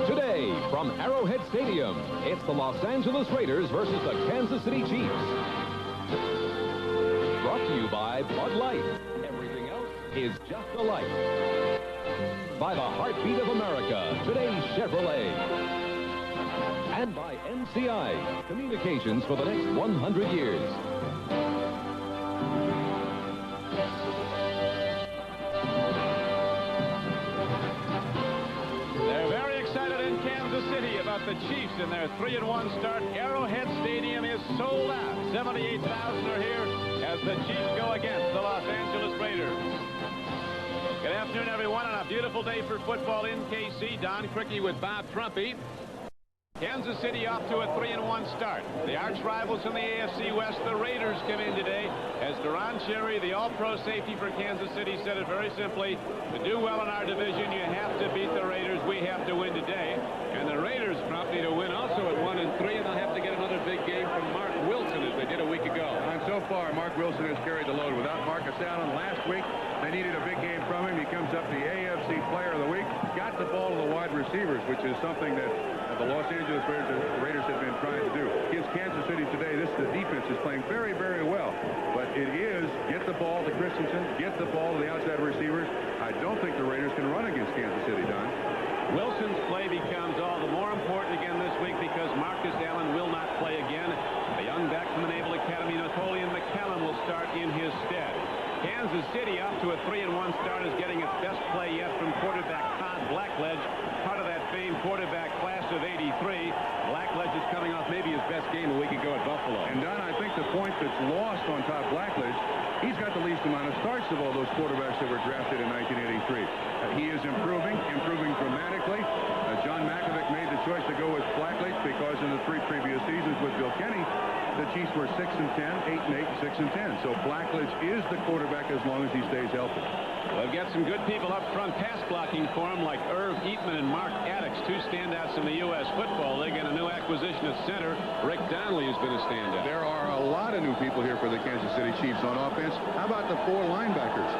Today, from Arrowhead Stadium, it's the Los Angeles Raiders versus the Kansas City Chiefs. Brought to you by Bud Light. Everything else is just a light. By the heartbeat of America, today's Chevrolet. And by NCI, communications for the next 100 years. City about the Chiefs in their 3-1 start. Arrowhead Stadium is sold out. 78,000 are here as the Chiefs go against the Los Angeles Raiders. Good afternoon, everyone, on a beautiful day for football in KC. Don Criqui with Bob Trumpy. Kansas City off to a 3-1 start. The arch rivals in the AFC West, the Raiders, come in today as Duron Cherry, the all-pro safety for Kansas City, said it very simply: to do well in our division, you have to beat the Raiders. We have to win today. And the Raiders promptly to win also at 1-3, and they'll have to get another big game from Mark Wilson as they did a week ago. And so far, Mark Wilson has carried the load. Without Marcus Allen last week, they needed a big game from him. He comes up the AFC Player of the Week, got the ball to the wide receivers, which is something that the Los Angeles Raiders have been trying to do. Against Kansas City today, the defense is playing very, very well. But it is get the ball to Christensen, get the ball to the outside receivers. I don't think the Raiders can run against Kansas City, Don. Wilson's play becomes all the more important again this week because Marcus Allen will not play again. A young back from the Naval Academy, Napoleon McCallum, will start in his stead. Kansas City off to a 3-1 start is getting its best play yet from quarterback Todd Blackledge, part of that famed quarterback class of '83. Blackledge is coming off maybe his best game a week ago at Buffalo. And Don, I think the point that's lost on Todd Blackledge, he's got the least amount of starts of all those quarterbacks that were drafted in 1983. He is improving dramatically. John Mackovic made the choice to go with Blackledge because in the 3 previous seasons with Bill Kenny, the Chiefs were 6-10, 8-8, 6-10. So Blackledge is the quarterback as long as he stays healthy. They've got some good people up front pass blocking for him, like Irv Eatman and Mark Addix, 2 standouts in the U.S. Football League, and a new acquisition at center. Rick Donnelly has been a standout. There are a lot of new people here for the Kansas City Chiefs on offense. How about the 4 linebackers?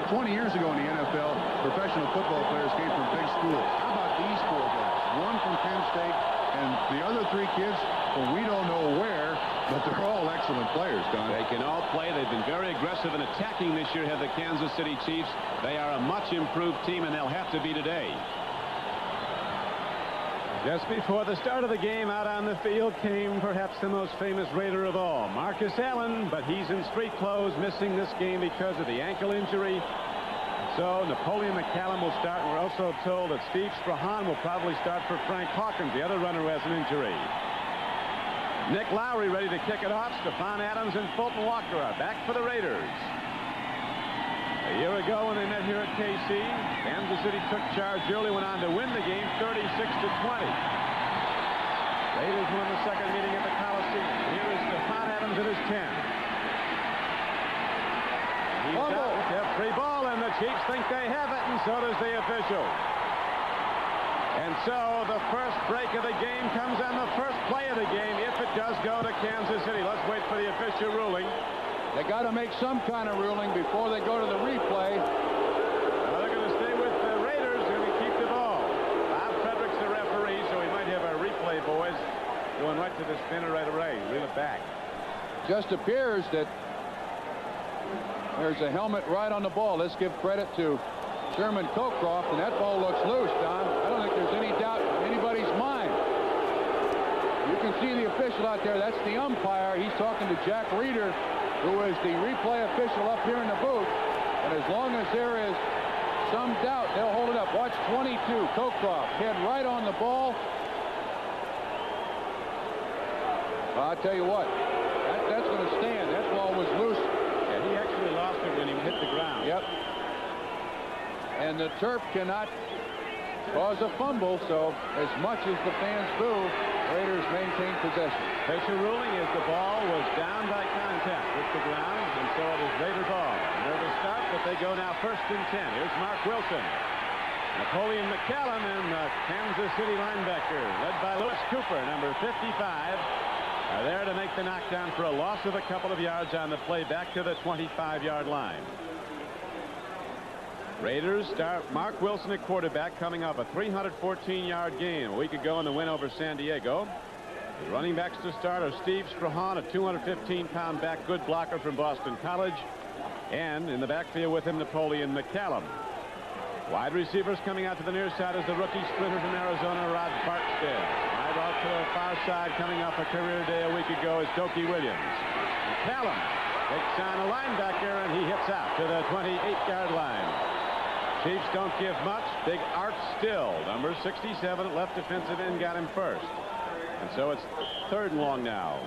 20 years ago in the NFL, professional football players came from big schools. How about these 4 guys? One from Penn State, and the other 3 kids, well, we don't know where, but they're all excellent players, Don. They can all play. They've been very aggressive in attacking this year, have the Kansas City Chiefs. They are a much improved team, and they'll have to be today. Just before the start of the game, out on the field came perhaps the most famous Raider of all, Marcus Allen, but he's in street clothes, missing this game because of the ankle injury. So Napoleon McCallum will start, and we're also told that Steve Strahan will probably start for Frank Hawkins, the other runner who has an injury. Nick Lowry ready to kick it off. Stephon Adams and Fulton Walker are back for the Raiders. A year ago when they met here at KC, Kansas City took charge early, went on to win the game 36-20. Raiders won the second meeting at the Coliseum. Here is Stephon Adams at his 10. He's out with a free ball, and the Chiefs think they have it, and so does the official. And so the first break of the game comes on the first play of the game, if it does go to Kansas City. Let's wait for the official ruling. They got to make some kind of ruling before they go to the replay. Well, they're going to stay with the Raiders. They're going to keep the ball. Bob Frederick's the referee, so we might have our replay boys going right to the spinner right away. Reel it back. Just appears that there's a helmet right on the ball. Let's give credit to Sherman Cockcroft, and that ball looks loose, Don. I don't think there's any doubt in anybody's mind. You can see the official out there. That's the umpire. He's talking to Jack Reeder, who is the replay official up here in the booth. And as long as there is some doubt, they'll hold it up. Watch 22, Cockcroft, head right on the ball. I'll tell you what, that's going to stand. That ball was loose. Yeah, he actually lost it when he hit the ground. Yep. And the turf cannot cause a fumble, so as much as the fans boo, Raiders maintain possession. Official ruling is the ball was down by contact with the ground, and so it is Raider ball. Nervous start, but they go now 1st and 10. Here's Mark Wilson. Napoleon McCallum and the Kansas City linebacker, led by Louis Cooper, number 55. are there to make the knockdown for a loss of a couple of yards on the play back to the 25-yard line. Raiders start Mark Wilson at quarterback, coming off a 314-yard game a week ago in the win over San Diego. The running backs to start are Steve Strahan, a 215-pound back, good blocker from Boston College, and in the backfield with him, Napoleon McCallum. Wide receivers coming out to the near side is the rookie sprinter from Arizona, Rod Barksdale. Wide off to the far side, coming off a career day a week ago, is Dokie Williams. McCallum takes on a linebacker, and he hits out to the 28-yard line. Chiefs don't give much. Big Art Still, number 67, left defensive end, got him first. And so it's 3rd and long now.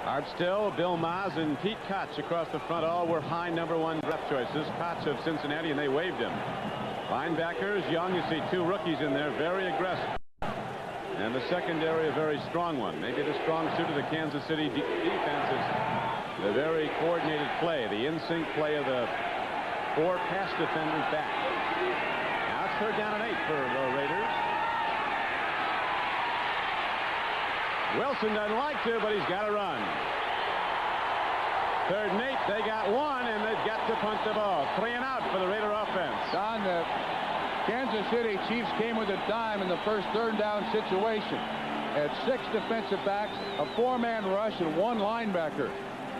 Art Still, Bill Maas, and Pete Koch across the front all were high #1 draft choices. Koch of Cincinnati, and they waived him. Linebackers, young. You see 2 rookies in there, very aggressive. And the secondary, a very strong one. Maybe the strong suit of the Kansas City defense is the very coordinated play, the in-sync play of the 4 pass defenders back. Now it's 3rd down and 8 for the Raiders. Wilson doesn't like to, but he's got to run. 3rd and 8. They got 1, and they've got to punt the ball. 3 and out for the Raider offense. Don, the Kansas City Chiefs came with a dime in the first 3rd down situation. Had 6 defensive backs, a 4-man rush, and 1 linebacker.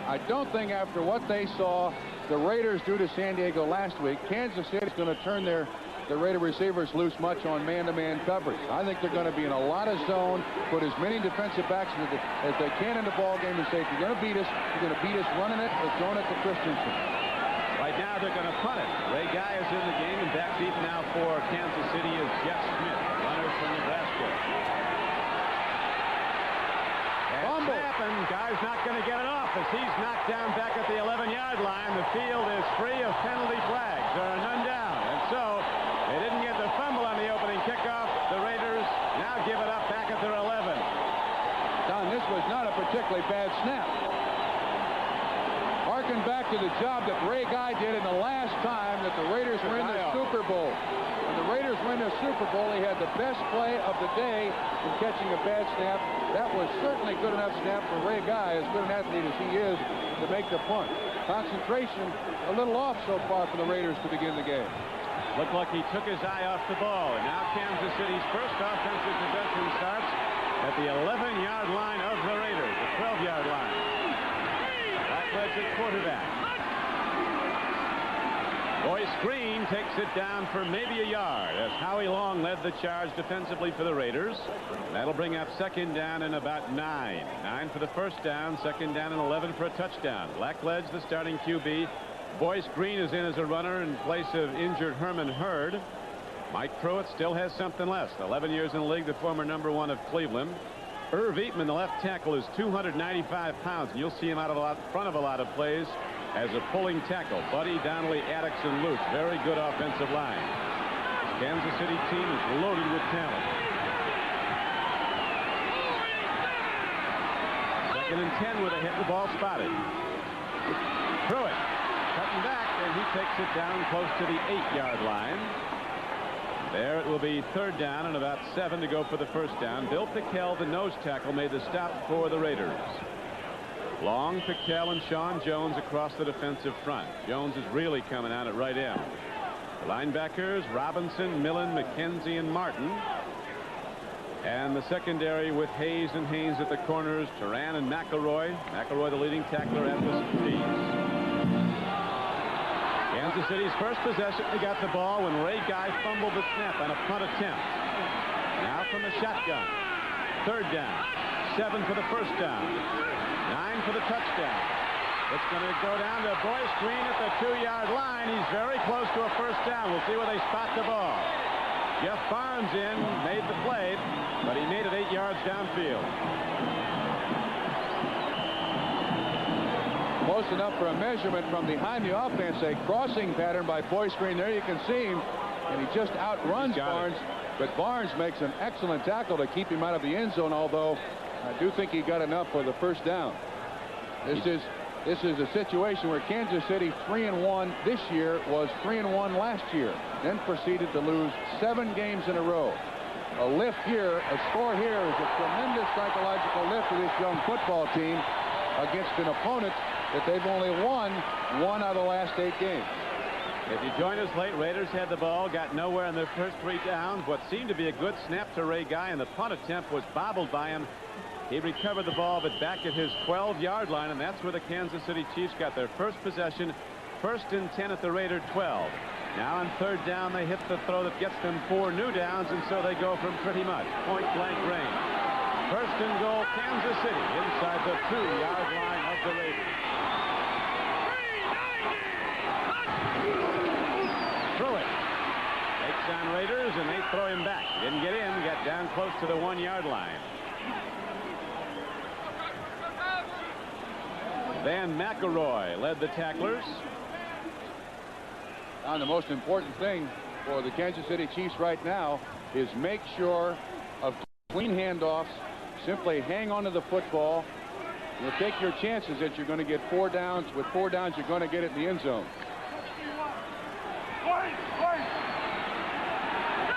I don't think after what they saw the Raiders do to San Diego last week, Kansas City's going to turn the Raider receivers loose much on man-to-man coverage. I think they're going to be in a lot of zone, put as many defensive backs as they can in the ball game, and say, if you're going to beat us, you're going to beat us running it or throwing it to Christensen. Right now they're going to punt it. Ray Guy is in the game, and back deep now for Kansas City is Jeff Smith, runner from Nebraska. And snap, and Guy's not going to get it off as he's knocked down back at the 11-yard line. The field is free of penalty flags. There are none down, and so they didn't get the fumble on the opening kickoff. The Raiders now give it up back at their 11. Don, this was not a particularly bad snap. Harken back to the job that Ray Guy did in the last time that the Raiders were in the Super Bowl. When the Raiders were in the Super Bowl, he had the best play of the day in catching a bad snap. That was certainly good enough snap for Ray Guy, as good an athlete as he is, to make the punt. Concentration a little off so far for the Raiders to begin the game. Looked like he took his eye off the ball, and now Kansas City's first offensive possession starts at the 11-yard line of the Raiders, the 12-yard line. Blackledge at quarterback. Boyce Green takes it down for maybe a yard as Howie Long led the charge defensively for the Raiders. That'll bring up 2nd down and about 9. 9 for the first down, 2nd down and 11 for a touchdown. Blackledge, the starting QB. Boyce Green is in as a runner in place of injured Herman Hurd. Mike Pruitt still has something less. 11 years in the league, the former #1 of Cleveland. Irv Eatman, the left tackle, is 295 pounds, and you'll see him out of front of a lot of plays as a pulling tackle. Buddy, Donnelly, Addix, and Luke. Very good offensive line. Kansas City team is loaded with talent. 2nd and 10 with a hit, the ball spotted. Pruitt cutting back, and he takes it down close to the 8-yard line. There it will be 3rd down and about 7 to go for the first down. Bill Pickell, the nose tackle, made the stop for the Raiders. Long, Pickell, and Sean Jones across the defensive front. Jones is really coming out at right end. The linebackers, Robinson, Millen, McKenzie, and Martin. And the secondary with Hayes and Haynes at the corners, Turan and McElroy. McElroy, the leading tackler, at the Chiefs. Kansas City's first possession, they got the ball when Ray Guy fumbled the snap on a punt attempt. Now from the shotgun. 3rd down. 7 for the first down. 9 for the touchdown. It's going to go down to Boyce Green at the 2-yard line. He's very close to a first down. We'll see where they spot the ball. Jeff Barnes made the play, but he made it 8 yards downfield. Close enough for a measurement from behind the offense. A crossing pattern by Boyce Green. There you can see him, and he just outruns Barnes. But Barnes makes an excellent tackle to keep him out of the end zone, although I do think he got enough for the first down. This is a situation where Kansas City 3-1 this year, was 3-1 last year, then proceeded to lose 7 games in a row. a lift here, a score here is a tremendous psychological lift for this young football team against an opponent that they've only won 1 out of the last 8 games. If you join us late, Raiders had the ball, got nowhere in their first 3 downs. What seemed to be a good snap to Ray Guy, and the punt attempt was bobbled by him. He recovered the ball, but back at his 12-yard line, and that's where the Kansas City Chiefs got their first possession. 1st and 10 at the Raider 12. Now on 3rd down, they hit the throw that gets them 4 new downs, and so they go from pretty much point-blank range. 1st and goal, Kansas City, inside the 2-yard line of the Raiders. Pruitt takes on Raiders, and they throw him back. He didn't get in, got down close to the 1-yard line. Van McElroy led the tacklers. And the most important thing for the Kansas City Chiefs right now is make sure of clean handoffs. Simply hang on to the football. You'll take your chances that you're going to get 4 downs. With 4 downs, you're going to get it in the end zone.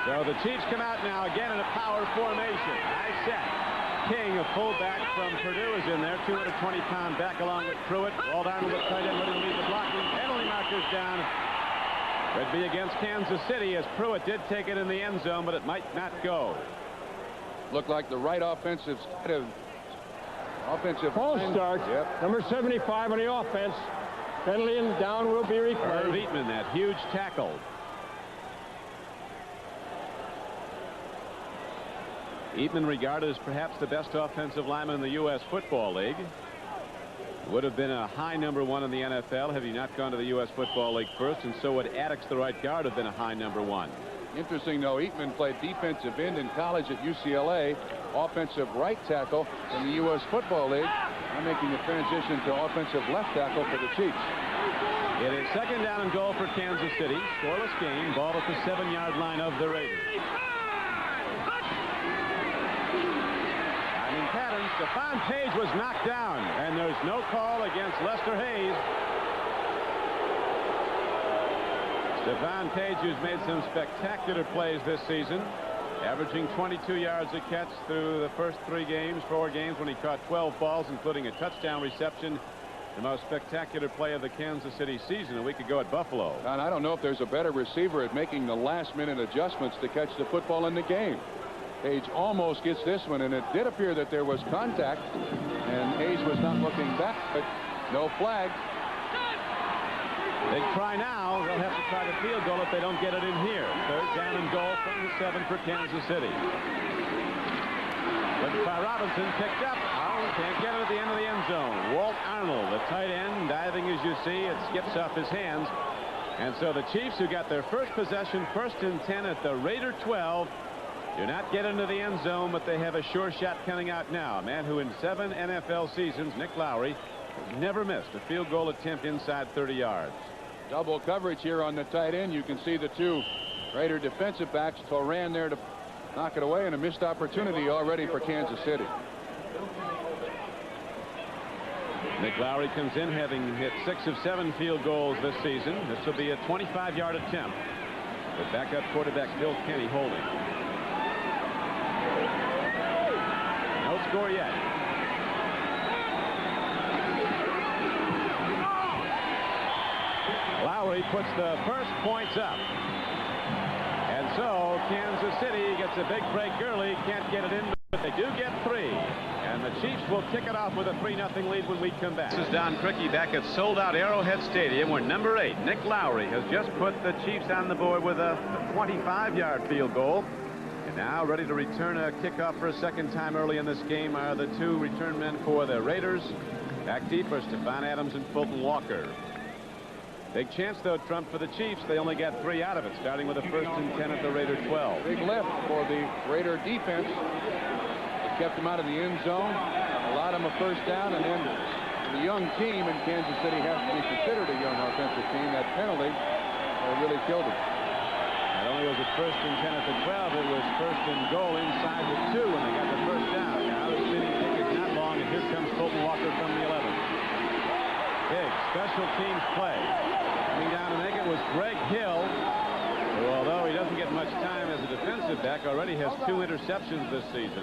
So the Chiefs come out now again in a power formation. High set. King, a fullback from Purdue, is in there. 220-pound back along with Pruitt. Walt Arnold at tight end ready to lead the blocking. Penalty markers down. Would be against Kansas City, as Pruitt did take it in the end zone, but it might not go. Looked like the right offensive False start. Yep. Number 75 on the offense. Penalty and down will be replayed. Herb Eatman, that huge tackle. Eatman regarded as perhaps the best offensive lineman in the U.S. Football League. Would have been a high number 1 in the NFL had he not gone to the U.S. Football League first, and so would Addix, the right guard, have been a high number 1. Interesting, though, Eatman played defensive end in college at UCLA, offensive right tackle in the U.S. Football League. I'm making the transition to offensive left tackle for the Chiefs. It is 2nd down and goal for Kansas City. Scoreless game. Ball at the 7-yard line of the Raiders. Pattern. Stephon Page was knocked down, and there's no call against Lester Hayes. Stephon Page, who's made some spectacular plays this season, averaging 22 yards a catch through the first 4 games when he caught 12 balls, including a touchdown reception. The most spectacular play of the Kansas City season a week ago at Buffalo. And I don't know if there's a better receiver at making the last-minute adjustments to catch the football in the game. Page almost gets this one, and it did appear that there was contact, and Hayes was not looking back, but no flag. They try now. They'll have to try the field goal if they don't get it in here. 3rd down and goal from the 7 for Kansas City. Looked by Robinson, picked up. Oh, can't get it at the end of the end zone. Walt Arnold, the tight end, diving as you see. It skips off his hands. And so the Chiefs, who got their first possession, 1st and 10 at the Raider 12, do not get into the end zone, but they have a sure shot coming out now. A man who in 7 NFL seasons, Nick Lowry, has never missed a field goal attempt inside 30 yards. Double coverage here on the tight end. You can see the 2 Raider defensive backs. Ran there to knock it away, and a missed opportunity already for Kansas City. Nick Lowry comes in having hit 6 of 7 field goals this season. This will be a 25-yard attempt. The backup quarterback Bill Kenny holding. No score yet. Lowry puts the first points up. And so Kansas City gets a big break early. Can't get it in, but they do get 3. And the Chiefs will kick it off with a 3-0 lead when we come back. This is Don Criqui back at sold-out Arrowhead Stadium, where number 8, Nick Lowry, has just put the Chiefs on the board with a 25-yard field goal. And now ready to return a kickoff for a second time early in this game are the 2 return men for the Raiders. Back deep are Stephon Adams and Fulton Walker. Big chance, though, Trump, for the Chiefs. They only got 3 out of it, starting with a 1st and 10 at the Raider 12. Big lift for the Raider defense. They kept them out of the end zone, allowed them a 1st down, and then the young team in Kansas City has to be considered a young offensive team. That penalty really killed it. Not only was it 1st and 10 at the 12, it was 1st and goal inside the 2 when they got the 1st down. Now the city kick is not long, and here comes Fulton Walker from the 11. Big special teams play. Coming down to make it was Greg Hill, who who, although he doesn't get much time as a defensive back, already has 2 interceptions this season.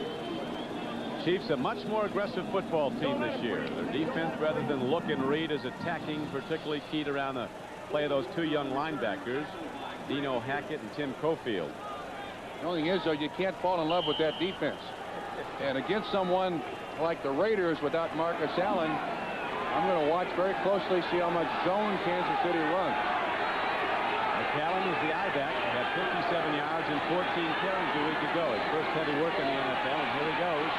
Chiefs a much more aggressive football team this year. Their defense, rather than look and read, is attacking, particularly keyed around the play of those 2 young linebackers, Dino Hackett and Tim Cofield. The only thing is, though, you can't fall in love with that defense. And against someone like the Raiders without Marcus Allen, I'm going to watch very closely, see how much zone Kansas City runs. McCallum is the I-back. He had 57 yards and 14 carries a week ago. His first heavy work in the NFL, and here he goes.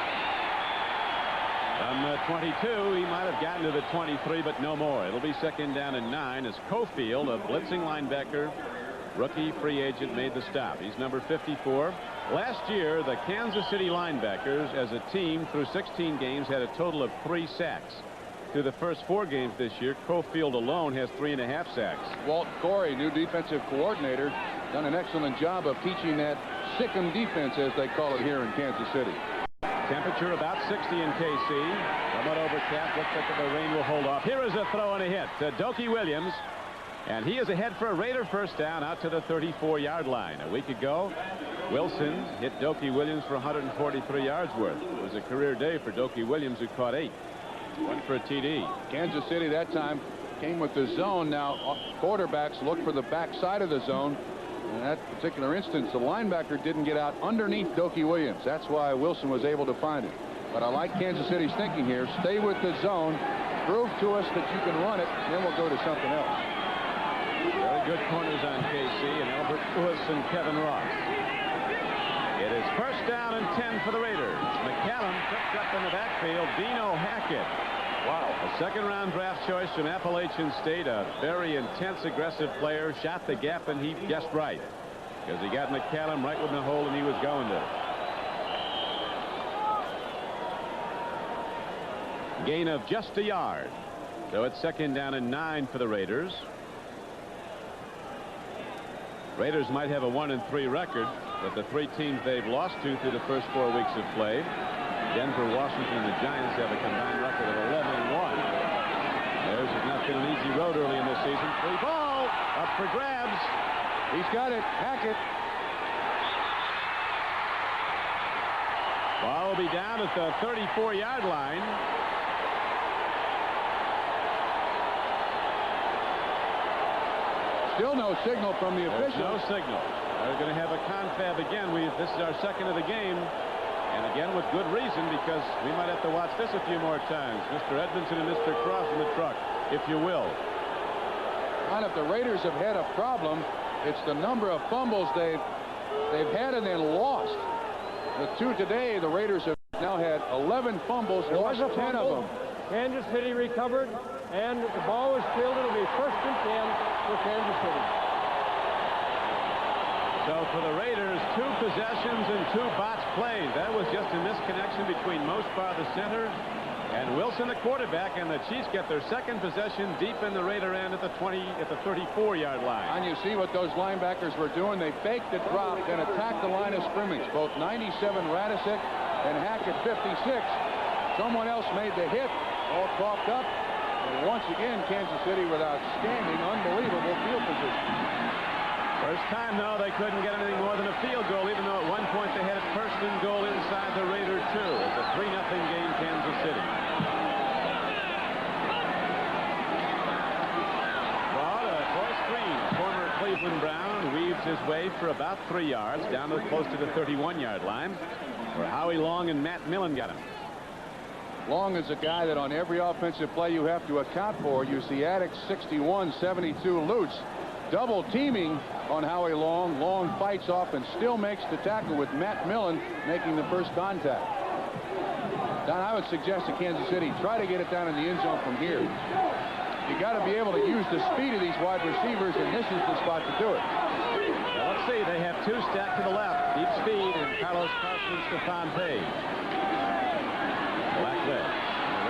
From the 22, he might have gotten to the 23, but no more. It'll be 2nd down and 9 as Cofield, a blitzing linebacker, rookie free agent, made the stop. He's number 54. Last year, the Kansas City linebackers as a team through 16 games had a total of 3 sacks. Through the first 4 games this year, Cofield alone has 3.5 sacks. Walt Corey, new defensive coordinator, done an excellent job of teaching that sick-em defense, as they call it here in Kansas City. Temperature about 60 in KC. Somewhat overcast. Looks like the rain will hold off. Here is a throw and a hit to Dokie Williams. And he is ahead for a Raider first down out to the 34-yard line. A week ago, Wilson hit Dokie Williams for 143 yards worth. It was a career day for Dokie Williams, who caught 8. 1 for a TD. Kansas City that time came with the zone. Now quarterbacks look for the backside of the zone. In that particular instance, the linebacker didn't get out underneath Dokie Williams. That's why Wilson was able to find it. But I like Kansas City's thinking here. Stay with the zone. Prove to us that you can run it, and then we'll go to something else. Very good corners on KC, and Albert Lewis and Kevin Ross. It is first down and 10 for the Raiders. McCallum picked up in the backfield. Dino Hackett. Wow. A 2nd-round draft choice from Appalachian State. A very intense, aggressive player. Shot the gap, and he guessed right. Because he got McCallum right within the hole, and he was going to. Gain of just a yard. So it's 2nd down and 9 for the Raiders. Raiders might have a 1-3 record, but the 3 teams they've lost to through the first 4 weeks of play, Denver, Washington, and the Giants, have a combined record of 11-1. Theirs has not been an easy road early in this season. Free ball up for grabs. He's got it. Hackett. Ball will be down at the 34-yard line. Still no signal from the officials. No signal. They're going to have a confab again. This is our 2nd of the game. And again, with good reason, because we might have to watch this a few more times. Mr. Edmondson and Mr. Cross in the truck, if you will. And if the Raiders have had a problem, it's the number of fumbles they've had and then lost. The 2 today, the Raiders have now had 11 fumbles, lost 10 of them. Kansas City recovered, and the ball was fielded. It'll be 1st and 10 for Kansas City. So for the Raiders, 2 possessions and 2 botched plays. That was just a misconnection between Mosbar, the center, and Wilson, the quarterback, and the Chiefs get their 2nd possession deep in the Raider end at the 34-yard line. And you see what those linebackers were doing. They faked the drop and attacked the line of scrimmage. Both 97 Radisic and Hackett 56. Someone else made the hit. All coughed up. And once again, Kansas City with outstanding, unbelievable field position. First time, though, they couldn't get anything more than a field goal, even though at one point they had a 1st and goal inside the Raider 2. It's a 3-0 game, Kansas City. Ball to Boyce Green, former Cleveland Brown, weaves his way for about 3 yards down to close to the 31-yard line, where Howie Long and Matt Millen got him. Long is a guy that on every offensive play you have to account for. You see Addicks 61, 72 Lutz double teaming on Howie Long. Long fights off and still makes the tackle with Matt Millen making the first contact. Don, I would suggest to Kansas City, try to get it down in the end zone from here. You got to be able to use the speed of these wide receivers, and this is the spot to do it. Well, let's see. They have 2 stacked to the left. Deep speed and Carlos Carson, Stephon Page. Black leg.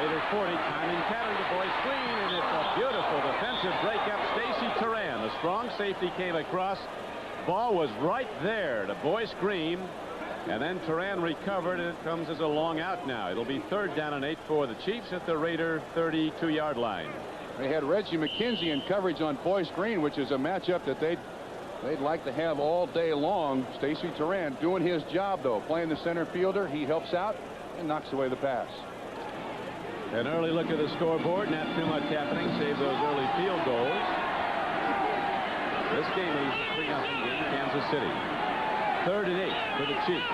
Raider 40, timing pattern to Boyce Green, and it's a beautiful defensive breakup. Stacy Turan, the strong safety, came across. Ball was right there to Boyce Green, and then Turan recovered, and it comes as a long out now. It'll be 3rd down and 8 for the Chiefs at the Raider 32-yard line. They had Reggie McKenzie in coverage on Boyce Green, which is a matchup that they they'd like to have all day long. Stacey Turan doing his job, though, playing the center fielder. He helps out and knocks away the pass. An early look at the scoreboard. Not too much happening, save those early field goals. This game is a 3-0 game, Kansas City. 3rd and 8 for the Chiefs.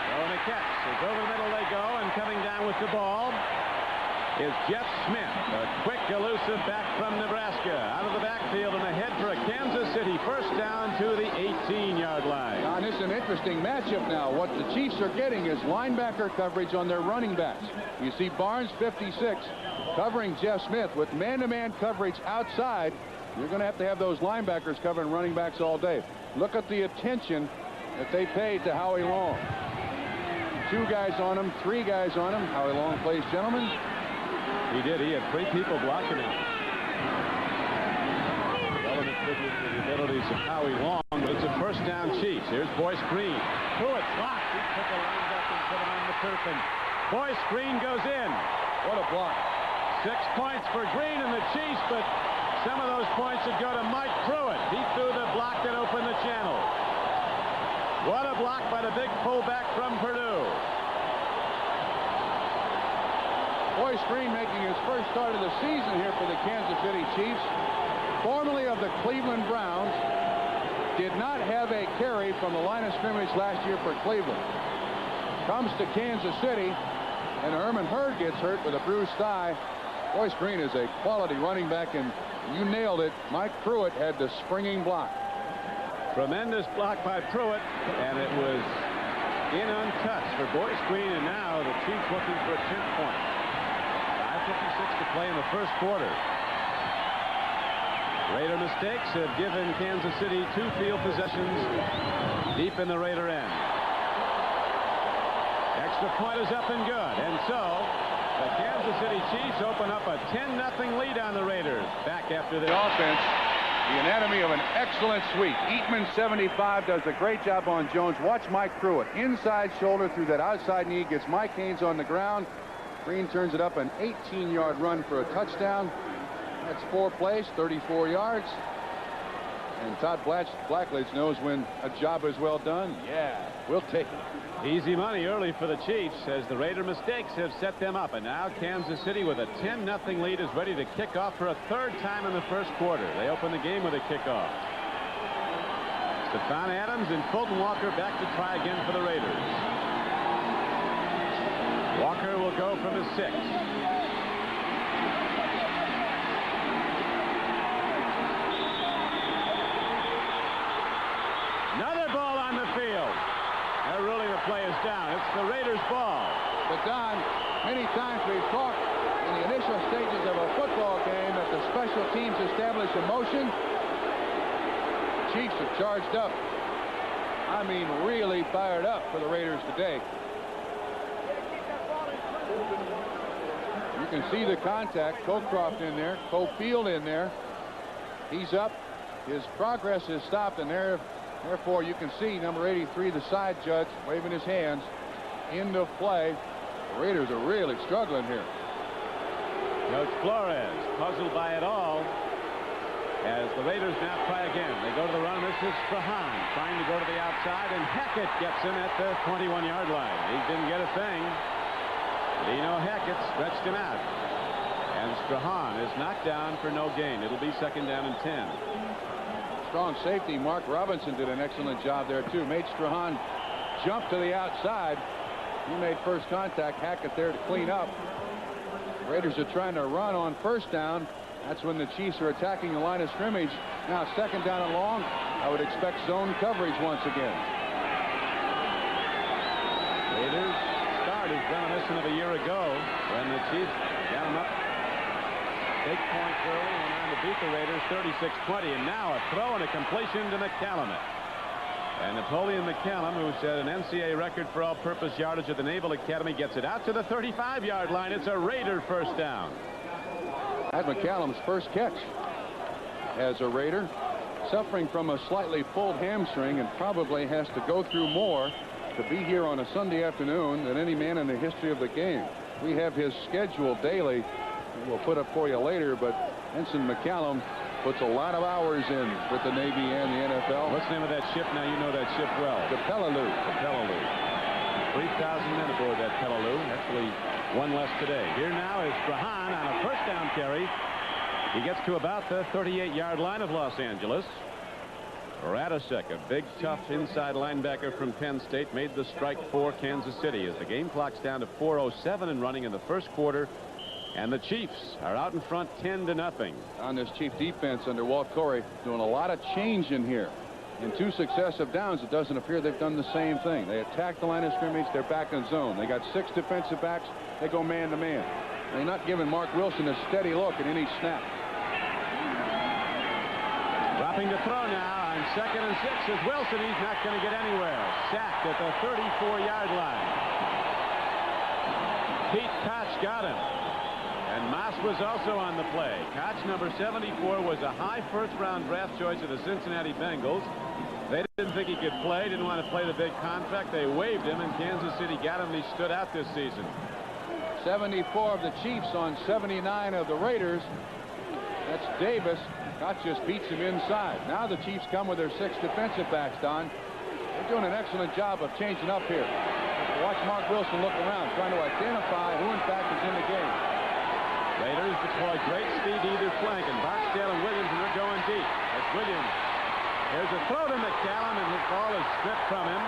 Throwing a catch. It's over the middle they go, and coming down with the ball is Jeff Smith, a quick, elusive back from Nebraska. Out of the backfield and ahead for a Kansas City first down to the 18-yard line. John, this is an interesting matchup now. What the Chiefs are getting is linebacker coverage on their running backs. You see Barnes, 56, covering Jeff Smith with man-to-man coverage outside. You're going to have those linebackers covering running backs all day. Look at the attention that they paid to Howie Long. 2 guys on him, 3 guys on him. Howie Long plays gentleman. He did. He had 3 people blocking him. Relevant figure to the abilities of Howie Long, but it's a first down Chiefs. Here's Boyce Green. Pruitt blocked. He took a linebacker and put him on the turf, and Boyce Green goes in. What a block. 6 points for Green and the Chiefs, but some of those points should go to Mike Pruitt. He threw the block that opened the channel. What a block by the big fullback from Purdue. Boyce Green making his first start of the season here for the Kansas City Chiefs. Formerly of the Cleveland Browns. Did not have a carry from the line of scrimmage last year for Cleveland. Comes to Kansas City, and Herman Hurd gets hurt with a bruised thigh. Boyce Green is a quality running back, and you nailed it. Mike Pruitt had the springing block. Tremendous block by Pruitt, and it was in untouched for Boyce Green, and now the Chiefs looking for a 10 point. 5:56 to play in the first quarter. Raider mistakes have given Kansas City 2 field possessions deep in the Raider end. Extra point is up and good, and so the Kansas City Chiefs open up a 10-0 lead on the Raiders. Back after the offense. The anatomy of an excellent sweep. Eatman, 75, does a great job on Jones. Watch Mike Pruitt. Inside shoulder through that outside knee. Gets Mike Haynes on the ground. Green turns it up, an 18-yard run for a touchdown. That's 4 plays, 34 yards. And Todd Blackledge knows when a job is well done. Yeah, we'll take it. Easy money early for the Chiefs as the Raider mistakes have set them up. And now Kansas City with a 10-0 lead is ready to kick off for a 3rd time in the first quarter. They open the game with a kickoff. Stephon Adams and Fulton Walker back to try again for the Raiders. Walker will go from his 6. Another ball on the field. They're ruling the play is down. It's the Raiders' ball. But Don, many times we've talked in the initial stages of a football game that the special teams establish a motion. Chiefs are charged up. I mean, really fired up for the Raiders today. You can see the contact. Cocroft in there. Cofield in there. He's up. His progress is stopped, and therefore you can see number 83, the side judge, waving his hands. End of play. The Raiders are really struggling here. Coach Flores puzzled by it all as the Raiders now try again. They go to the run. This is Strahan trying to go to the outside, and Hackett gets him at the 21-yard line. He didn't get a thing. Dino Hackett stretched him out, and Strahan is knocked down for no gain. It'll be 2nd down and 10. Strong safety Mark Robinson did an excellent job there too. Made Strahan jump to the outside. He made first contact. Hackett there to clean up. Raiders are trying to run on 1st down. That's when the Chiefs are attacking the line of scrimmage. Now 2nd down and long. I would expect zone coverage once again. Raiders start is reminiscent of a year ago when the Chiefs got them up big points early and on to beat the Raiders 36-20, and now a throw and a completion to McCallum. And Napoleon McCallum, who set an NCAA record for all-purpose yardage at the Naval Academy, gets it out to the 35-yard line. It's a Raider first down. That's McCallum's first catch as a Raider, suffering from a slightly pulled hamstring and probably has to go through more to be here on a Sunday afternoon than any man in the history of the game. We have his schedule daily. we'll put up for you later, but Ensign McCallum puts a lot of hours in with the Navy and the NFL. What's the name of that ship now? You know that ship well. The Peleliu. 3,000 men aboard that Peleliu. Actually, one less today. Here now is Strahan on a first down carry. He gets to about the 38-yard line of Los Angeles. Radisek, a big, tough inside linebacker from Penn State, made the strike for Kansas City as the game clock's down to 4:07 and running in the first quarter. And the Chiefs are out in front 10-0. On this Chief defense under Walt Corey, doing a lot of change in here. In 2 successive downs, it doesn't appear they've done the same thing. They attack the line of scrimmage. They're back in zone. They got 6 defensive backs. They go man-to-man. They're not giving Mark Wilson a steady look at any snap. Dropping to throw now on 2nd and 6 is Wilson. He's not going to get anywhere. Sacked at the 34-yard line. Pete Koch got him. And Moss was also on the play. Koch, number 74, was a high first-round draft choice of the Cincinnati Bengals. They didn't think he could play, didn't want to play the big contract. They waived him, and Kansas City got him. He stood out this season. 74 of the Chiefs on 79 of the Raiders. That's Davis. Koch just beats him inside. Now the Chiefs come with their 6 defensive backs, Don. They're doing an excellent job of changing up here. Watch Mark Wilson look around, trying to identify who, in fact, is in the game. Raiders deploy great speed to either flank, and Barksdale and Williams, and they're going deep. That's Williams. Here's a throw to McCallum, and his ball is stripped from him.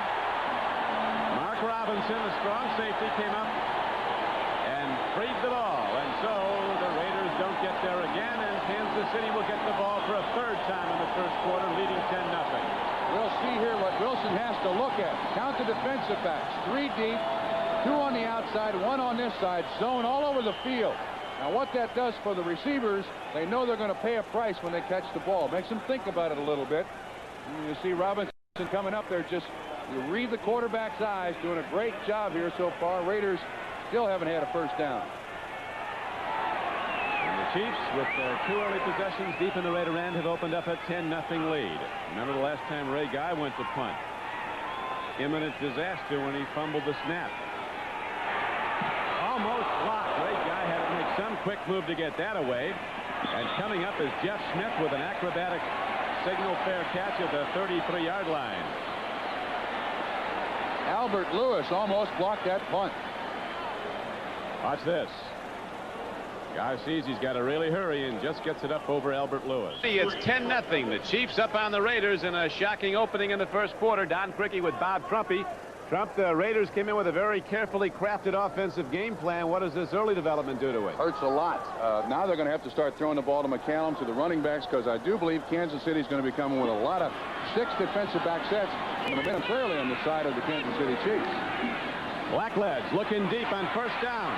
Mark Robinson, the strong safety, came up and freed the ball. And so the Raiders don't get there again, and Kansas City will get the ball for a 3rd time in the first quarter, leading 10-0. We'll see here what Wilson has to look at. Count the defensive backs. 3 deep, 2 on the outside, 1 on this side, zone all over the field. Now what that does for the receivers, they know they're going to pay a price when they catch the ball. Makes them think about it a little bit. You see Robinson coming up there, just you read the quarterback's eyes, doing a great job here so far. Raiders still haven't had a first down. And the Chiefs, with their 2 early possessions deep in the Raider end, have opened up a 10-0 lead. Remember the last time Ray Guy went to punt? Imminent disaster when he fumbled the snap. Almost blocked. Ray Guy had to make some quick move to get that away. And coming up is Jeff Smith with an acrobatic signal fair catch at the 33-yard line. Albert Lewis almost blocked that punt. Watch this. Guy sees he's got to really hurry and just gets it up over Albert Lewis. It's 10-0. The Chiefs up on the Raiders in a shocking opening in the first quarter. Don Criqui with Bob Trumpy. Trump, the Raiders came in with a very carefully crafted offensive game plan. What does this early development do to it? Hurts a lot. Now they're going to have to start throwing the ball to McCallum, to the running backs, because I do believe Kansas City is going to be coming with a lot of 6 defensive back sets. And they've been fairly on the side of the Kansas City Chiefs. Blackledge looking deep on first down.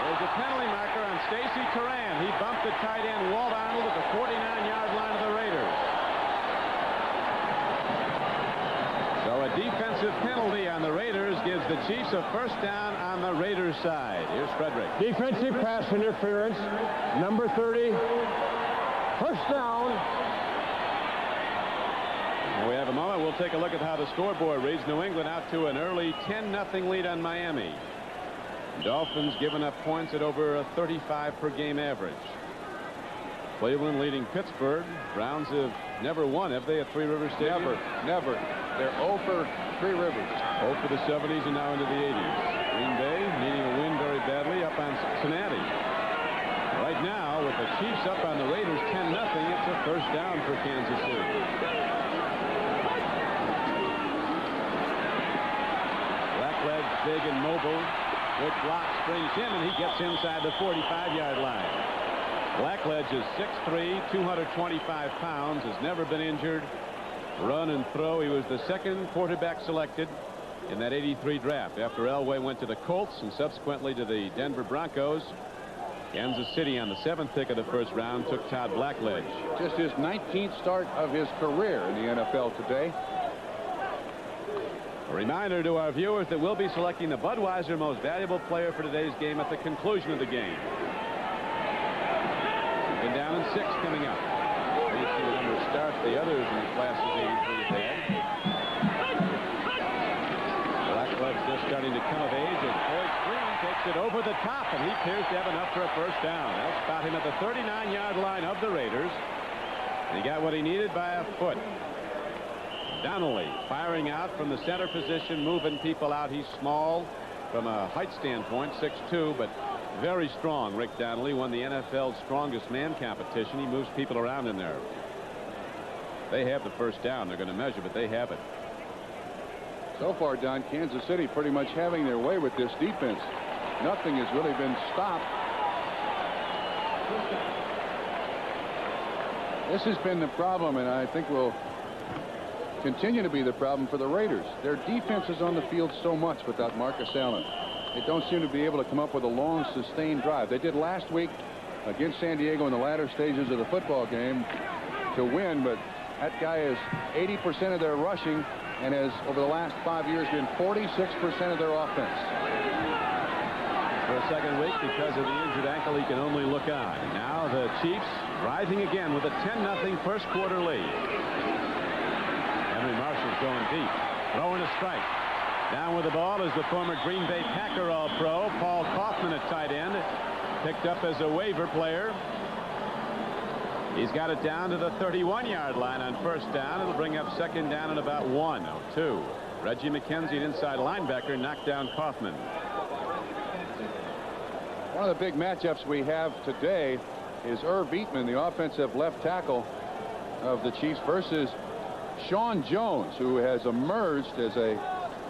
There's a penalty marker on Stacy Turan. He bumped the tight end Walt Arnold at the 49-yard line of the Raiders. So a defensive penalty on the Raiders gives the Chiefs a first down on the Raiders side. Here's Frederick. Defensive pass interference, number 30. First down. When we have a moment, we'll take a look at how the scoreboard reads. New England out to an early 10-0 lead on Miami. Dolphins giving up points at over a 35 per game average. Cleveland leading Pittsburgh. Browns have never won, have they, at Three Rivers Stadium? Never. They're 0 for Three Rivers. 0 for the 70s and now into the 80s. Green Bay needing a win very badly up on Cincinnati. Right now, with the Chiefs up on the Raiders 10-0, it's a first down for Kansas City. Blackledge big and mobile. Good block, springs in, and he gets inside the 45-yard line. Blackledge is 6'3", 225 pounds, has never been injured. Run and throw. He was the 2nd quarterback selected in that '83 draft after Elway went to the Colts and subsequently to the Denver Broncos. Kansas City on the 7th pick of the first round took Todd Blackledge. Just his 19th start of his career in the NFL today. A reminder to our viewers that we'll be selecting the Budweiser Most Valuable Player for today's game at the conclusion of the game. Been down in 6 coming up. You see the number of starts the others in the class of '83 had. Blackledge just starting to come of age as Boyd Green takes Hits it over the top, and he appears to have enough for a first down. That's about him at the 39-yard line of the Raiders. He got what he needed by a foot. Donnelly firing out from the center position, moving people out. He's small from a height standpoint, 6'2", but very strong. Rick Donnelly won the NFL's strongest man competition. He moves people around in there. They have the first down. They're going to measure, but they have it. So far, Don, Kansas City pretty much having their way with this defense. Nothing has really been stopped. This has been the problem, and I think will continue to be the problem for the Raiders. Their defense is on the field so much without Marcus Allen. They don't seem to be able to come up with a long, sustained drive. They did last week against San Diego in the latter stages of the football game to win, but that guy is 80% of their rushing and has, over the last 5 years, been 46% of their offense. For a second week, because of the injured ankle, he can only look on. Now the Chiefs rising again with a 10-0 first quarter lead. Henry Marshall's going deep. Throwing a strike. Down with the ball is the former Green Bay Packer All-Pro, Paul Kaufman at tight end. Picked up as a waiver player. He's got it down to the 31-yard line on first down. It'll bring up second down and about 1-2. Reggie McKenzie, an inside linebacker, knocked down Kaufman. One of the big matchups we have today is Irv Eatman, the offensive left tackle of the Chiefs, versus Sean Jones, who has emerged as a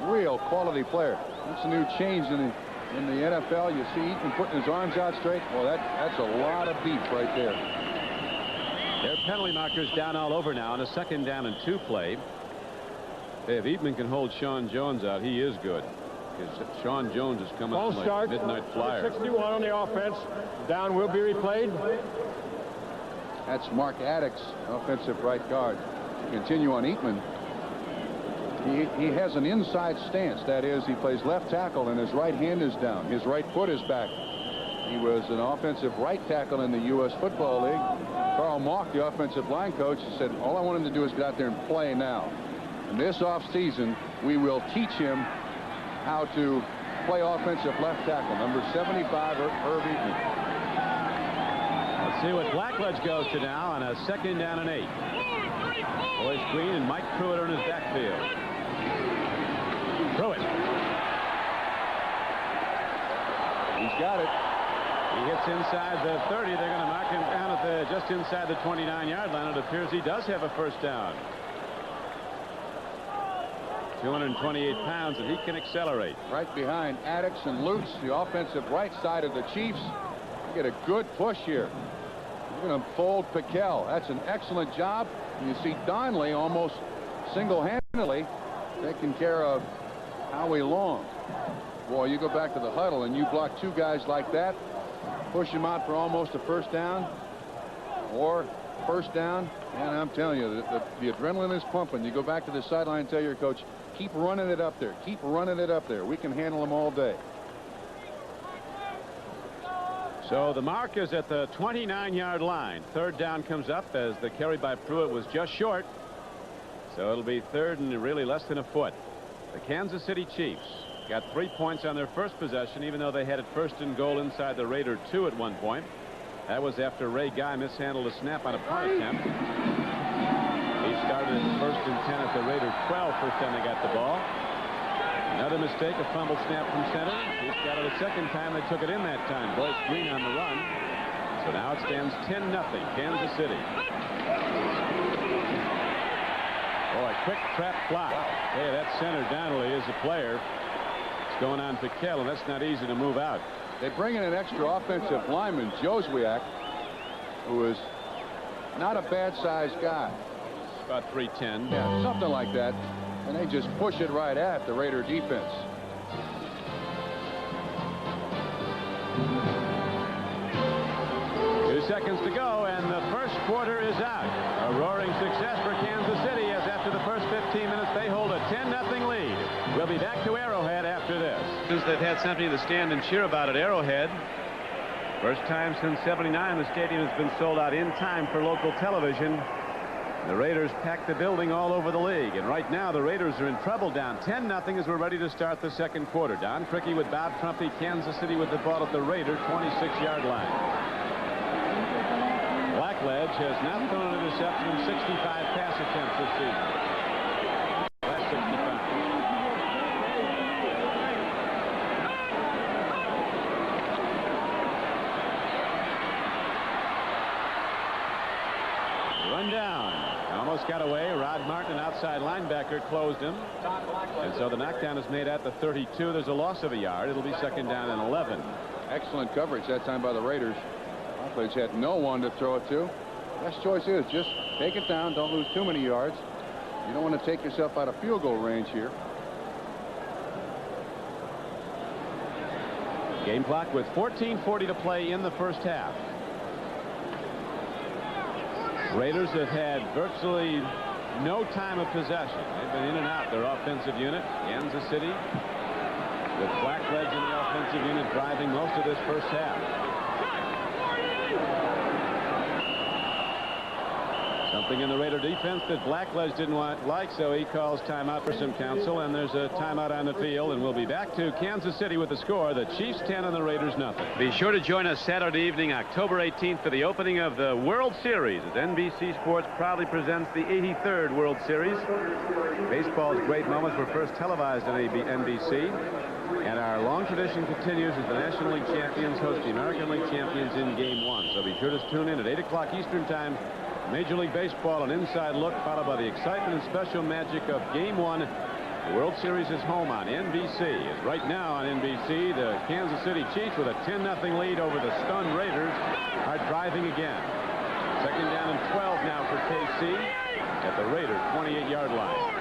real quality player. That's a new change in the NFL. You see Eatman putting his arms out straight. Well, that's a lot of beef right there. Their penalty markers down all over now on a second down and 2 play. If Eatman can hold Sean Jones out, he is good. Because Sean Jones is coming from like midnight flyer. 61 on the offense. Down will be replayed. That's Mark Addix, offensive right guard. Continue on Eatman. He has an inside stance. That is, he plays left tackle and his right hand is down. His right foot is back. He was an offensive right tackle in the U.S. Football League. Carl Mock, the offensive line coach, said, all I want him to do is get out there and play now. And this offseason, we will teach him how to play offensive left tackle. Number 75, Irv Eatman. Let's see what Blackledge goes to now on a second down and 8. Boyce Green and Mike Pruitt are in his backfield. Pruitt. He's got it. He hits inside the 30. They're going to mark him down at just inside the 29-yard line. It appears he does have a first down. 228 pounds, and he can accelerate. Right behind Addix and Lutz, the offensive right side of the Chiefs. You get a good push here. You're going to fold Piquel. That's an excellent job. And you see Donnelly almost single-handedly taking care of Howie Long. Boy, you go back to the huddle and you block 2 guys like that, push them out for almost a first down or first down, and I'm telling you, the adrenaline is pumping. You go back to the sideline and tell your coach, keep running it up there. Keep running it up there. We can handle them all day. So the mark is at the 29-yard line. Third down comes up as the carry by Pruitt was just short. So it'll be third and really less than a foot. The Kansas City Chiefs got 3 points on their first possession, even though they had it first and goal inside the Raider 2 at one point. That was after Ray Guy mishandled a snap on a punt attempt. He started at first and 10 at the Raider 12 first time they got the ball. Another mistake, a fumble snap from center. He's got it a second time. They took it in that time. Boyce Green on the run. So now it stands 10-0 Kansas City. Boy, quick trap block. Hey, that center Donnelly is a player. It's going on Piquel, and that's not easy to move out. They bring in an extra offensive lineman, Joswiak, who is not a bad-sized guy. About 310. Yeah, something like that. And they just push it right at the Raider defense. Two seconds to go, and the first quarter is out. A roaring success for Kansas City, as after the first 15 minutes, they hold a 10-0 lead. We'll be back to Arrowhead after this. Since they've had something to stand and cheer about at Arrowhead. First time since '79 the stadium has been sold out in time for local television. The Raiders packed the building all over the league, and right now the Raiders are in trouble, down 10-0 as we're ready to start the second quarter. Don Criqui with Bob Trumpy, Kansas City with the ball at the Raider 26-yard line. Blackledge has not thrown an interception in 65 pass attempts this season. Last 65. Run down. Almost got away. Rod Martin, an outside linebacker, closed him. And so the knockdown is made at the 32. There's a loss of a yard. It'll be second down and 11. Excellent coverage that time by the Raiders. Blackledge had no one to throw it to. Best choice is just take it down. Don't lose too many yards. You don't want to take yourself out of field goal range here. Game clock with 14:40 to play in the first half. Raiders have had virtually no time of possession. They've been in and out their offensive unit. Kansas City with Blackledge in the offensive unit driving most of this first half. Something in the Raider defense that Blackledge didn't like, so he calls timeout for some counsel, and there's a timeout on the field, and we'll be back to Kansas City with the score. The Chiefs 10 and the Raiders nothing. Be sure to join us Saturday evening, October 18th, for the opening of the World Series, as NBC Sports proudly presents the 83rd World Series. Baseball's great moments were first televised on NBC, and our long tradition continues as the National League champions host the American League champions in Game 1. So be sure to tune in at 8 o'clock Eastern Time. Major League Baseball, an inside look, followed by the excitement and special magic of Game 1. The World Series is home on NBC. As right now on NBC, the Kansas City Chiefs, with a 10-0 lead over the stunned Raiders, are driving again. Second down and 12 now for KC at the Raiders' 28-yard line.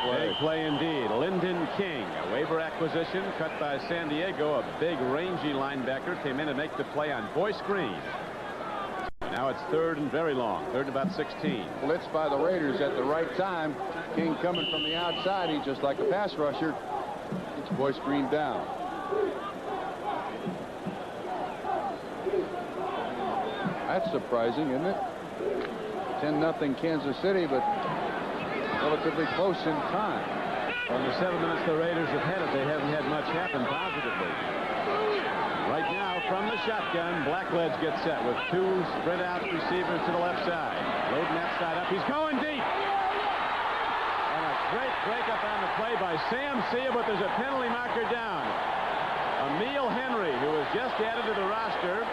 Big play indeed. Lyndon King, a waiver acquisition cut by San Diego. A big, rangy linebacker came in to make the play on Boyce Green. Now it's third and very long. Third and about 16. Blitzed by the Raiders at the right time. King coming from the outside. He's just like a pass rusher. It's Boyce Green down. That's surprising, isn't it? 10-0 Kansas City, but relatively close in time. From the 7 minutes the Raiders have had it, they haven't had much happen positively. Right now, from the shotgun, Blackledge gets set with two spread out receivers to the left side. Loading that side up. He's going deep. And a great breakup on the play by Sam Seal, but there's a penalty marker down. Emil Henry, who was just added to the roster,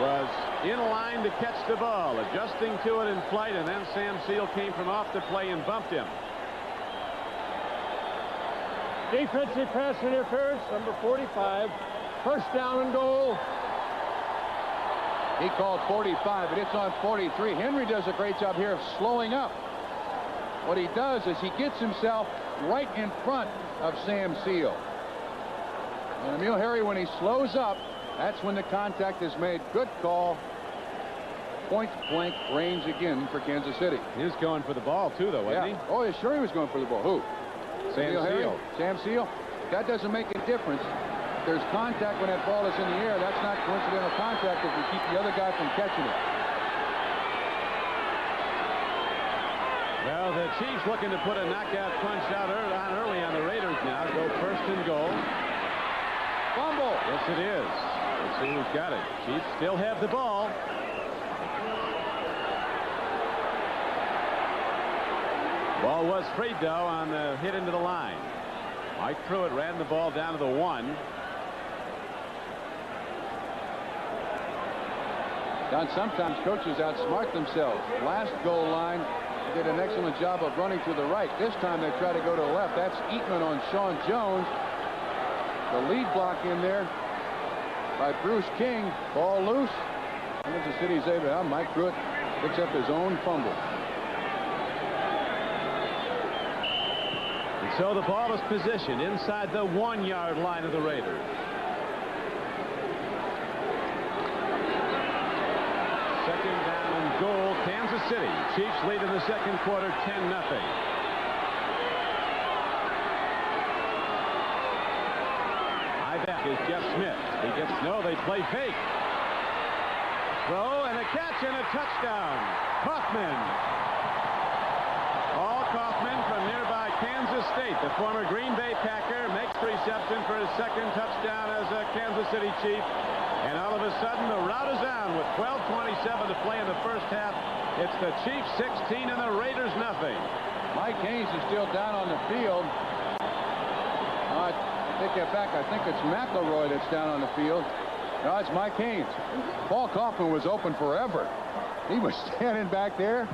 was in line to catch the ball, adjusting to it in flight, and then Sam Seal came from off the play and bumped him. Defensive pass interference, number 45. First down and goal. He called 45, but it's on 43. Henry does a great job here of slowing up. What he does is he gets himself right in front of Sam Seal. And Emil Henry, when he slows up, that's when the contact is made. Good call. Point blank range again for Kansas City. He was going for the ball too, though, wasn't he? Oh, yeah, sure he was going for the ball. Who? Sam Seal. Sam Seal. That doesn't make a difference. There's contact when that ball is in the air. That's not coincidental contact if you keep the other guy from catching it. Well, the Chiefs looking to put a knockout punch out early on the Raiders now. Go first and goal. Fumble. Yes, it is. Let's see who's got it. Chiefs still have the ball. Ball was freed, though, on the hit into the line. Mike Pruitt ran the ball down to the 1. Don, sometimes coaches outsmart themselves. Last goal line, they did an excellent job of running to the right. This time they try to go to the left. That's Eatman on Sean Jones. The lead block in there by Bruce King. Ball loose. Kansas City's able. Mike Pruitt picks up his own fumble. And so the ball is positioned inside the 1-yard line of the Raiders. Second down and goal, Kansas City. Chiefs lead in the second quarter, 10-0. is Jeff Smith. He gets they play fake. Throw and a catch and a touchdown. Kaufman. Paul Kaufman from nearby Kansas State, the former Green Bay Packer, makes the reception for his second touchdown as a Kansas City Chief. And all of a sudden, the rout is on with 12:27 to play in the first half. It's the Chiefs 16 and the Raiders nothing. Mike Haynes is still down on the field. I take that back. I think it's McElroy that's down on the field. No, it's Mike Haynes. Paul Kaufman was open forever. He was standing back there,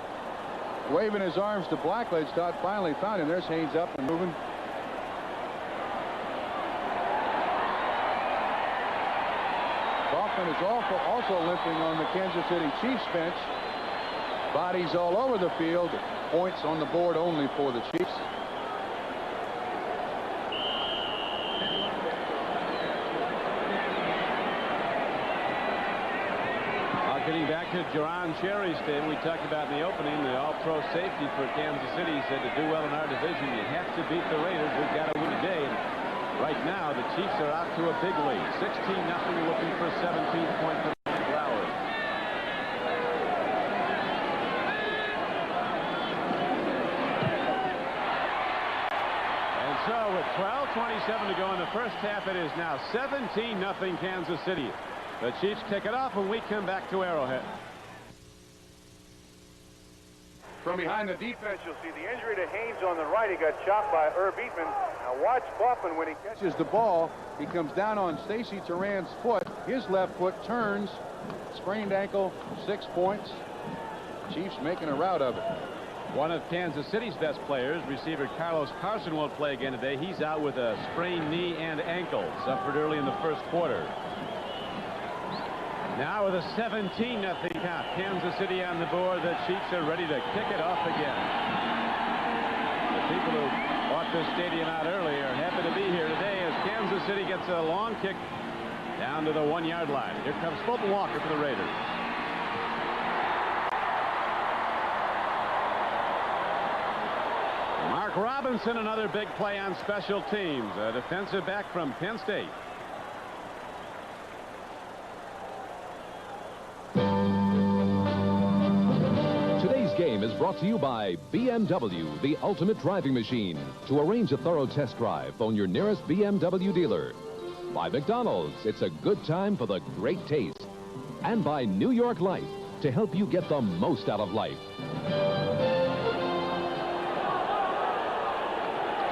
waving his arms to Blackledge. Todd finally found him. There's Haynes up and moving. Kaufman is also limping on the Kansas City Chiefs bench. Bodies all over the field. Points on the board only for the Chiefs. Getting back to Jaron Cherry's team, we talked about in the opening, the all-pro safety for Kansas City. He said to do well in our division, you have to beat the Raiders. We've got to win today. And right now, the Chiefs are out to a big lead. 16-0, looking for a 17th point for Flowers. And so with 12:27 to go in the first half, it is now 17-0 Kansas City. The Chiefs kick it off when we come back to Arrowhead. From behind the defense, you'll see the injury to Haynes on the right. He got chopped by Herb Eatman. Now watch Kaufman when he Catches the ball. He comes down on Stacy Turan's foot. His left foot turns. Sprained ankle, 6 points. Chiefs making a rout of it. One of Kansas City's best players, receiver Carlos Carson, won't play again today. He's out with a sprained knee and ankle, suffered early in the first quarter. Now with a 17-0 count, Kansas City on the board. The Chiefs are ready to kick it off again. The people who bought this stadium out earlier are happy to be here today as Kansas City gets a long kick down to the 1-yard line. Here comes Fulton Walker for the Raiders. Mark Robinson, another big play on special teams. A defensive back from Penn State. Game is brought to you by BMW, the ultimate driving machine. To arrange a thorough test drive, phone your nearest BMW dealer. By McDonald's, it's a good time for the great taste. And by New York Life, to help you get the most out of life.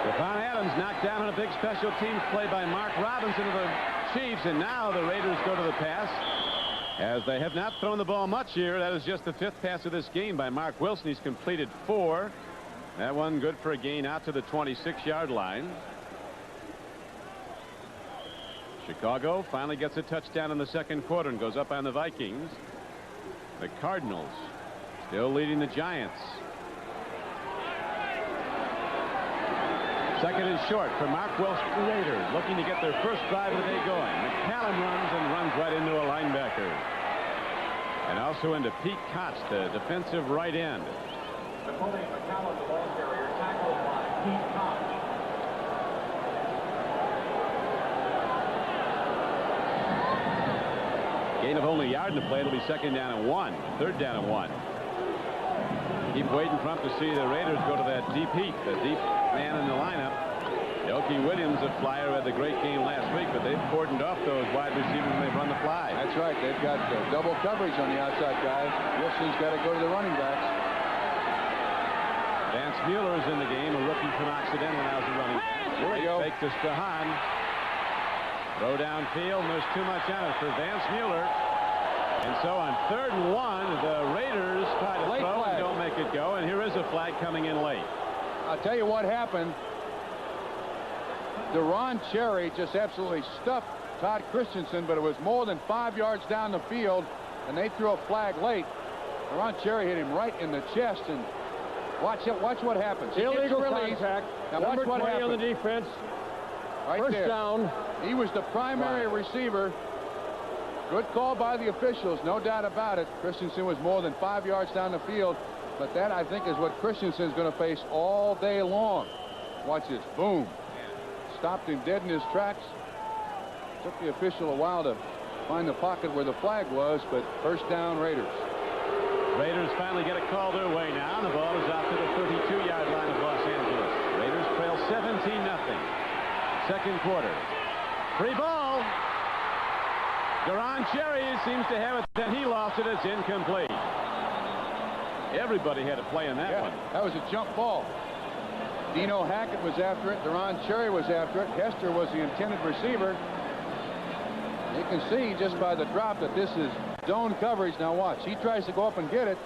Stephon Adams knocked down on a big special teams play by Mark Robinson of the Chiefs, and now the Raiders go to the pass. As they have not thrown the ball much here. That is just the 5th pass of this game by Mark Wilson. He's completed 4. That one good for a gain out to the 26-yard line. Chicago finally gets a touchdown in the second quarter and goes up on the Vikings. The Cardinals still leading the Giants. Second and short for Mark Wilson. The Raiders looking to get their first drive of the day going. McCallum runs right into a linebacker. And also into Pete Koch, the defensive right end. McCallum, the ball carrier, tackled by Pete Koch. Gain of only a yard in the play. It'll be second down and 1. Third down and 1. Keep waiting front to see the Raiders go to that deep heat, the deep man in the lineup. Yoki Williams, a flyer, had the great game last week, but they've cordoned off those wide receivers when they've run the fly. That's right. They've got double coverage on the outside guys. Wilson's got to go to the running backs. Vance Mueller is in the game, a rookie from Occidental, now as a running back. Fake to Strahan. Throw downfield, and there's too much on it for Vance Mueller. And so on 3rd and 1, the Raiders try to throw and don't make it go. And here is a flag coming in late. I'll tell you what happened. Deron Cherry just absolutely stuffed Todd Christensen, but it was more than 5 yards down the field, and they threw a flag late. Deron Cherry hit him right in the chest, and watch what happens. Illegal contact. Now Number watch what 20 on the happens. defense. Right First there. down. He was the primary receiver. Good call by the officials, no doubt about it. Christensen was more than 5 yards down the field, but that, I think, is what Christensen's going to face all day long. Watch this. Boom. Stopped him dead in his tracks. Took the official a while to find the pocket where the flag was, but first down Raiders. Raiders finally get a call their way now. The ball is out to the 32-yard line of Los Angeles. Raiders trail 17-0. Second quarter. Free ball. Deron Cherry seems to have it. Then he lost it. It's incomplete. Everybody had a play in that one. That was a jump ball. Dino Hackett was after it. Deron Cherry was after it. Hester was the intended receiver. You can see just by the drop that this is zone coverage. Now watch. He tries to go up and get it.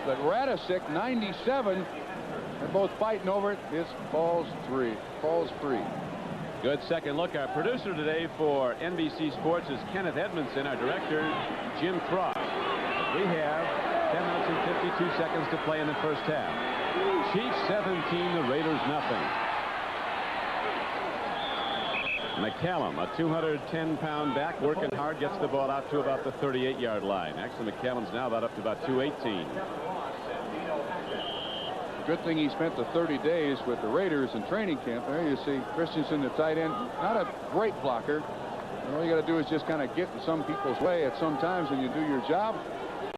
But Radisic, 97, they're both fighting over it. This falls free. Good second look. Our producer today for NBC Sports is Kenneth Edmondson. Our director, Jim Cross. We have 10 minutes and 52 seconds to play in the first half. Chiefs 17, the Raiders nothing. McCallum, a 210-pound back, working hard, gets the ball out to about the 38-yard line. Actually, McCallum's now about up to about 218. Good thing he spent the 30 days with the Raiders in training camp. There you see Christensen, the tight end, not a great blocker. All you got to do is just kind of get in some people's way at some times and you do your job.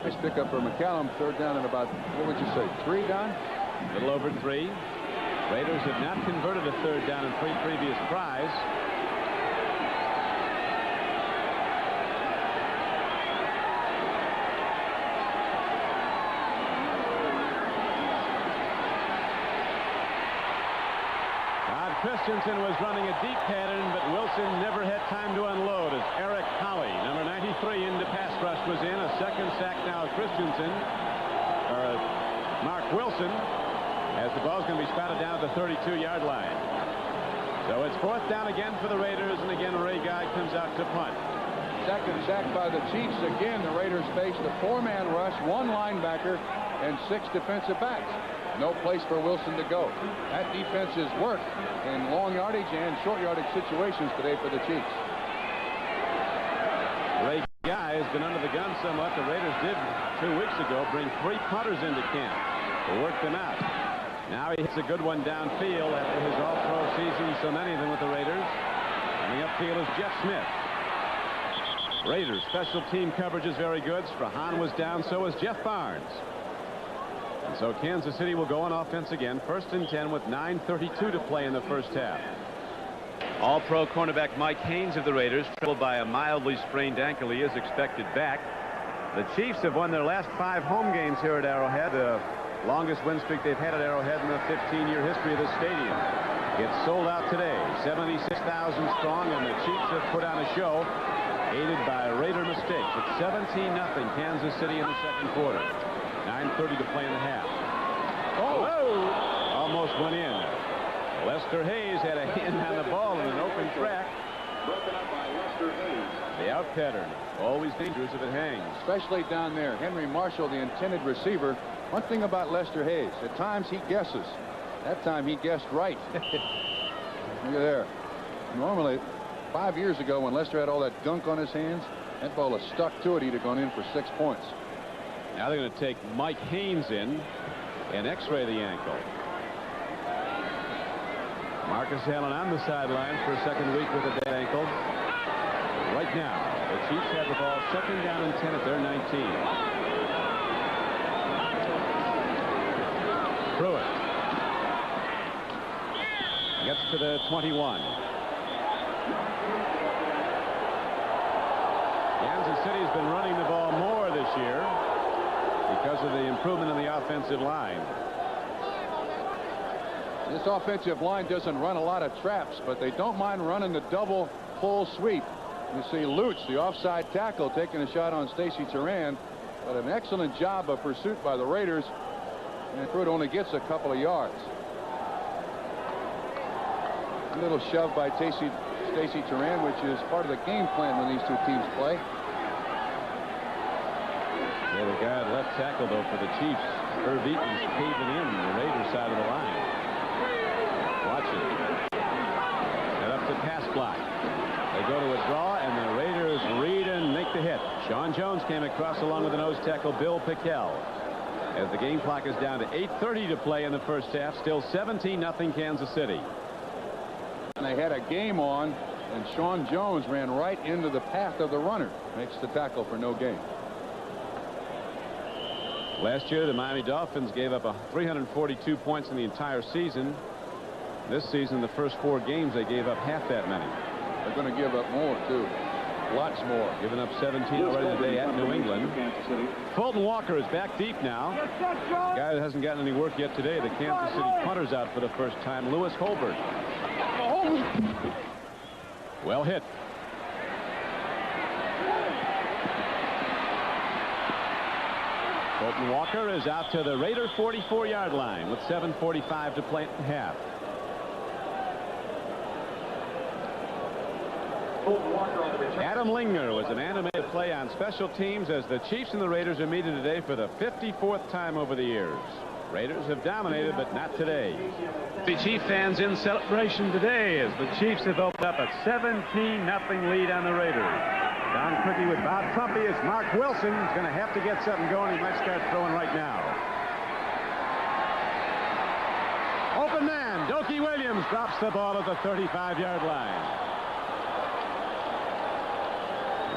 Nice pickup for McCallum. Third down at about, what would you say, 3, Don? A little over 3. Raiders have not converted a third down in 3 previous tries. Christensen was running a deep pattern, but Wilson never had time to unload as Eric Howie, number 93, into pass rush, was in. A second sack now of Christensen, or Mark Wilson, as the ball's going to be spotted down at the 32-yard line. So it's fourth down again for the Raiders, and again Ray Guy comes out to punt. Second sack by the Chiefs. Again, the Raiders faced a 4-man rush, 1 linebacker, and 6 defensive backs. No place for Wilson to go. That defense has worked in long yardage and short yardage situations today for the Chiefs. Ray Guy has been under the gun somewhat. The Raiders did 2 weeks ago bring 3 punters into camp to work them out. Now he hits a good one downfield after his all-pro season, so many of them with the Raiders. Coming upfield is Jeff Smith. Raiders special team coverage is very good. Strahan was down, so was Jeff Barnes. And so Kansas City will go on offense again. First and 10 with 9:32 to play in the first half. All-pro cornerback Mike Haynes of the Raiders, troubled by a mildly sprained ankle. He is expected back. The Chiefs have won their last 5 home games here at Arrowhead, the longest win streak they've had at Arrowhead in the 15-year history of the stadium. It's sold out today, 76,000 strong, and the Chiefs have put on a show, aided by Raider mistakes. It's 17-0 Kansas City in the second quarter. 9:30 to play in the half. Oh! Almost went in. Lester Hayes had a hand on the ball in an open track. Broken up by Lester Hayes. The out pattern, always dangerous if it hangs. Especially down there. Henry Marshall, the intended receiver. One thing about Lester Hayes, at times he guesses. That time he guessed right. Look at there. Normally, 5 years ago when Lester had all that gunk on his hands, that ball has stuck to it. He'd have gone in for 6 points. Now they're going to take Mike Haynes in and x-ray the ankle. Marcus Allen on the sideline for a second week with a dead ankle. Right now, the Chiefs have the ball second down and 10 at their 19. Pruitt gets to the 21. Kansas City has been running the ball more this year because of the improvement in the offensive line. This offensive line doesn't run a lot of traps, but they don't mind running the double full sweep. You see Lutz, the offside tackle, taking a shot on Stacy Turan, but an excellent job of pursuit by the Raiders, and Pruitt only gets a couple of yards. A little shove by Stacy Turan, which is part of the game plan when these 2 teams play. Yeah, the guy at left tackle, though, for the Chiefs, Herb Eaton's caving in the Raiders side of the line. Watch it. Set up the pass block. They go to a draw, and the Raiders read and make the hit. Sean Jones came across along with the nose tackle, Bill Pickell. As the game clock is down to 8:30 to play in the first half, still 17-0 Kansas City. And they had a game on And Sean Jones ran right into the path of the runner. Makes the tackle for no gain. Last year, the Miami Dolphins gave up 342 points in the entire season. This season, the first 4 games, they gave up half that many. They're going to give up more, too. Lots more. Giving up 17 already today at New England. Fulton Walker is back deep now. Guy that hasn't gotten any work yet today. The Kansas City punter's out for the first time. Lewis Holbert. Well hit. Fulton Walker is out to the Raider 44-yard line with 7:45 to play at half. Adam Lingner was an animated play on special teams as the Chiefs and the Raiders are meeting today for the 54th time over the years. Raiders have dominated, but not today. The Chief fans in celebration today as the Chiefs have opened up a 17-0 lead on the Raiders. Don Criqui with Bob Trumpy as Mark Wilson is going to have to get something going. He might start throwing right now. Open man, Dokie Williams drops the ball at the 35-yard line.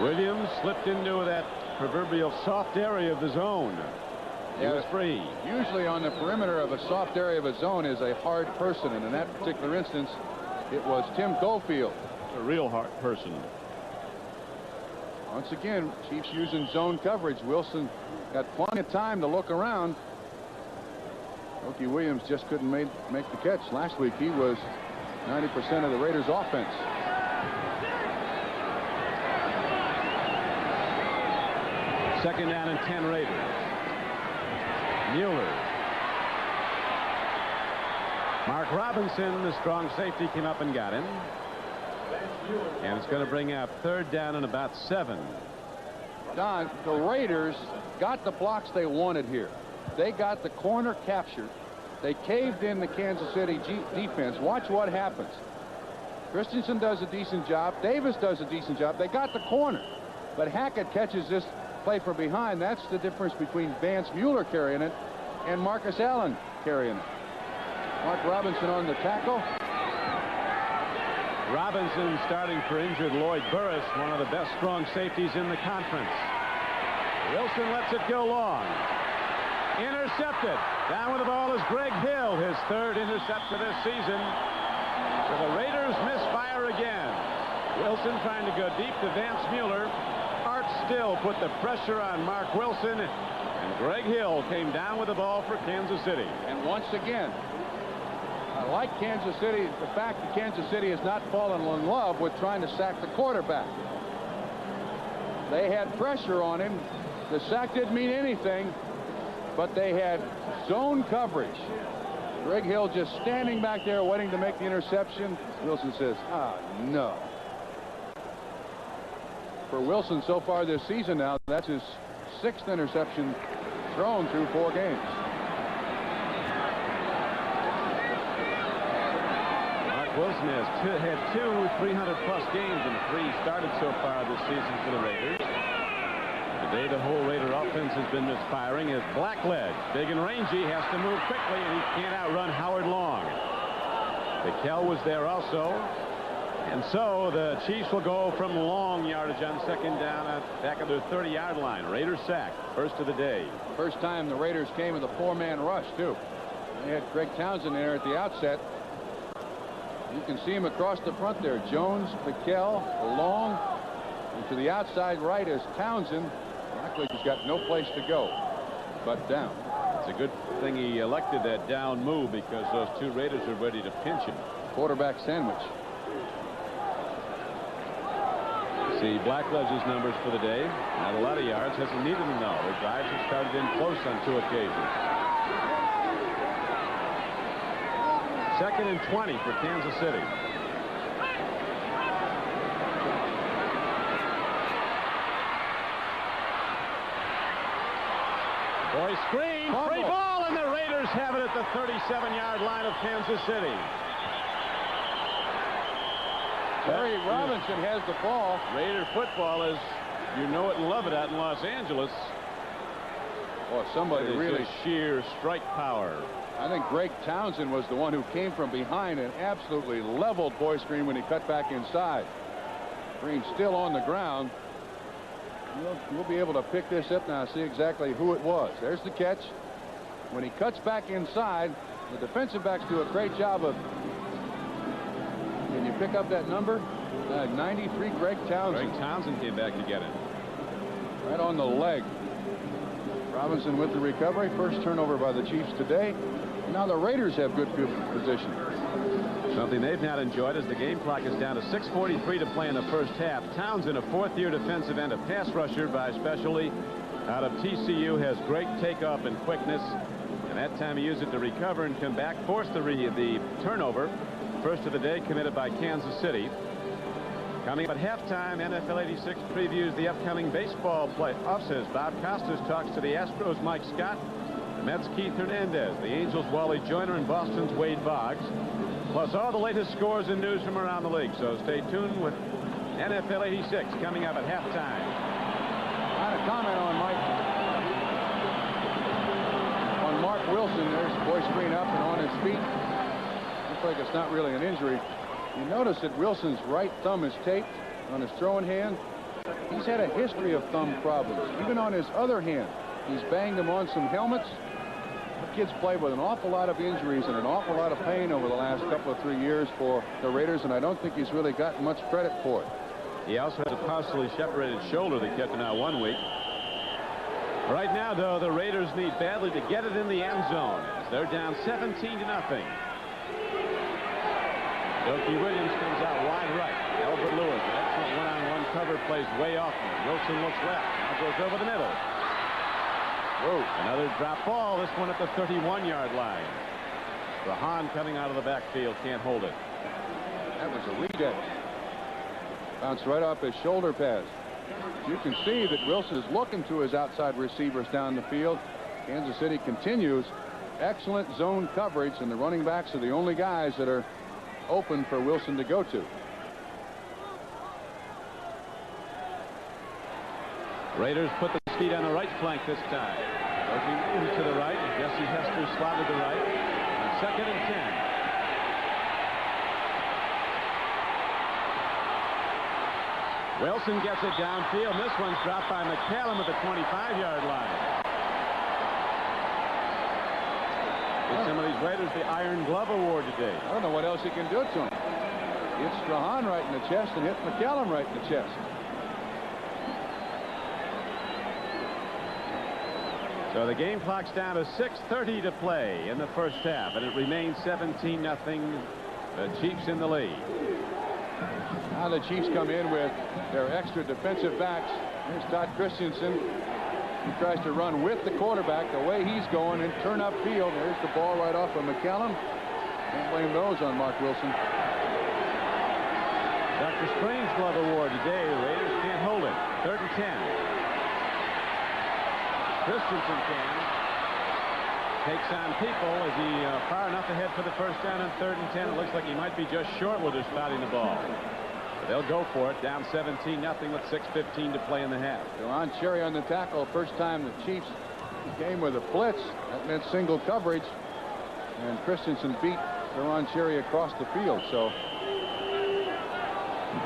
Williams slipped into that proverbial soft area of the zone. He was free. Usually on the perimeter of a soft area of a zone is a hard person, and in that particular instance, it was Tim Gofield. A real hard person. Once again, Chiefs using zone coverage. Wilson got plenty of time to look around. Dokie Williams just couldn't make the catch. Last week, he was 90% of the Raiders' offense. Second down and 10 Raiders. Mueller. Mark Robinson, the strong safety, came up and got him. And it's going to bring up third down and about 7. Don, the Raiders got the blocks they wanted here. They got the corner captured. They caved in the Kansas City defense. Watch what happens. Christensen does a decent job. Davis does a decent job. They got the corner. But Hackett catches this play from behind. That's the difference between Vance Mueller carrying it and Marcus Allen carrying it. Mark Robinson on the tackle. Robinson starting for injured Lloyd Burris, one of the best strong safeties in the conference. Wilson lets it go long. Intercepted. Down with the ball is Greg Hill, his 3rd interception this season. So the Raiders misfire again. Wilson trying to go deep to Vance Mueller. Art Still put the pressure on Mark Wilson, and Greg Hill came down with the ball for Kansas City. And once again, I like Kansas City, the fact that Kansas City has not fallen in love with trying to sack the quarterback. They had pressure on him. The sack didn't mean anything, but they had zone coverage. Greg Hill just standing back there waiting to make the interception. Wilson says, no. For Wilson so far this season now, that's his 6th interception thrown through 4 games. Mark Wilson has had 2 300-plus games and 3 started so far this season for the Raiders. Today the whole Raider offense has been misfiring as Blackledge, big and rangy, has to move quickly, and he can't outrun Howard Long. McKell was there also. And so the Chiefs will go from long yardage on second down back at their 30-yard line. Raiders sack, first of the day. First time the Raiders came with a 4-man rush, too. They had Greg Townsend there at the outset. You can see him across the front there. Jones, McKell, Long, and to the outside right is Townsend. Blackledge has got no place to go but down. It's a good thing he elected that down move because those 2 Raiders are ready to pinch him. Quarterback sandwich. See Blackledge's numbers for the day. Not a lot of yards. Hasn't needed them though. The drives have started in close on 2 occasions. 2nd and 20 for Kansas City. Boy screen. Free ball, and the Raiders have it at the 37-yard line of Kansas City. Terry Robinson has the ball. Raider football is, you know it and love it out in Los Angeles. Oh, somebody really sheer strike power. I think Greg Townsend was the one who came from behind and absolutely leveled Boyce Green when he cut back inside. Green still on the ground. We'll be able to pick this up now, see exactly who it was. There's the catch. When he cuts back inside, the defensive backs do a great job of. Can you pick up that number? 93, Greg Townsend. Greg Townsend came back to get it. Right on the leg. Robinson with the recovery. First turnover by the Chiefs today. Now the Raiders have good field position. Something they've not enjoyed as the game clock is down to 6:43 to play in the first half. Townsend, a fourth-year defensive end, a pass rusher by specialty out of TCU, has great takeoff and quickness. And that time he used it to recover and come back, force the turnover. First of the day committed by Kansas City. Coming up at halftime, NFL 86 previews the upcoming baseball playoffs as Bob Costas talks to the Astros' Mike Scott, the Mets' Keith Hernandez, the Angels' Wally Joyner, and Boston's Wade Boggs. Plus all the latest scores and news from around the league. So stay tuned with NFL 86 coming up at halftime. Not a comment on Mark Wilson. There's Boyce Green up and on his feet. Looks like it's not really an injury. You notice that Wilson's right thumb is taped on his throwing hand. He's had a history of thumb problems. Even on his other hand, he's banged him on some helmets. The kid's played with an awful lot of injuries and an awful lot of pain over the last couple of 3 years for the Raiders, and I don't think he's really gotten much credit for it. He also has a partially separated shoulder that kept him out 1 week. Right now, though, the Raiders need badly to get it in the end zone as they're down 17-0. Doki Williams comes out wide right. Albert Lewis, an excellent one-on-one cover, plays way off. Wilson looks left. Now goes over the middle. Whoa. Another drop ball. This one at the 31-yard line. Rahan coming out of the backfield can't hold it. That was a reject. Bounced right off his shoulder pads. You can see that Wilson is looking to his outside receivers down the field. Kansas City continues excellent zone coverage, and the running backs are the only guys that are open for Wilson to go to. Raiders put the speed on the right flank this time. Looking to the right. Jesse Hester slotted to right. On 2nd and 10. Wilson gets it downfield. This one's dropped by McCallum at the 25-yard line. Give some of these Raiders the Iron Glove Award today. I don't know what else he can do to him. Hit Strahan right in the chest and hit McCallum right in the chest. So the game clock's down to 6:30 to play in the first half, and it remains 17-0. The Chiefs in the lead. Now the Chiefs come in with their extra defensive backs. Here's Todd Christensen. He tries to run with the quarterback the way he's going and turn upfield. There's the ball right off of McCallum. Can't blame those on Mark Wilson. Dr. Strange Glove Award today. The Raiders can't hold it. 3rd and 10. Christensen takes on people. Is he far enough ahead for the first down on 3rd and 10? It looks like he might be just short with her spotting the ball. But they'll go for it. Down 17-0 with 6:15 to play in the half. Deron Cherry on the tackle. First time the Chiefs came with a blitz. That meant single coverage. And Christensen beat Deron Cherry across the field. So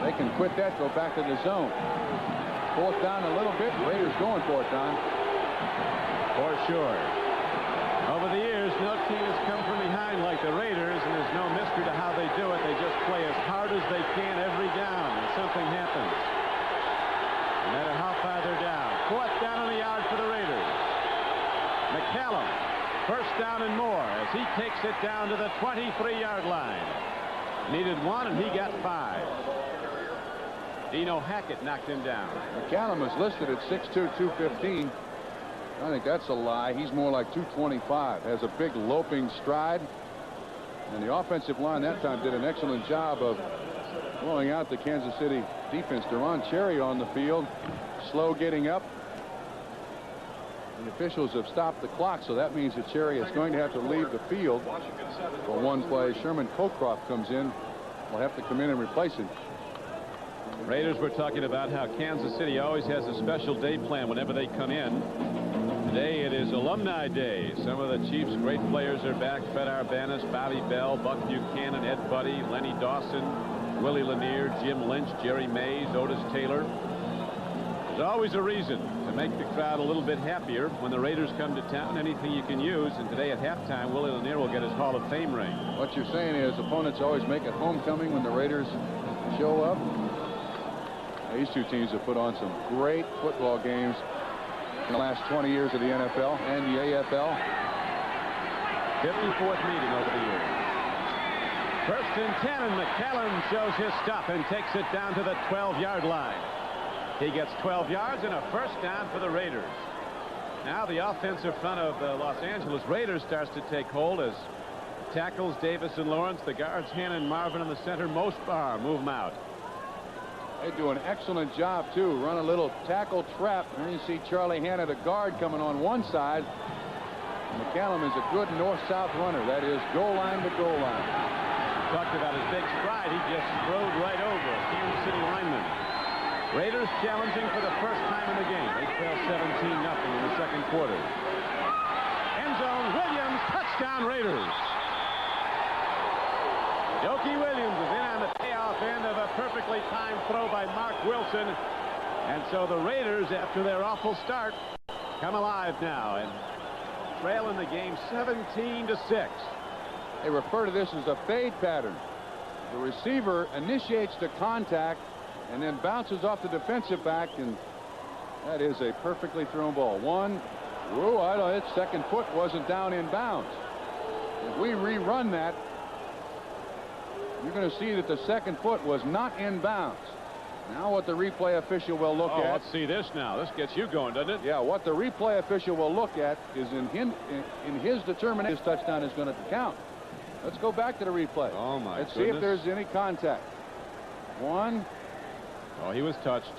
they can quit that, go back to the zone. 4th down a little bit. Raiders going for it, Don. For sure. Over the years, no team has come from behind like the Raiders, and there's no mystery to how they do it. They just play as hard as they can every down, and something happens. No matter how far they're down. 4th down on the yard for the Raiders. McCallum, 1st down and more as he takes it down to the 23-yard line. Needed 1, and he got 5. Dino Hackett knocked him down. McCallum is listed at 6'2", 215. I think that's a lie. He's more like 225. Has a big loping stride. And the offensive line that time did an excellent job of blowing out the Kansas City defense. Deron Cherry on the field. Slow getting up. The officials have stopped the clock, so that means that Cherry is going to have to leave the field for one play. Sherman Colcroft comes in. Will have to come in and replace him. Raiders were talking about how Kansas City always has a special day plan whenever they come in. Today it is Alumni Day. Some of the Chiefs' great players are back. Fred Arbanis, Bobby Bell, Buck Buchanan, Ed Buddy, Lenny Dawson, Willie Lanier, Jim Lynch, Jerry Mays, Otis Taylor. There's always a reason to make the crowd a little bit happier when the Raiders come to town. Anything you can use. And today at halftime, Willie Lanier will get his Hall of Fame ring. What you're saying is opponents always make it homecoming when the Raiders show up. These two teams have put on some great football games in the last 20 years of the NFL and the AFL. 54th meeting over the years. 1st and 10, and McCallum shows his stuff and takes it down to the 12-yard line. He gets 12 yards and a first down for the Raiders. Now the offensive front of the Los Angeles Raiders starts to take hold as tackles Davis and Lawrence, the guards Hannon, Marvin in the center, Mosbar move them out. They do an excellent job, too. Run a little tackle trap. And you see Charlie Hanna, the guard, coming on one side. McCallum is a good north-south runner. That is goal line to goal line. Talked about his big stride. He just strode right over a Kansas City lineman. Raiders challenging for the first time in the game. They trail 17-0 in the second quarter. End zone, Williams, touchdown Raiders. Dokie Williams is in on the payoff end of a perfectly timed throw by Mark Wilson. And so the Raiders, after their awful start, come alive now and trail in the game 17-6. They refer to this as a fade pattern. The receiver initiates the contact and then bounces off the defensive back, and that is a perfectly thrown ball. Its second foot wasn't down in bounds. If we rerun that, you're going to see that the second foot was not in bounds. Now what the replay official will look at. Let's see this now. This gets you going, doesn't it? Yeah, what the replay official will look at is in his determination, his touchdown is going to count. Let's go back to the replay. Oh, my Let's goodness. see if there's any contact. One. Oh, he was touched.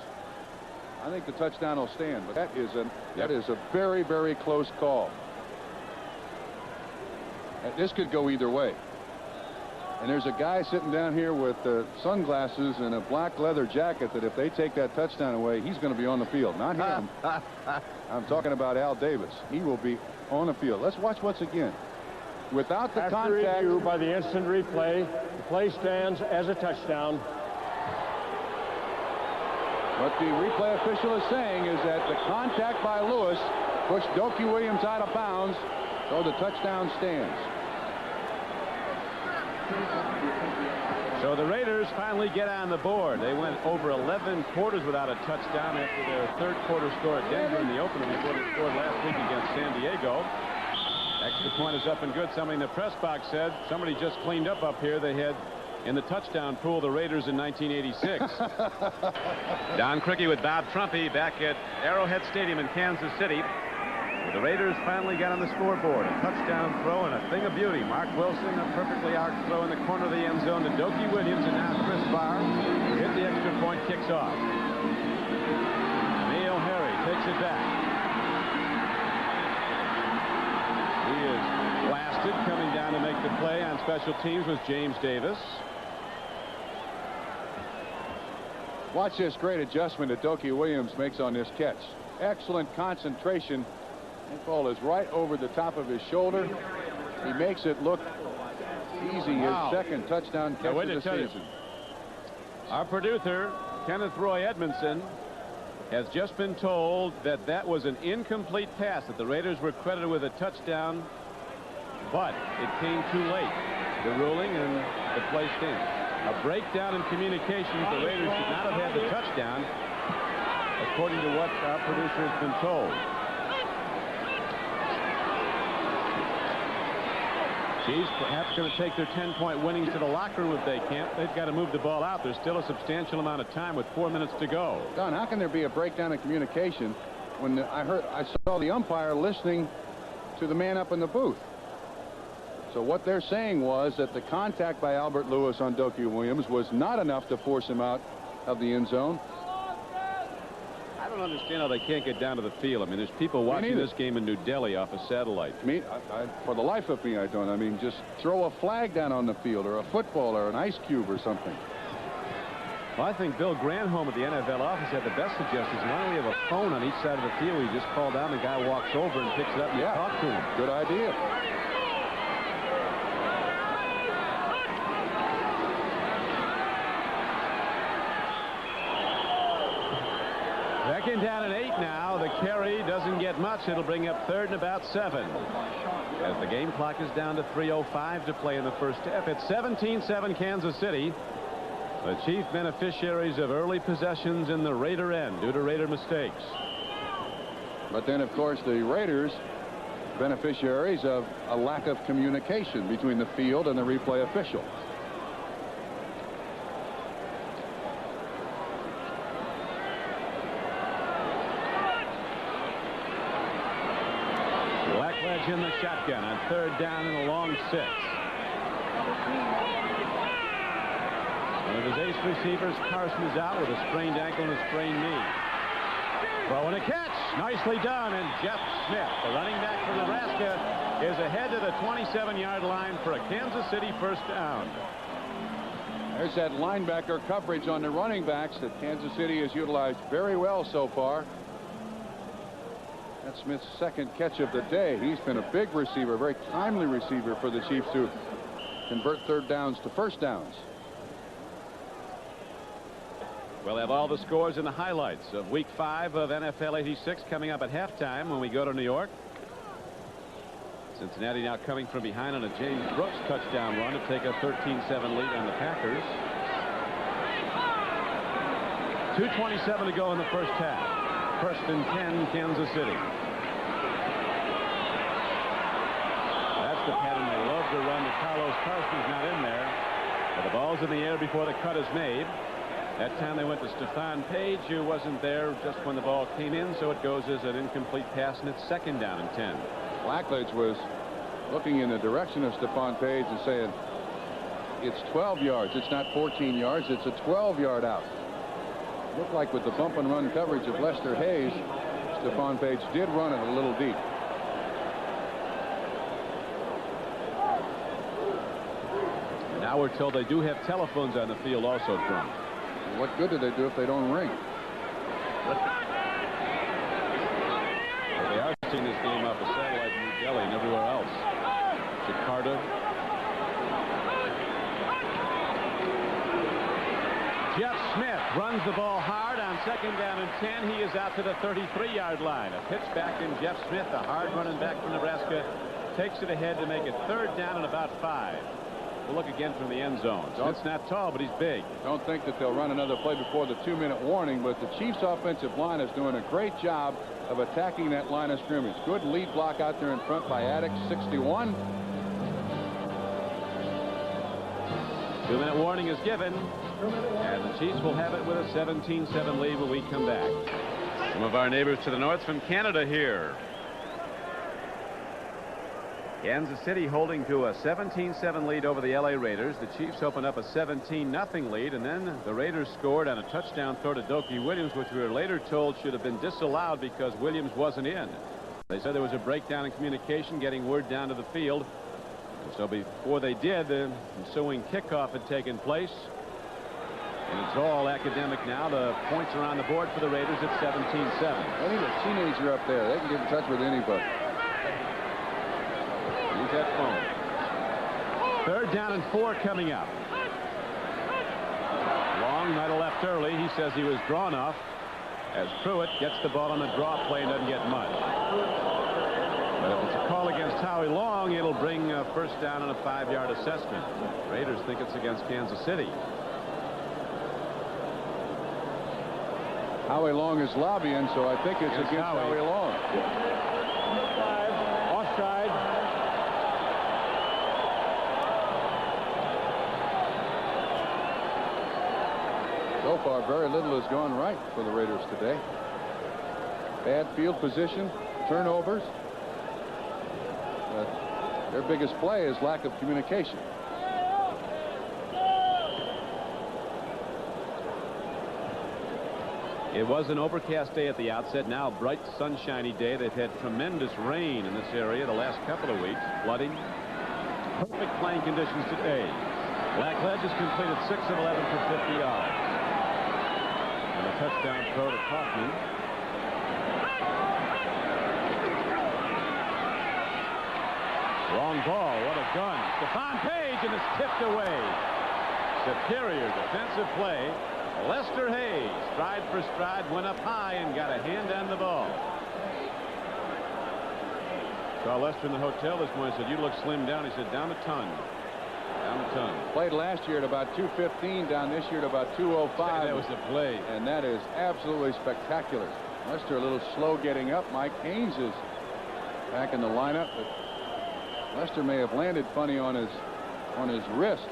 I think the touchdown will stand, but that is a very, very close call. This could go either way. And there's a guy sitting down here with sunglasses and a black leather jacket that if they take that touchdown away, he's going to be on the field. Not him. I'm talking about Al Davis. He will be on the field. Let's watch once again. Without the contact. After review by the instant replay, the play stands as a touchdown. What the replay official is saying is that the contact by Lewis pushed Dokie Williams out of bounds, so the touchdown stands. So the Raiders finally get on the board. They went over 11 quarters without a touchdown after their third quarter score at Denver in the opener before they scored last week against San Diego. Extra point is up and good. Somebody in the press box said somebody just cleaned up here. They had in the touchdown pool the Raiders in 1986. Don Criqui with Bob Trumpy back at Arrowhead Stadium in Kansas City. The Raiders finally got on the scoreboard. A touchdown throw and a thing of beauty. Mark Wilson, a perfectly arced throw in the corner of the end zone to Dokie Williams, and now Chris Barr, who hit the extra point, kicks off. Neil Harry takes it back. He is blasted. Coming down to make the play on special teams was James Davis. Watch this great adjustment that Dokie Williams makes on this catch. Excellent concentration. That ball is right over the top of his shoulder. He makes it look easy. Wow. His second touchdown catch of the season. Our producer, Kenneth Roy Edmondson, has just been told that that was an incomplete pass, that the Raiders were credited with a touchdown, but it came too late. The ruling and the play stands. A breakdown in communications. The Raiders should not have had the touchdown, according to what our producer has been told. Chiefs perhaps going to take their 10-point winnings to the locker room if they can't. They've got to move the ball out. There's still a substantial amount of time with 4 minutes to go. Don, how can there be a breakdown in communication when I saw the umpire listening to the man up in the booth? So what they're saying was that the contact by Albert Lewis on Dokie Williams was not enough to force him out of the end zone. I don't understand how they can't get down to the field. I mean, there's people watching this game in New Delhi off a satellite. For the life of me, I don't. I mean, just throw a flag down on the field or a football or an ice cube or something. Well, I think Bill Granholm at the NFL office had the best suggestions. Not only have a phone on each side of the field, you just call down, the guy walks over and picks it up and you talk to him. Good idea. Second down and 8 now. The carry doesn't get much. It'll bring up third and about 7. As the game clock is down to 3:05 to play in the first half. It's 17-7 Kansas City. The chief beneficiaries of early possessions in the Raider end due to Raider mistakes. But then, of course, the Raiders beneficiaries of a lack of communication between the field and the replay official. Blackledge in the shotgun on third down and a long 6. One of his ace receivers, Carson, is out with a sprained ankle and a sprained knee. Throw and a catch. Nicely done. And Jeff Smith, the running back from Nebraska, is ahead to the 27-yard line for a Kansas City first down. There's that linebacker coverage on the running backs that Kansas City has utilized very well so far. That's Smith's second catch of the day. He's been a big receiver, very timely receiver for the Chiefs to convert third downs to first downs. We'll have all the scores and the highlights of Week 5 of NFL 86 coming up at halftime when we go to New York. Cincinnati now coming from behind on a James Brooks touchdown run to take a 13-7 lead on the Packers. 2:27 to go in the first half. First and 10, Kansas City. That's the pattern they love to run. Carlos Carson's not in there. But the ball's in the air before the cut is made. That time they went to Stephon Page, who wasn't there just when the ball came in, so it goes as an incomplete pass, and it's second down and 10. Blackledge was looking in the direction of Stephon Page and saying, it's 12 yards. It's not 14 yards. It's a 12-yard out. Looked like with the bump and run coverage of Lester Hayes, Stephon Page did run it a little deep. And now we're told they do have telephones on the field also, Trump. What good do they do if they don't ring? Well, they are seeing this game off of satellite in New Delhi and everywhere else. Jakarta. Jeff Smith runs the ball hard on second down and 10. He is out to the 33-yard line. A pitch back in Jeff Smith, a hard running back from Nebraska, takes it ahead to make it third down and about 5. We'll look again from the end zone. It's not tall, but he's big. Don't think that they'll run another play before the 2-minute warning, but the Chiefs offensive line is doing a great job of attacking that line of scrimmage. Good lead block out there in front by Addix, 61. 2-minute warning is given, and the Chiefs will have it with a 17-7 lead when we come back. Some of our neighbors to the north from Canada here. Kansas City holding to a 17-7 lead over the LA Raiders. The Chiefs opened up a 17-0 lead, and then the Raiders scored on a touchdown throw to Doki Williams, which we were later told should have been disallowed because Williams wasn't in. They said there was a breakdown in communication getting word down to the field. So before they did, the ensuing kickoff had taken place. And it's all academic now. The points are on the board for the Raiders at 17-7. I need a teenager up there. They can get in touch with anybody. Use that phone. Third down and 4 coming up. Long might have left early. He says he was drawn off as Pruitt gets the ball on the draw play and doesn't get much. But if it's a call against Howie Long, it'll bring a first down and a 5-yard assessment. Raiders think it's against Kansas City. Howie Long is lobbying, so I think it's against Howie Long. Offside. So far, very little has gone right for the Raiders today. Bad field position, turnovers. But their biggest play is lack of communication. It was an overcast day at the outset. Now a bright, sunshiny day. They've had tremendous rain in this area the last couple of weeks. Flooding. Perfect playing conditions today. Blackledge has completed 6 of 11 for 50 yards. touchdown throw to Kaufman. Wrong ball. What a gun. Stephon Page, and it's tipped away. Superior defensive play. Lester Hayes, stride for stride, went up high and got a hand on the ball. Saw Lester in the hotel this morning. Said, "You look slimmed down." He said, "Down a ton. Down a ton." Played last year at about 215, down this year at about 205. That was a play. And that is absolutely spectacular. Lester a little slow getting up. Mike Haynes is back in the lineup, but Lester may have landed funny on his wrist.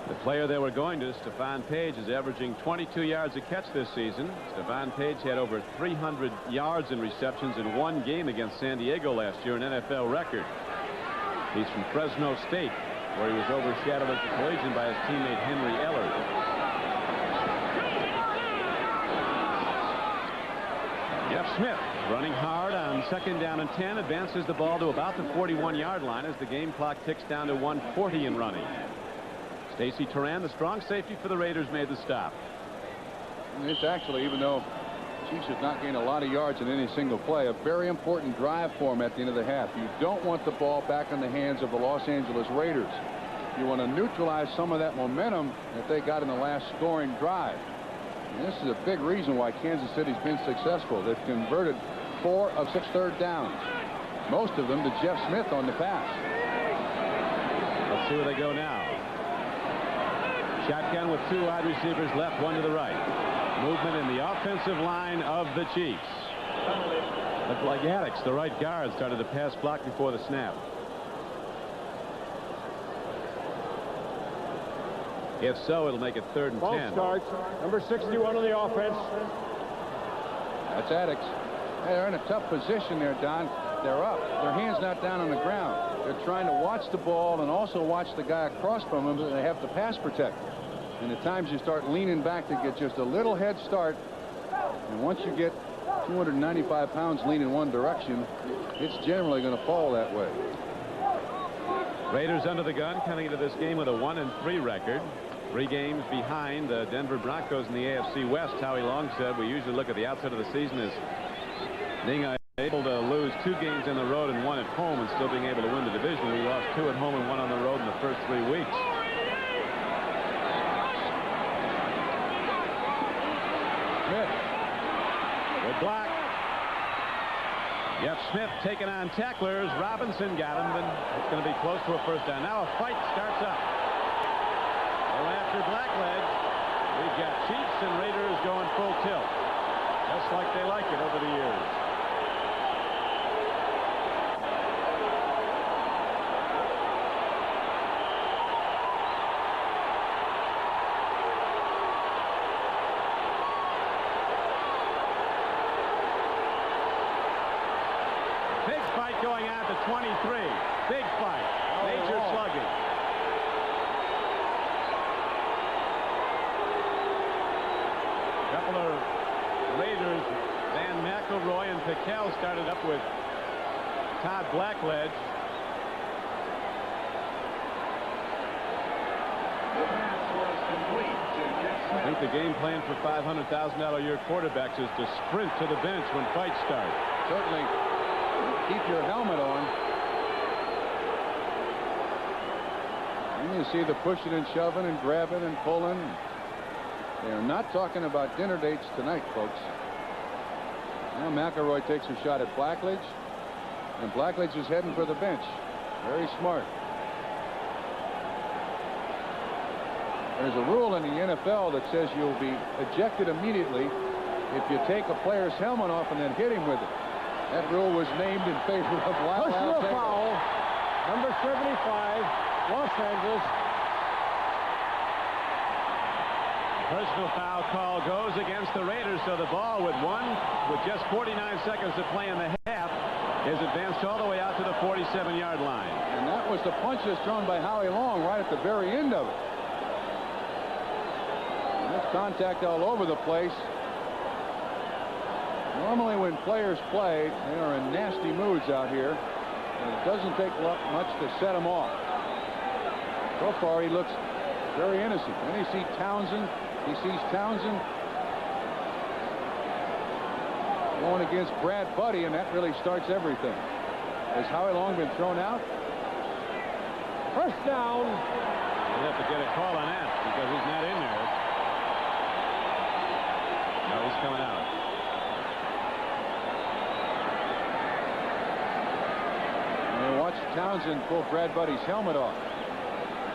The player they were going to, Stephon Page, is averaging 22 yards a catch this season. Stephon Page had over 300 yards in receptions in one game against San Diego last year, an NFL record. He's from Fresno State, where he was overshadowed at the collegian by his teammate Henry Ellard. Jeff Smith running hard on 2nd down and 10, advances the ball to about the 41-yard line as the game clock ticks down to 1:40 in running. Stacy Turan, the strong safety for the Raiders, made the stop. And it's actually, even though Chiefs have not gained a lot of yards in any single play, a very important drive for them at the end of the half. You don't want the ball back in the hands of the Los Angeles Raiders. You want to neutralize some of that momentum that they got in the last scoring drive. And this is a big reason why Kansas City's been successful. They've converted 4 of 6 third downs, most of them to Jeff Smith on the pass. Let's see where they go now. Shotgun with 2 wide receivers left, 1 to the right. Movement in the offensive line of the Chiefs. Looked like Addicks, the right guard, started the pass block before the snap. If so, it'll make it 3rd and 10. Starts. Number 61 on the offense. That's Addicks. Hey, they're in a tough position there, Don. They're up. Their hands not down on the ground. They're trying to watch the ball and also watch the guy across from them that they have to pass protect. And at times you start leaning back to get just a little head start. And once you get 295 pounds lean in one direction, it's generally going to fall that way. Raiders under the gun coming into this game with a 1-3 record. 3 games behind the Denver Broncos in the AFC West. Howie Long said we usually look at the outside of the season as being able to lose 2 games on the road and 1 at home and still being able to win the division. We lost 2 at home and 1 on the road in the first 3 weeks. Smith. Good block. Jeff Smith taking on tacklers. Robinson got him, and it's going to be close to a first down. Now a fight starts up. Going after Blackledge. We've got Chiefs and Raiders going full tilt, just like they like it over the years. Going out to 23. Big fight. Major slugging. Couple of Raiders, Van McElroy and Piquel started up with Todd Blackledge. I think the game plan for $500,000 a year quarterbacks is to sprint to the bench when fights start. Certainly. Keep your helmet on. And you see the pushing and shoving and grabbing and pulling. They are not talking about dinner dates tonight, folks. Now McElroy takes a shot at Blackledge, and Blackledge is heading for the bench. Very smart. There's a rule in the NFL that says you'll be ejected immediately if you take a player's helmet off and then hit him with it. That rule was named in favor of Personal foul. Number 75, Los Angeles. Personal foul call goes against the Raiders, so the ball with just 49 seconds to play in the half is advanced all the way out to the 47-yard line. And that was the punches thrown by Howie Long right at the very end of it. And that's contact all over the place. Normally when players play, they are in nasty moods out here, and it doesn't take much to set them off. So far he looks very innocent. Then you see Townsend He sees Townsend going against Brad Buddy, and that really starts everything. Has Howie Long been thrown out? First down. We'll have to get a call on that because he's not in there. No, he's coming out. And watch Townsend pull Brad Buddy's helmet off.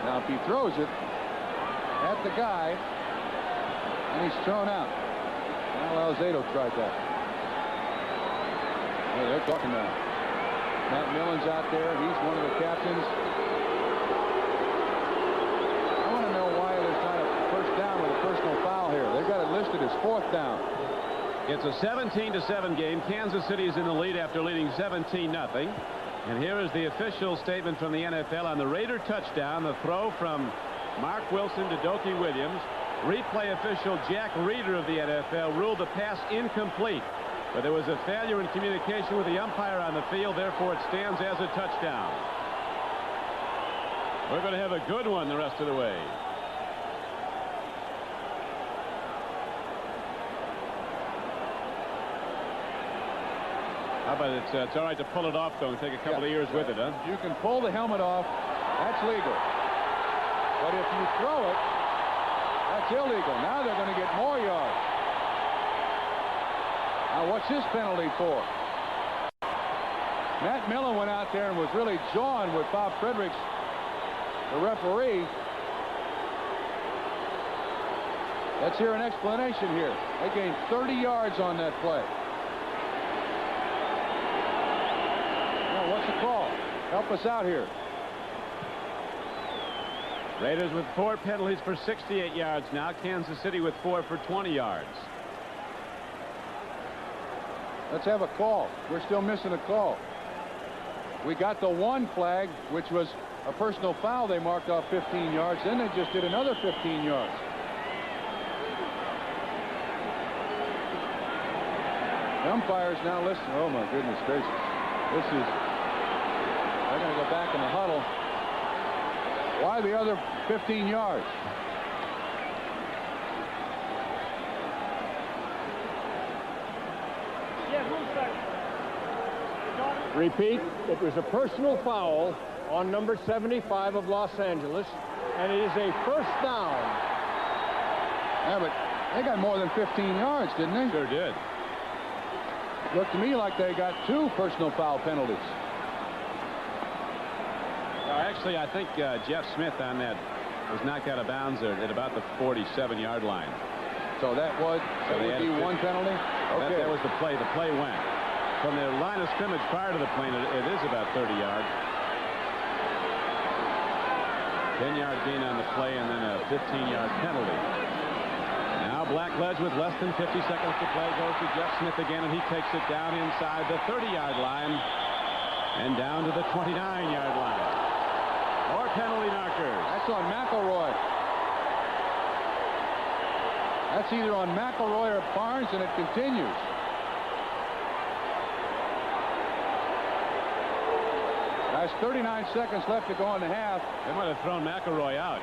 Now, if he throws it at the guy, and he's thrown out. Al Alzado tried that. Oh, they're talking now. Matt Millen's out there. He's one of the captains. I want to know why there's not a first down with a personal foul here. They've got it listed as 4th down. It's a 17-7 game. Kansas City is in the lead after leading 17-0. And here is the official statement from the NFL on the Raider touchdown. The throw from Mark Wilson to Dokie Williams. Replay official Jack Reeder of the NFL ruled the pass incomplete. But there was a failure in communication with the umpire on the field. Therefore, it stands as a touchdown. We're going to have a good one the rest of the way. How about it's all right to pull it off, though, and take a couple of years with it, huh? You can pull the helmet off. That's legal. But if you throw it, that's illegal. Now they're going to get more yards. Now, what's his penalty for? Matt Millen went out there and was really jawing with Bob Fredericks, the referee. Let's hear an explanation here. They gained 30 yards on that play. Now, what's the call? Help us out here. Raiders with 4 penalties for 68 yards now. Kansas City with 4 for 20 yards. Let's have a call. We're still missing a call. We got the 1 flag, which was a personal foul. They marked off 15 yards. Then they just did another 15 yards. The umpires now listen. Oh, my goodness gracious. This is... They're going to go back in the huddle. Why the other 15 yards? Repeat, it was a personal foul on number 75 of Los Angeles, and it is a first down. Yeah, but they got more than 15 yards, didn't they? Sure did. Looked to me like they got 2 personal foul penalties. Actually, I think Jeff Smith on that was knocked out of bounds there at about the 47-yard line. So that would be 1 penalty? Okay. That was the play. The play went. From the line of scrimmage prior to the play, it is about 30 yards. 10-yard gain on the play and then a 15-yard penalty. Now Blackledge with less than 50 seconds to play goes to Jeff Smith again, and he takes it down inside the 30-yard line and down to the 29-yard line. More penalty markers. That's on McElroy. That's either on McElroy or Barnes, and it continues. That's 39 seconds left to go in the half. They might have thrown McElroy out.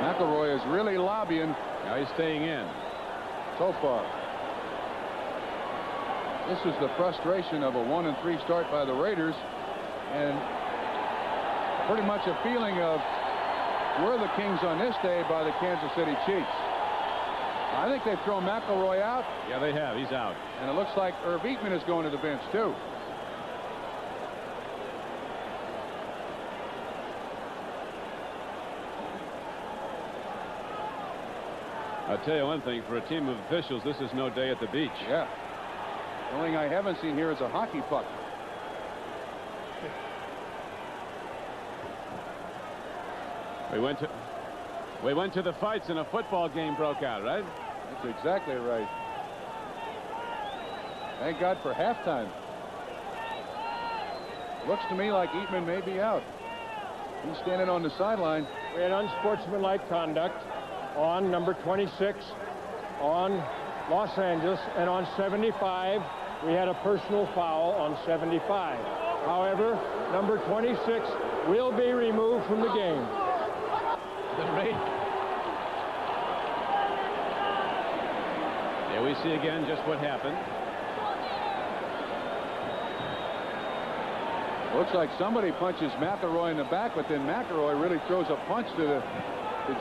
McElroy is really lobbying. Now he's staying in. So far. This is the frustration of a 1-3 start by the Raiders, and pretty much a feeling of we're the kings on this day by the Kansas City Chiefs. I think they've thrown McElroy out. Yeah, they have. He's out. And it looks like Irv Eatman is going to the bench, too. I'll tell you one thing. For a team of officials, this is no day at the beach. Yeah. The only thing I haven't seen here is a hockey puck. We went to the fights and a football game broke out, right? That's exactly right. Thank God for halftime. Looks to me like Eatman may be out. He's standing on the sideline. We had unsportsmanlike conduct on number 26 on Los Angeles, and on 75 we had a personal foul on 75. However, number 26 will be removed from the game. There we see again just what happened. Looks like somebody punches McElroy in the back, but then McElroy really throws a punch to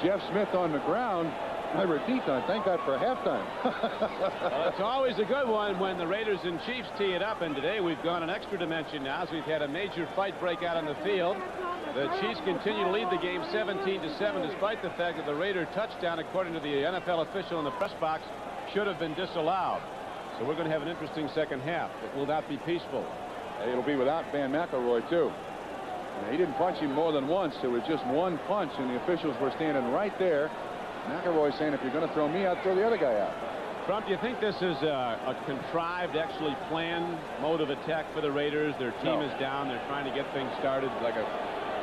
Jeff Smith on the ground. I repeat, thank God for halftime. Well, it's always a good one when the Raiders and Chiefs tee it up, and today we've gone an extra dimension now as we've had a major fight break out on the field. The Chiefs continue to lead the game 17-7, despite the fact that the Raider touchdown, according to the NFL official in the press box, should have been disallowed. So we're going to have an interesting second half. It will not be peaceful. It'll be without Van McElroy, too. He didn't punch him more than once. It was just one punch, and the officials were standing right there. McElroy saying, if you're going to throw me out, throw the other guy out. Trump, do you think this is a contrived, actually planned mode of attack for the Raiders? Their team is down. They're trying to get things started like a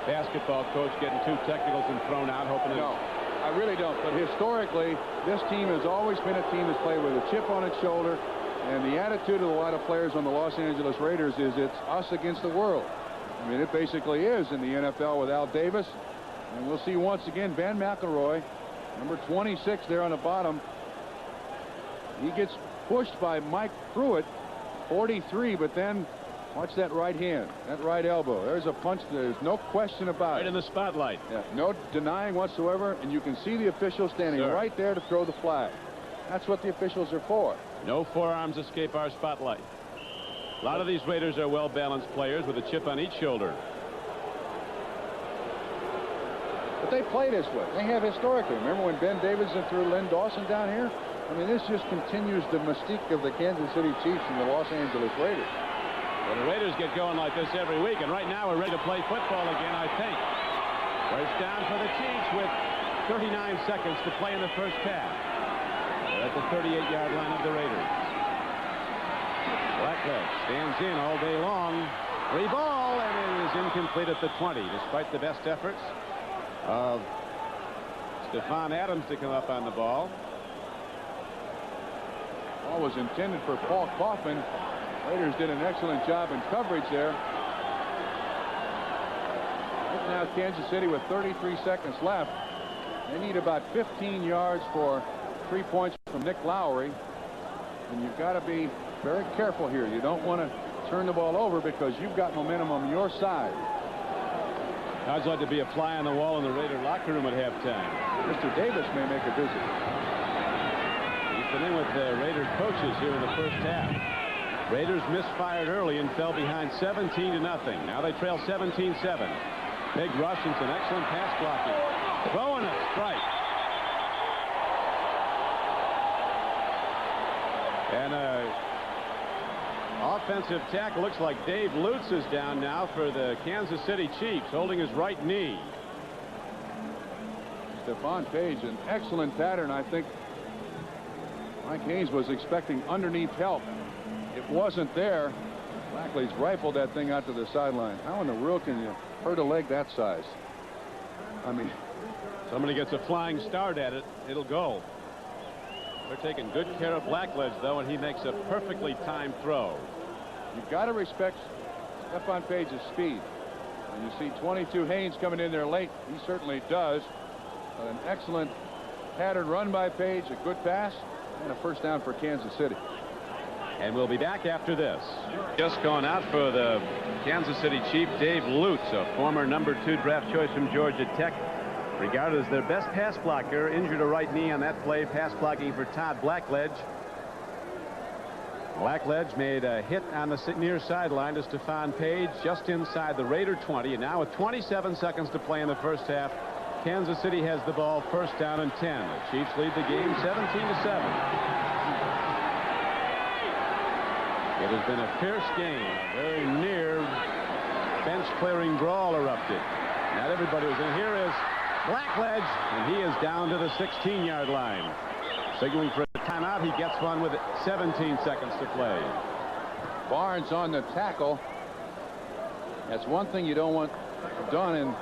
basketball coach getting two technicals and thrown out, hoping to... No, I really don't. But historically, this team has always been a team that's played with a chip on its shoulder. And the attitude of a lot of players on the Los Angeles Raiders is it's us against the world. I mean, it basically is in the NFL with Al Davis. And we'll see once again Van McElroy, number 26 there on the bottom. He gets pushed by Mike Pruitt, 43, but then watch that right hand, that right elbow. There's a punch. There's no question about it. Right in the spotlight. Yeah, no denying whatsoever, and you can see the official standing right there to throw the flag. That's what the officials are for. No forearms escape our spotlight. A lot of these Raiders are well-balanced players with a chip on each shoulder. But they play this way. They have historically. Remember when Ben Davidson threw Len Dawson down here? I mean, this just continues the mystique of the Kansas City Chiefs and the Los Angeles Raiders. Well, the Raiders get going like this every week, and right now we're ready to play football again, I think. First down for the Chiefs with 39 seconds to play in the first half. They're at the 38-yard line of the Raiders. Blackledge stands in all day long. Free ball, and it is incomplete at the 20, despite the best efforts of Stephon Adams to come up on the ball. Ball was intended for Paul Kaufman. Raiders did an excellent job in coverage there. Right now Kansas City with 33 seconds left. They need about 15 yards for 3 points from Nick Lowry. And you've got to be very careful here. You don't want to turn the ball over because you've got momentum on your side. I'd like to be a fly on the wall in the Raider locker room at halftime. Mr. Davis may make a visit. He's been in with the Raider coaches here in the first half. Raiders misfired early and fell behind 17-0. Now they trail 17-7. Big rush and some excellent pass blocking. Throwing a strike. And offensive tackle looks like Dave Lutz is down now for the Kansas City Chiefs, holding his right knee. Stephon Page, an excellent pattern. I think Mike Haynes was expecting underneath help. It wasn't there. Blackledge rifled that thing out to the sideline. How in the world can you hurt a leg that size? I mean, somebody gets a flying start at it, it'll go. They're taking good care of Blackledge, though, and he makes a perfectly timed throw. You've got to respect Stephon Page's speed. And you see 22 Haynes coming in there late. He certainly does. But an excellent pattern run by Page, a good pass, and a first down for Kansas City. And we'll be back after this. Just gone out for the Kansas City Chief, Dave Lutz, a former #2 draft choice from Georgia Tech, regarded as their best pass blocker, injured a right knee on that play, pass blocking for Todd Blackledge. Blackledge made a hit on the near sideline to Stephon Page just inside the Raider 20, and now with 27 seconds to play in the first half, Kansas City has the ball, first down and 10. The Chiefs lead the game 17-7. It has been a fierce game. A very near bench-clearing brawl erupted. Not everybody was in. Here is Blackledge, and he is down to the 16-yard line. Signaling for a timeout. He gets one with 17 seconds to play. Barnes on the tackle. That's one thing you don't want done in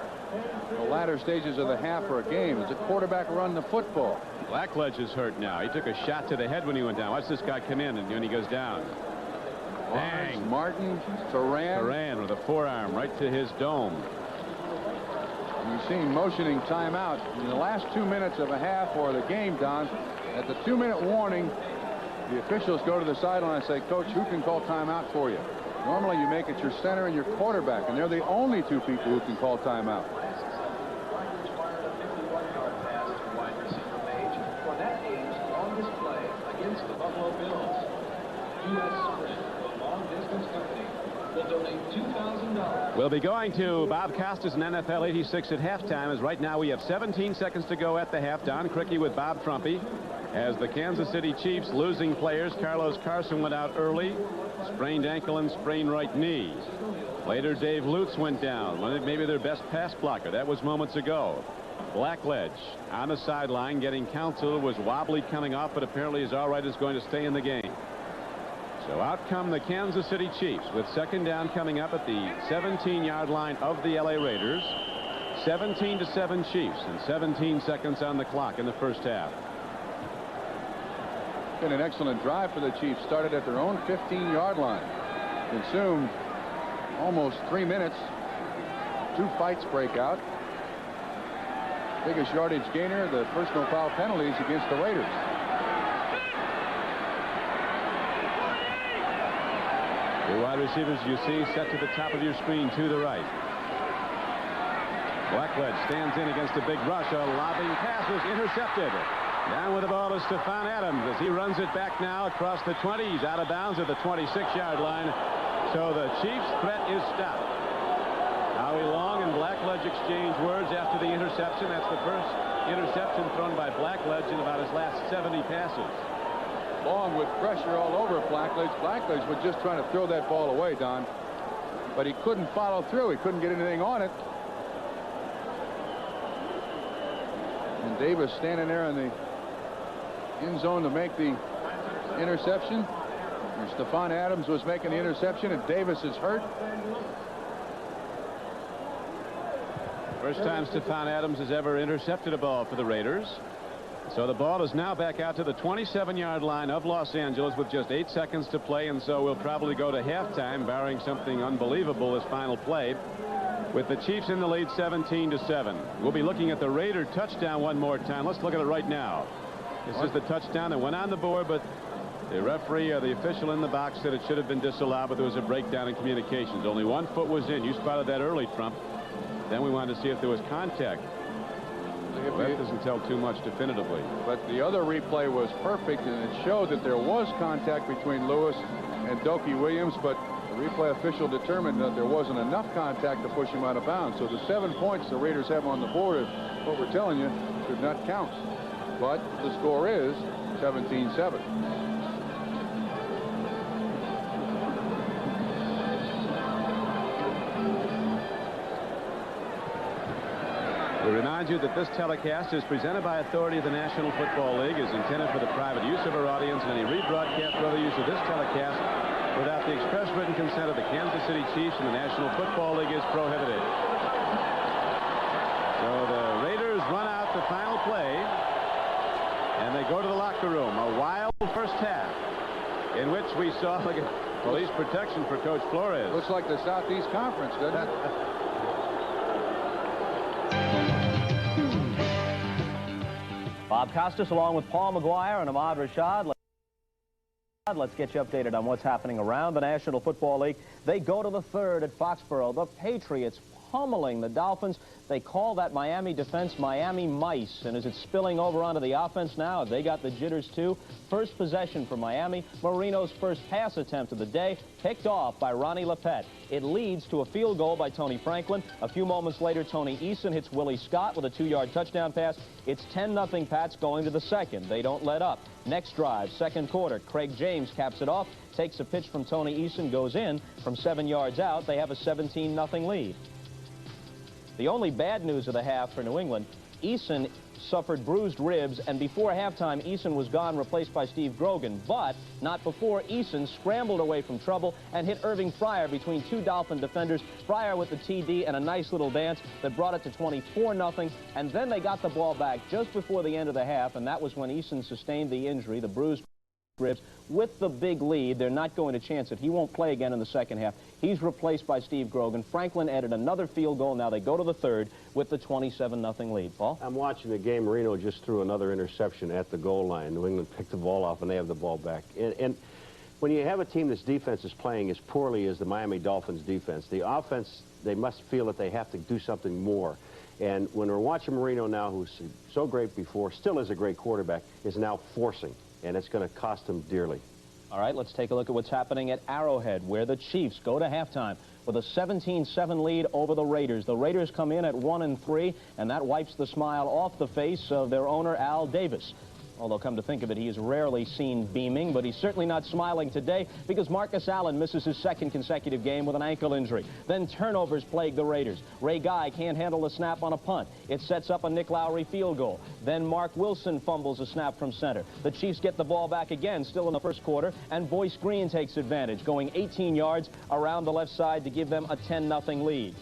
the latter stages of the half or a game. Is a quarterback run the football. Blackledge is hurt now. He took a shot to the head when he went down. Watch this guy come in and when he goes down. Barnes, Martin, Turan with a forearm right to his dome. You've seen motioning timeout in the last 2 minutes of a half or the game, Don. At the 2-minute warning, the officials go to the sideline and say, Coach, who can call timeout for you? Normally you make it your center and your quarterback, and they're the only two people who can call timeout. For that game's longest play against the Buffalo Bills. U.S. Sprint, the long-distance company, will donate $2,000. We'll be going to Bob Costas and NFL 86 at halftime, as right now we have 17 seconds to go at the half. Don Criqui with Bob Trumpy. As the Kansas City Chiefs losing players, Carlos Carson went out early, sprained ankle and sprained right knee. Later, Dave Lutz went down, maybe their best pass blocker. That was moments ago. Blackledge on the sideline getting counsel, was wobbly coming off, but apparently is all right, is going to stay in the game. So out come the Kansas City Chiefs with second down coming up at the 17-yard line of the LA Raiders. 17-7 Chiefs and 17 seconds on the clock in the first half. Been an excellent drive for the Chiefs. Started at their own 15-yard line. Consumed almost 3 minutes. 2 fights break out. Biggest yardage gainer, the personal foul penalties against the Raiders. The wide receivers you see set to the top of your screen to the right. Blackledge stands in against a big rush. A lobbing pass was intercepted. Down with the ball is Stephon Adams as he runs it back now across the 20. He's out of bounds at the 26-yard line. So the Chiefs' threat is stopped. Howie Long and Blackledge exchange words after the interception. That's the first interception thrown by Blackledge in about his last 70 passes. Long with pressure all over Blackledge. Blackledge was just trying to throw that ball away, Don. But he couldn't follow through. He couldn't get anything on it. And Davis standing there in the end zone to make the interception. And Stephon Adams was making the interception, and Davis is hurt. First time Stephon Adams has ever intercepted a ball for the Raiders. So the ball is now back out to the 27-yard line of Los Angeles with just 8 seconds to play, and so we'll probably go to halftime, barring something unbelievable this final play, with the Chiefs in the lead 17-7. We'll be looking at the Raider touchdown one more time. Let's look at it right now. This is the touchdown that went on the board, but the referee or the official in the box said it should have been disallowed, but there was a breakdown in communications. Only 1 foot was in. You spotted that early, Trump. Then we wanted to see if there was contact. The ref doesn't tell too much definitively. But the other replay was perfect, and it showed that there was contact between Lewis and Dokie Williams, but the replay official determined that there wasn't enough contact to push him out of bounds. So the 7 points the Raiders have on the board, what we're telling you, should not count. But the score is 17-7. We remind you that this telecast is presented by authority of the National Football League, is intended for the private use of our audience, and any rebroadcast or other use of this telecast without the express written consent of the Kansas City Chiefs and the National Football League is prohibited. So the Raiders run out the final play, and they go to the locker room. A wild first half in which we saw police protection for Coach Flores. Looks like the Southeast Conference, doesn't it? Bob Costas along with Paul McGuire and Ahmad Rashad. Let's get you updated on what's happening around the National Football League. They go to the third at Foxborough. The Patriots pummeling the Dolphins. They call that Miami defense Miami Mice. And is it spilling over onto the offense now? They got the jitters too. First possession for Miami. Marino's first pass attempt of the day, picked off by Ronnie Lepet. It leads to a field goal by Tony Franklin. A few moments later, Tony Eason hits Willie Scott with a 2-yard touchdown pass. It's 10-0 Pats going to the second. They don't let up. Next drive, second quarter, Craig James caps it off, takes a pitch from Tony Eason, goes in from 7 yards out. They have a 17-0 lead. The only bad news of the half for New England, Eason suffered bruised ribs, and before halftime, Eason was gone, replaced by Steve Grogan. But not before Eason scrambled away from trouble and hit Irving Fryer between 2 Dolphin defenders. Fryer with the TD and a nice little dance that brought it to 24-0. And then they got the ball back just before the end of the half, and that was when Eason sustained the injury, the bruised ribs with the big lead. They're not going to chance it. He won't play again in the second half. He's replaced by Steve Grogan. Franklin added another field goal. Now they go to the third with the 27-0 lead. Paul? I'm watching the game. Marino just threw another interception at the goal line. New England picked the ball off, and they have the ball back. And when you have a team that's defense is playing as poorly as the Miami Dolphins defense, the offense, they must feel that they have to do something more. And when we're watching Marino now, who's so great before, still is a great quarterback, is now forcing. And it's going to cost them dearly. All right, let's take a look at what's happening at Arrowhead, where the Chiefs go to halftime with a 17-7 lead over the Raiders. The Raiders come in at 1-3, and that wipes the smile off the face of their owner, Al Davis. Although, come to think of it, he is rarely seen beaming, but he's certainly not smiling today because Marcus Allen misses his second consecutive game with an ankle injury. Then turnovers plague the Raiders. Ray Guy can't handle the snap on a punt. It sets up a Nick Lowry field goal. Then Mark Wilson fumbles a snap from center. The Chiefs get the ball back again, still in the first quarter, and Boyce Green takes advantage, going 18 yards around the left side to give them a 10-0 lead.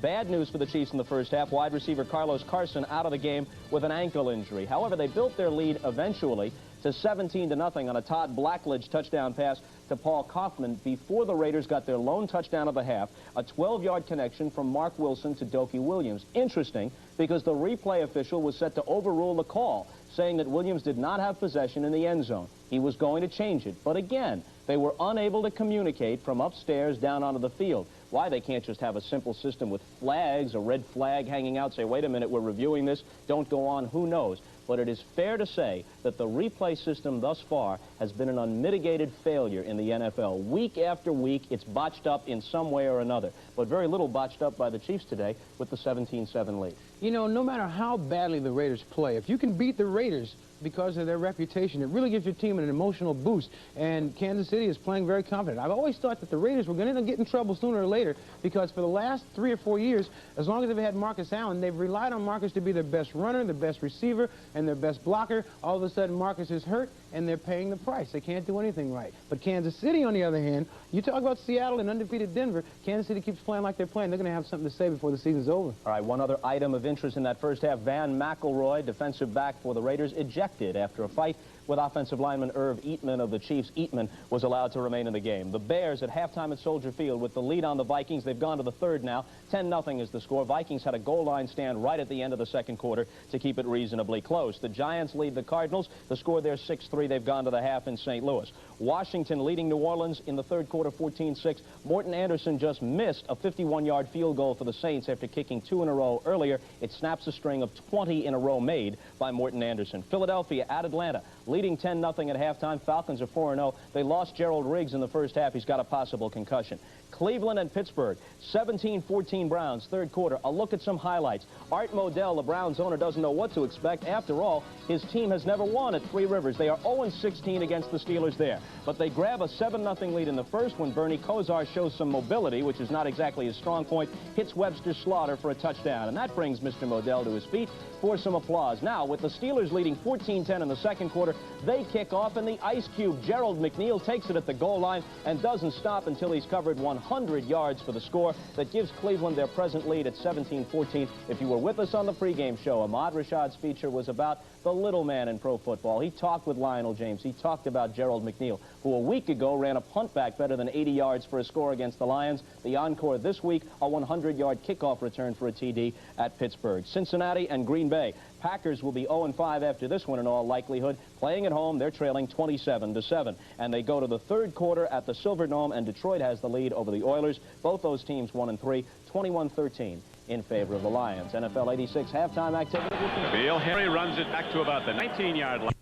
Bad news for the Chiefs in the first half. Wide receiver Carlos Carson out of the game with an ankle injury. However, they built their lead eventually to 17-0 on a Todd Blackledge touchdown pass to Paul Kaufman before the Raiders got their lone touchdown of the half, a 12-yard connection from Mark Wilson to Dokie Williams. Interesting, because the replay official was set to overrule the call, saying that Williams did not have possession in the end zone. He was going to change it, but again, they were unable to communicate from upstairs down onto the field. Why they can't just have a simple system with flags, a red flag hanging out, say, wait a minute, we're reviewing this, don't go on, who knows? But it is fair to say that the replay system thus far has been an unmitigated failure in the NFL. Week after week, it's botched up in some way or another, but very little botched up by the Chiefs today with the 17-7 lead. You know, no matter how badly the Raiders play, if you can beat the Raiders because of their reputation, it really gives your team an emotional boost, and Kansas City is playing very confident. I've always thought that the Raiders were going to get in trouble sooner or later because for the last 3 or 4 years, as long as they've had Marcus Allen, they've relied on Marcus to be their best runner, their best receiver, and their best blocker. All of a sudden, Marcus is hurt, and they're paying the price. They can't do anything right. But Kansas City, on the other hand, you talk about Seattle and undefeated Denver, Kansas City keeps playing like they're playing. They're going to have something to say before the season's over. All right, one other item of interest in that first half, Van McElroy, defensive back for the Raiders, ejected after a fight with offensive lineman Irv Eatman of the Chiefs. Eatman was allowed to remain in the game. The Bears at halftime at Soldier Field with the lead on the Vikings. They've gone to the third now. 10-0 is the score. Vikings had a goal line stand right at the end of the second quarter to keep it reasonably close. The Giants lead the Cardinals. The score there 6-3. They've gone to the half in St. Louis. Washington leading New Orleans in the third quarter 14-6. Morton Anderson just missed a 51-yard field goal for the Saints after kicking 2 in a row earlier. It snaps a string of 20 in a row made by Morton Anderson. Philadelphia at Atlanta leading 10-0 at halftime. Falcons are 4-0. They lost Gerald Riggs in the first half. He's got a possible concussion. Cleveland and Pittsburgh, 17-14 Browns, third quarter. A look at some highlights. Art Modell, the Browns owner, doesn't know what to expect. After all, his team has never won at Three Rivers. They are 0-16 against the Steelers there. But they grab a 7-0 lead in the first when Bernie Kosar shows some mobility, which is not exactly his strong point, hits Webster Slaughter for a touchdown. And that brings Mr. Modell to his feet for some applause. Now, with the Steelers leading 14-10 in the second quarter, they kick off, and the Ice Cube, Gerald McNeil, takes it at the goal line and doesn't stop until he's covered 100 yards for the score. That gives Cleveland their present lead at 17-14. If you were with us on the pregame show, Ahmad Rashad's feature was about the little man in pro football. He talked with Lionel James. He talked about Gerald McNeil, who a week ago ran a punt back better than 80 yards for a score against the Lions. The encore this week, a 100-yard kickoff return for a TD at Pittsburgh. Cincinnati and Green Bay. Packers will be 0-5 after this one in all likelihood. Playing at home, they're trailing 27-7. And they go to the third quarter at the Silverdome, and Detroit has the lead over the Oilers. Both those teams 1-3, 21-13 in favor of the Lions. NFL 86 halftime activity. Bill Henry runs it back to about the 19-yard line.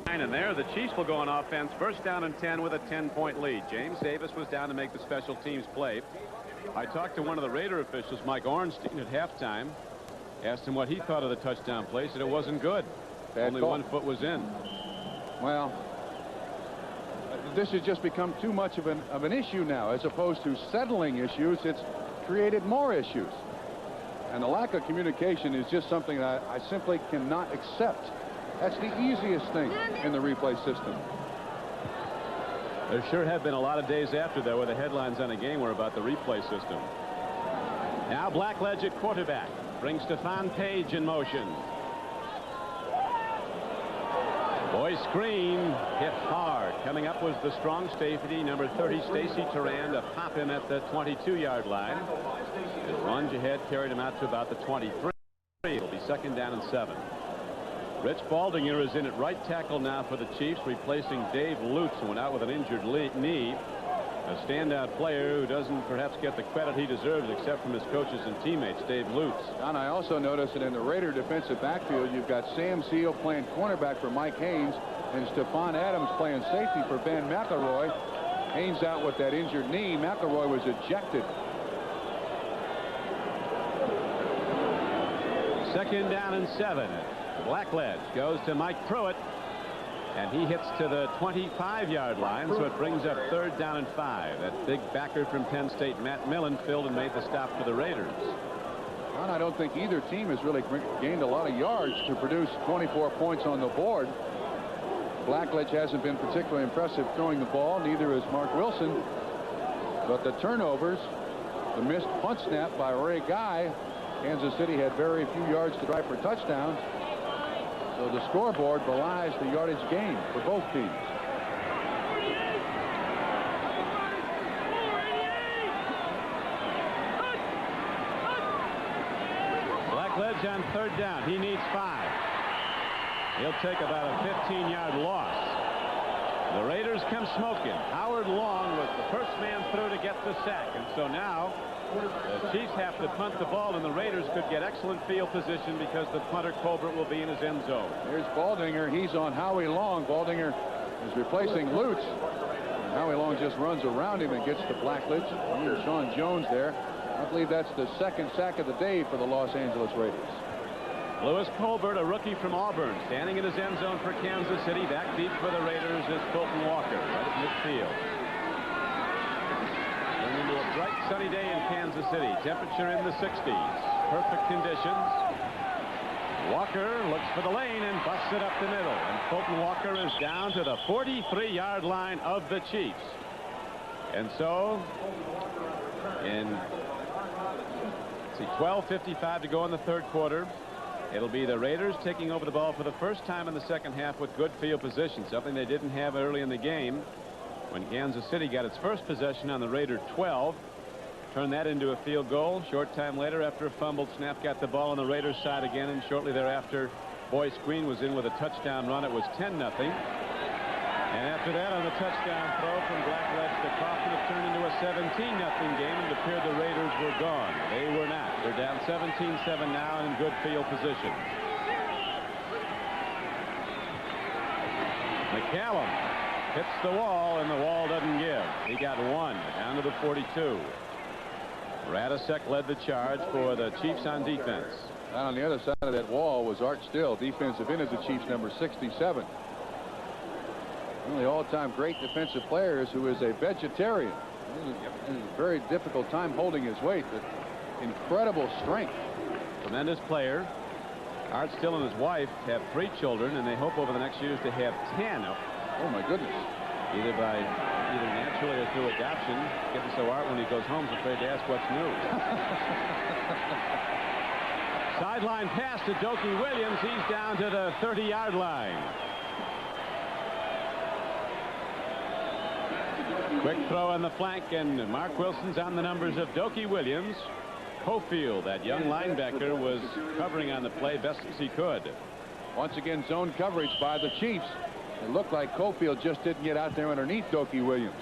And there, the Chiefs will go on offense. First down and 10 with a 10-point lead. James Davis was down to make the special teams play. I talked to one of the Raider officials, Mike Ornstein, at halftime. Asked him what he thought of the touchdown play. Said it wasn't good. Only one foot was in. Well, this has just become too much of an issue now. As opposed to settling issues, it's created more issues. And the lack of communication is just something that I simply cannot accept. That's the easiest thing in the replay system. There sure have been a lot of days after, though, where the headlines on a game were about the replay system. Now Blackledge at quarterback. brings Stephon Page in motion. Boy screen hit hard. Coming up was the strong safety, number 30, Stacy Turan, to pop him at the 22-yard line. His lunge ahead carried him out to about the 23. It'll be 2nd down and 7. Rich Baldinger is in at right tackle now for the Chiefs, replacing Dave Lutz, who went out with an injured knee. A standout player who doesn't perhaps get the credit he deserves except from his coaches and teammates, Dave Lutz. And I also noticed that in the Raider defensive backfield, you've got Sam Seal playing cornerback for Mike Haynes and Stephon Adams playing safety for Ben McElroy. Haynes out with that injured knee. McElroy was ejected. 2nd down and 7. Blackledge goes to Mike Pruitt, and he hits to the 25-yard line, so it brings up 3rd down and 5. That big backer from Penn State, Matt Millen, filled and made the stop for the Raiders. And I don't think either team has really gained a lot of yards to produce 24 points on the board. Blackledge hasn't been particularly impressive throwing the ball, neither is Mark Wilson. But the turnovers, the missed punt snap by Ray Guy, Kansas City had very few yards to drive for touchdowns. So the scoreboard belies the yardage gain for both teams. Blackledge on 3rd down. He needs 5. He'll take about a 15-yard loss. The Raiders come smoking. Howard Long was the first man through to get the sack. And so now the Chiefs have to punt the ball, and the Raiders could get excellent field position because the punter Colbert will be in his end zone. Here's Baldinger. He's on Howie Long. Baldinger is replacing Lutz. And Howie Long just runs around him and gets to Blackledge. And Sean Jones there. I believe that's the 2nd sack of the day for the Los Angeles Raiders. Louis Colbert, a rookie from Auburn, standing in his end zone for Kansas City. Back deep for the Raiders is Fulton Walker, right at midfield. Into a bright sunny day in Kansas City. Temperature in the 60s. Perfect conditions. Walker looks for the lane and busts it up the middle. And Fulton Walker is down to the 43-yard line of the Chiefs. And so in 12:55 to go in the 3rd quarter. It'll be the Raiders taking over the ball for the first time in the 2nd half with good field position, something they didn't have early in the game when Kansas City got its first possession on the Raider 12. Turned that into a field goal. Short time later, after a fumbled snap, got the ball on the Raiders side again, and shortly thereafter, Boyce Green was in with a touchdown run. It was 10-0. And after that, on the touchdown throw from Blackledge to Kaufman, it turned into a 17-0 game, and it appeared the Raiders were gone. They were not. They're down 17-7 now and in good field position. McCallum hits the wall, and the wall doesn't give. He got 1 down to the 42. Radisek led the charge for the Chiefs on defense. And on the other side of that wall was Art Still, defensive end of the Chiefs, number 67. One of the all-time great defensive players who is a vegetarian. It is a very difficult time holding his weight, but incredible strength. Tremendous player. Art Still and his wife have 3 children, and they hope over the next years to have 10. Oh, my goodness. Either naturally or through adoption. Getting so Art, when he goes home, is afraid to ask what's new. Sideline pass to Dokie Williams. He's down to the 30-yard line. Quick throw on the flank, and Mark Wilson's on the numbers of Dokie Williams. Cofield, that young linebacker, was covering on the play best as he could. Once again, zone coverage by the Chiefs. It looked like Cofield just didn't get out there underneath Dokie Williams.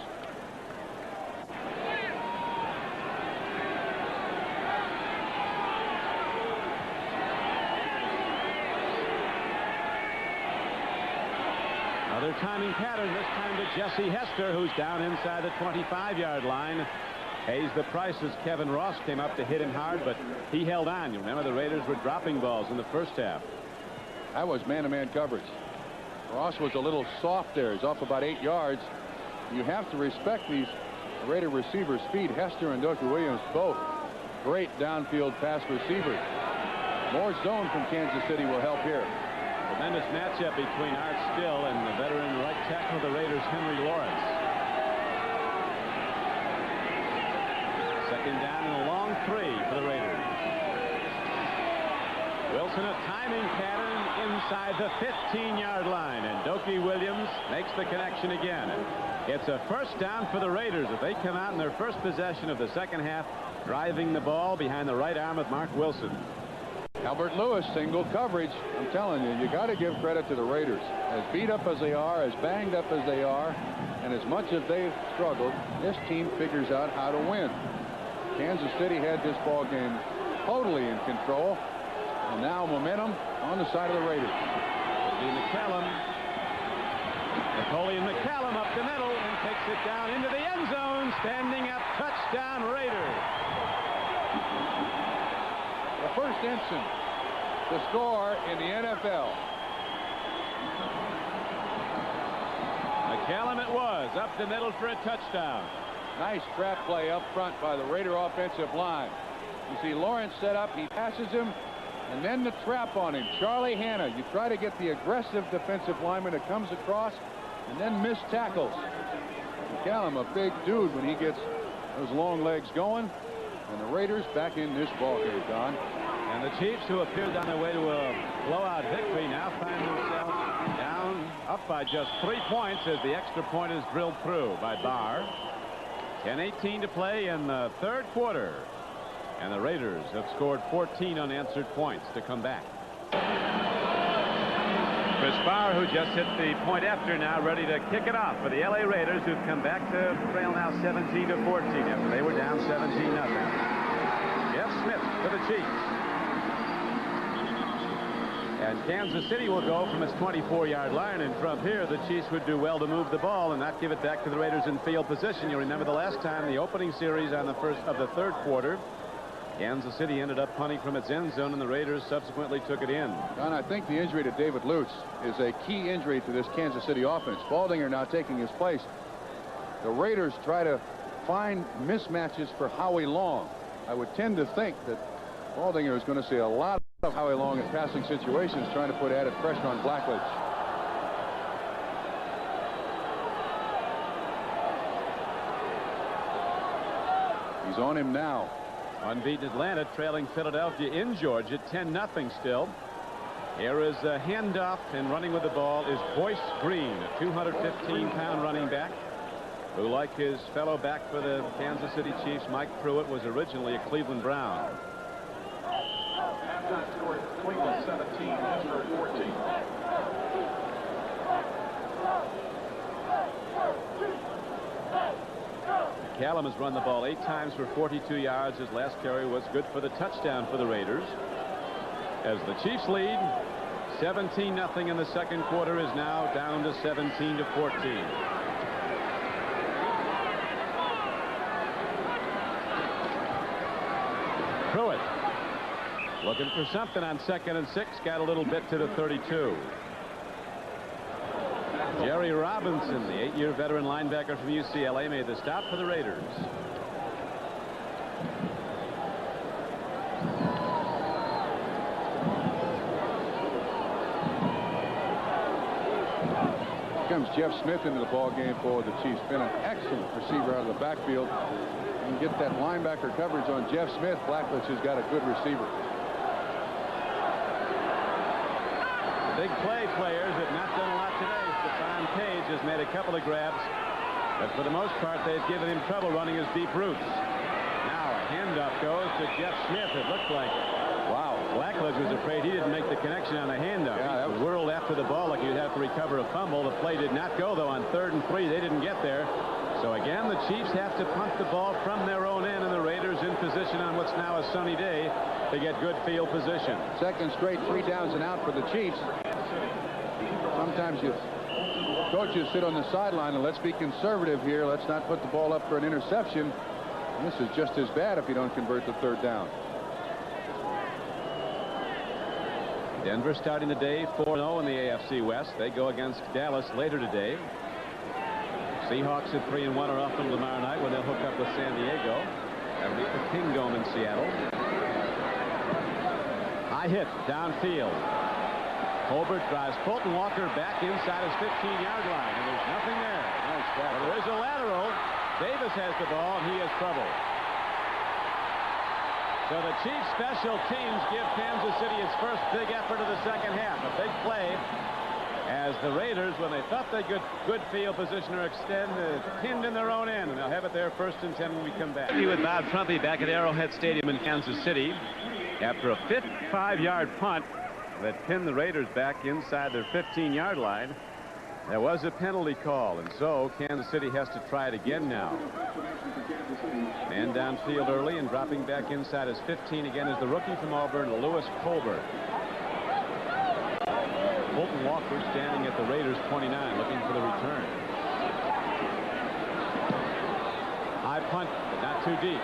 Another timing pattern, this time to Jesse Hester, who's down inside the 25-yard line. Pays the price as Kevin Ross came up to hit him hard, but he held on. You remember the Raiders were dropping balls in the first half. That was man-to-man coverage. Ross was a little soft there. He's off about 8 yards. You have to respect these Raider receivers' speed. Hester and Dokie Williams, both great downfield pass receivers. More zone from Kansas City will help here. Tremendous matchup between Art Still and the veteran right tackle of the Raiders, Henry Lawrence. 2nd down and a long 3 for the Raiders. Wilson, a timing pattern inside the 15-yard line, and Dokie Williams makes the connection again. It's a first down for the Raiders if they come out in their first possession of the second half, driving the ball behind the right arm of Mark Wilson. Albert Lewis, single coverage. I'm telling you, you got to give credit to the Raiders. As beat up as they are, as banged up as they are, and as much as they've struggled, this team figures out how to win. Kansas City had this ball game totally in control, and now momentum on the side of the Raiders. It'll be McCallum. Napoleon McCallum up the middle and takes it down into the end zone. Standing up, touchdown Raiders. The first instant to score in the NFL. McCallum it was, up the middle for a touchdown. Nice trap play up front by the Raider offensive line. You see Lawrence set up, he passes him, and then the trap on him. Charlie Hanna, you try to get the aggressive defensive lineman that comes across and then miss tackles. McCallum, a big dude when he gets those long legs going. And the Raiders back in this ball game, Don. And the Chiefs, who appeared on their way to a blowout victory, now find themselves down, up by just 3 points as the extra point is drilled through by Barr. 10:18 to play in the third quarter. And the Raiders have scored 14 unanswered points to come back. Chris Barr, who just hit the point after, now ready to kick it off for the L.A. Raiders, who've come back to trail now 17-14 after they were down 17-0. Jeff Smith for the Chiefs. And Kansas City will go from its 24-yard line, and from here the Chiefs would do well to move the ball and not give it back to the Raiders in field position. You'll remember the last time, the opening series on the first of the third quarter, Kansas City ended up punting from its end zone, and the Raiders subsequently took it in. Don, I think the injury to David Lutz is a key injury to this Kansas City offense. Baldinger now taking his place. The Raiders try to find mismatches for Howie Long. I would tend to think that Baldinger is going to see a lot of Howie Long in passing situations, trying to put added pressure on Blackledge. He's on him now. Unbeaten Atlanta trailing Philadelphia in Georgia 10-0 still. Here is a handoff, and running with the ball is Boyce Green, a 215-pound running back who, like his fellow back for the Kansas City Chiefs, Mike Pruitt, was originally a Cleveland Brown. Cleveland 17, Pittsburgh 14. McCallum has run the ball 8 times for 42 yards. His last carry was good for the touchdown for the Raiders. As the Chiefs lead 17-0 in the second quarter, is now down to 17-14. Pruitt looking for something on 2nd and 6, got a little bit to the 32. Jerry Robinson, the 8-year veteran linebacker from UCLA, made the stop for the Raiders. Here comes Jeff Smith into the ball game for the Chiefs. Been an excellent receiver out of the backfield. You can get that linebacker coverage on Jeff Smith. Blackledge has got a good receiver. The big play players have not done a lot today. Stephon Page has made a couple of grabs, but for the most part they've given him trouble running his deep routes. Now a handoff goes to Jeff Smith. It looked like, wow, Blackledge was afraid he didn't make the connection on the handoff. Yeah, he whirled after the ball like he'd have to recover a fumble. The play did not go, though. On 3rd and 3, they didn't get there. So again, the Chiefs have to punt the ball from their own end, and the Raiders in position on what's now a sunny day to get good field position. Second straight 3 downs and out for the Chiefs. Sometimes coaches sit on the sideline and let's be conservative here. Let's not put the ball up for an interception. And this is just as bad if you don't convert the 3rd down. Denver starting the day 4-0 in the AFC West. They go against Dallas later today. Seahawks at 3-1 are off from tomorrow night when they'll hook up with San Diego. That'll be the Kingdome in Seattle. High hit downfield. Colbert drives Fulton Walker back inside his 15-yard line, and there's nothing there. Nice tackle. There is a lateral. Davis has the ball, and he has trouble. So the Chiefs special teams give Kansas City its first big effort of the second half. A big play as the Raiders, when they thought they could good field position or extend, pinned in their own end. And they'll have it there 1st and 10 when we come back. With Bob Trumpy back at Arrowhead Stadium in Kansas City after a 55-yard punt that pinned the Raiders back inside their 15-yard line. There was a penalty call, and so Kansas City has to try it again now. Man downfield early and dropping back inside his 15 again is the rookie from Auburn, Lewis Colbert. Fulton Walker standing at the Raiders 29 looking for the return. High punt, but not too deep.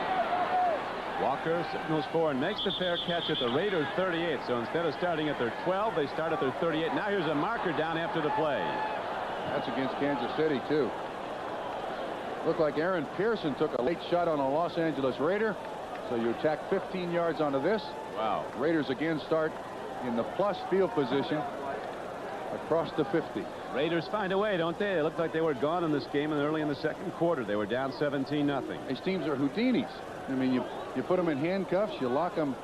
Walker signals for and makes the fair catch at the Raiders 38. So instead of starting at their 12, they start at their 38. Now here's a marker down after the play. That's against Kansas City, too. Looked like Aaron Pearson took a late shot on a Los Angeles Raider. So you attack 15 yards onto this. Wow. Raiders again start in the plus field position across the 50. Raiders find a way, don't they? It looked like they were gone in this game and early in the second quarter. They were down 17-0. These teams are Houdinis. I mean, you put them in handcuffs, you lock them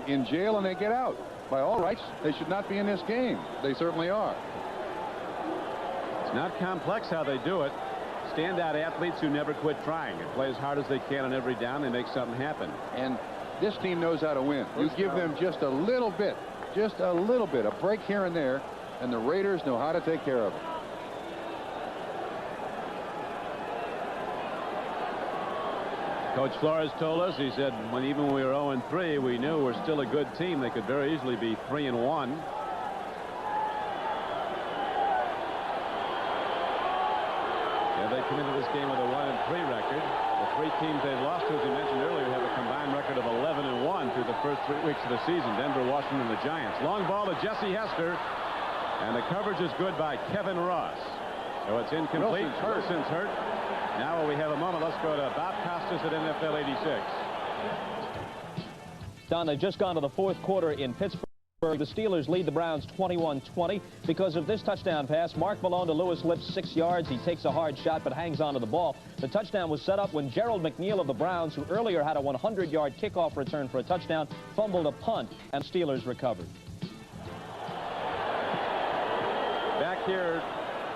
in jail, and they get out. By all rights, they should not be in this game. They certainly are. It's not complex how they do it. Standout athletes who never quit trying and play as hard as they can on every down. They make something happen. And this team knows how to win. You give them just a little bit, a break here and there, and the Raiders know how to take care of it. Coach Flores told us, he said, even when we were 0-3, we knew we're still a good team. They could very easily be 3-1. They come into this game with a 1-3 record. The three teams they've lost to, as you mentioned earlier, have a combined record of 11-1 through the first 3 weeks of the season. Denver, Washington, and the Giants. Long ball to Jesse Hester, and the coverage is good by Kevin Ross. So it's incomplete. Wilson's hurt. Now while we have a moment, let's go to Bob Costas at NFL 86. Don, they've just gone to the 4th quarter in Pittsburgh. The Steelers lead the Browns 21-20 because of this touchdown pass. Mark Malone to Lewis Lips 6 yards. He takes a hard shot but hangs onto the ball. The touchdown was set up when Gerald McNeil of the Browns, who earlier had a 100-yard kickoff return for a touchdown, fumbled a punt, and Steelers recovered. Back here,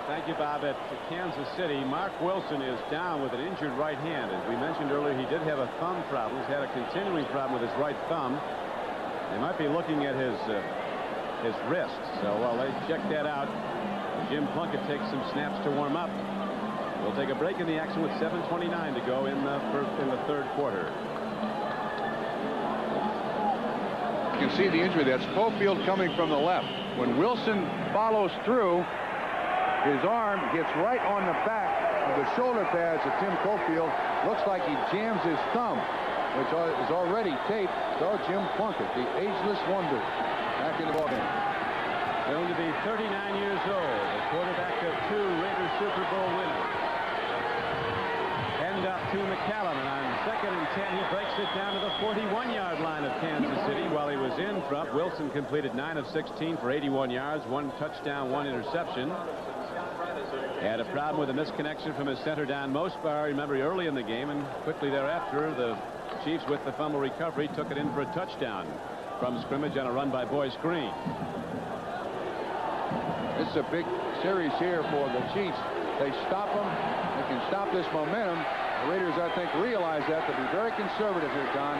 thank you, Bob, at Kansas City, Mark Wilson is down with an injured right hand. As we mentioned earlier, he did have a thumb problem. He's had a continuing problem with his right thumb. They might be looking at his wrist. So while they check that out, Jim Plunkett takes some snaps to warm up. We'll take a break in the action with 7:29 to go in the 3rd quarter. You can see the injury. That's Schofield coming from the left. When Wilson follows through, his arm gets right on the back of the shoulder pads of Tim Schofield. Looks like he jams his thumb, which is already taped. So Jim Plunkett, the ageless wonder, back in the ballgame. Soon to be 39 years old, the quarterback of 2 Raiders Super Bowl winners. End up to McCallum, and on 2nd and 10, he breaks it down to the 41-yard line of Kansas City. While he was in front, Wilson completed 9 of 16 for 81 yards, 1 touchdown, 1 interception. He had a problem with a misconnection from his center down Mosbar, remember, early in the game, and quickly thereafter, the Chiefs, with the fumble recovery, took it in for a touchdown from scrimmage on a run by Boyce Green. This is a big series here for the Chiefs. They stop them. They can stop this momentum. The Raiders, I think, realize that. They'll be very conservative here, Don.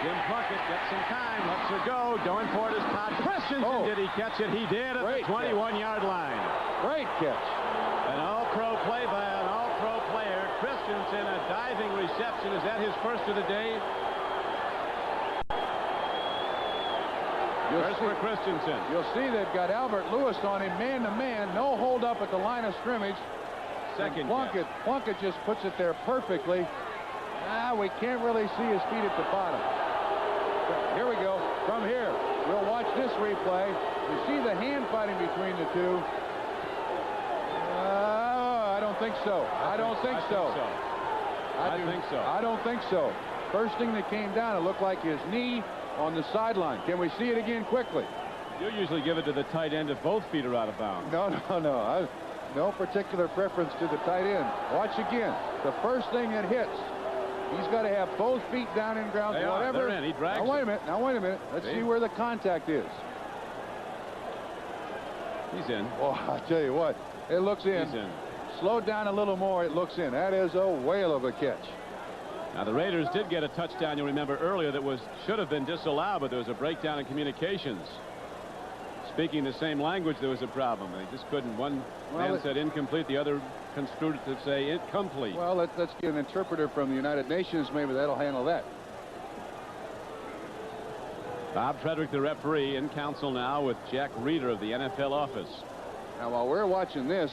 Jim Plunkett gets some time, lets her go, going for it is Todd Christensen. Oh. Did he catch it? He did at the 21-yard line. Great catch. An all-pro play by an all-pro player. Christensen, a diving reception. Is that his first of the day? First for Christensen. You'll see they've got Albert Lewis on him man-to-man. No hold up at the line of scrimmage. Second Plunkett just puts it there perfectly. We can't really see his feet at the bottom. Here we go. From here, we'll watch this replay. You see the hand fighting between the two. I don't think so. I don't think so. I don't think so. First thing that came down, it looked like his knee on the sideline. Can we see it again quickly? You usually give it to the tight end if both feet are out of bounds. No. No particular preference to the tight end. Watch again. The first thing it hits He's got to have both feet down in ground. They whatever. They're in. He drags now, wait a minute. Now, wait a minute. Let's see where the contact is. He's in. Oh, I tell you what. It looks in. He's in. Slow down a little more. It looks in. That is a whale of a catch. Now, the Raiders did get a touchdown, you'll remember earlier, that should have been disallowed, but there was a breakdown in communications. Speaking the same language, there was a problem. They just couldn't. One man said incomplete, the other construed it to say incomplete. Well, let's get an interpreter from the United Nations. Maybe that'll handle that. Bob Frederick, the referee, in council now with Jack Reeder of the NFL office. Now, while we're watching this,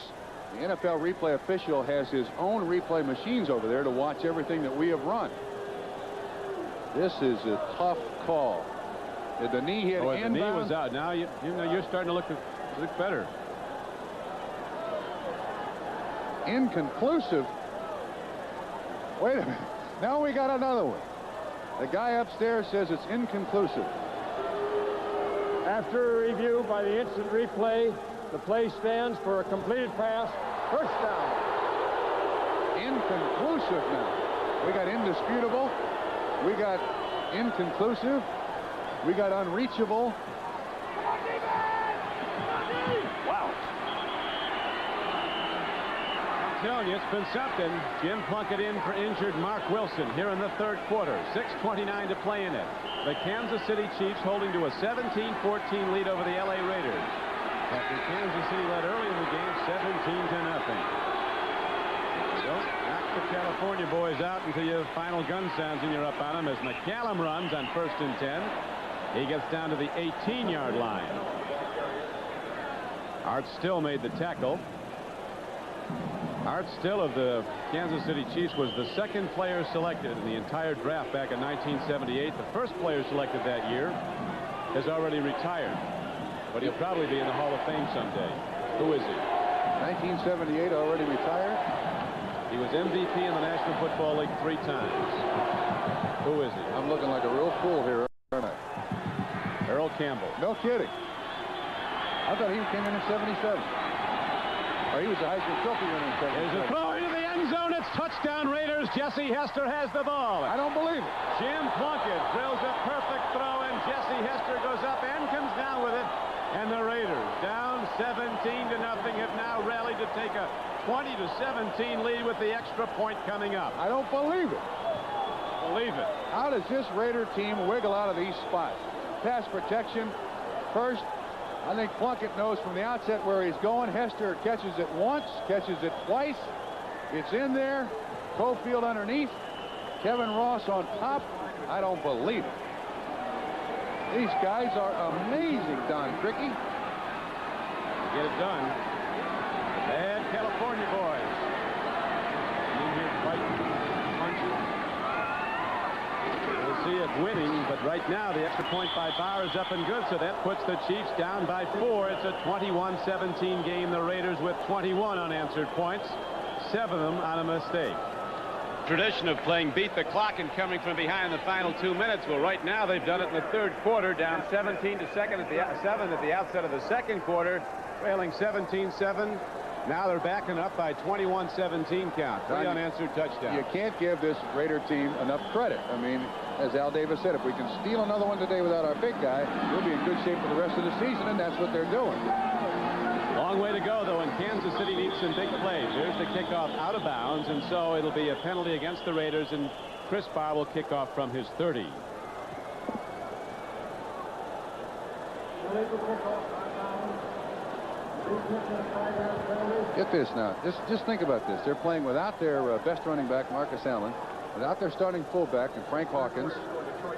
the NFL replay official has his own replay machines over there to watch everything that we have run. This is a tough call. Did the knee hit inbound? The knee was out. Now you know you're starting to look better. Inconclusive. Wait a minute. Now we got another one. The guy upstairs says it's inconclusive. After review by the instant replay, the play stands for a completed pass. First down. Inconclusive now. We got indisputable. We got inconclusive. We got unreachable. Wow. I'm telling you, it's been something. Jim Plunkett in for injured Mark Wilson here in the third quarter. 6:29 to play in it. The Kansas City Chiefs holding to a 17-14 lead over the LA Raiders. After Kansas City led early in the game, 17-0. Don't knock the California boys out until your final gun sounds and you're up on them as McCallum runs on 1st and 10. He gets down to the 18-yard line. Art Still made the tackle. Art Still of the Kansas City Chiefs was the second player selected in the entire draft back in 1978. The first player selected that year has already retired, but he'll probably be in the Hall of Fame someday. Who is he? 1978, already retired. He was MVP in the National Football League 3 times. Who is he? I'm looking like a real fool here, aren't I? Earl Campbell. No kidding. I thought he came in 77. Or he was a Heisman Trophy winner in 77. There's a throw into the end zone. It's touchdown Raiders. Jesse Hester has the ball. I don't believe it. Jim Plunkett drills a perfect throw, and Jesse Hester goes up and comes down with it. And the Raiders, down 17-0, have now rallied to take a 20-17 lead with the extra point coming up. I don't believe it. Believe it. How does this Raider team wiggle out of these spots? Pass protection first. I think Plunkett knows from the outset where he's going. Hester catches it once, catches it twice. It's in there. Cofield underneath. Kevin Ross on top. I don't believe it. These guys are amazing, Don Criqui. Get it done. Bad California boys. In here fighting, punching. We'll see if winning, but right now the extra point by Bauer is up and good, so that puts the Chiefs down by 4. It's a 21-17 game. The Raiders with 21 unanswered points, 7 of them on a mistake. Tradition of playing beat the clock and coming from behind the final 2 minutes. Well, right now they've done it in the third quarter, down 17-7 at the outset of the second quarter, trailing 17-7. Now they're backing up by 21-17 count. 3 unanswered touchdowns. You can't give this Raider team enough credit. I mean, as Al Davis said, if we can steal another one today without our big guy, we'll be in good shape for the rest of the season, and that's what they're doing. Long way to go, though, and Kansas City needs some big plays. Here's the kickoff out of bounds, and so it'll be a penalty against the Raiders, and Chris Barr will kick off from his 30. Get this now. Just think about this. They're playing without their best running back, Marcus Allen, without their starting fullback, and Frank Hawkins,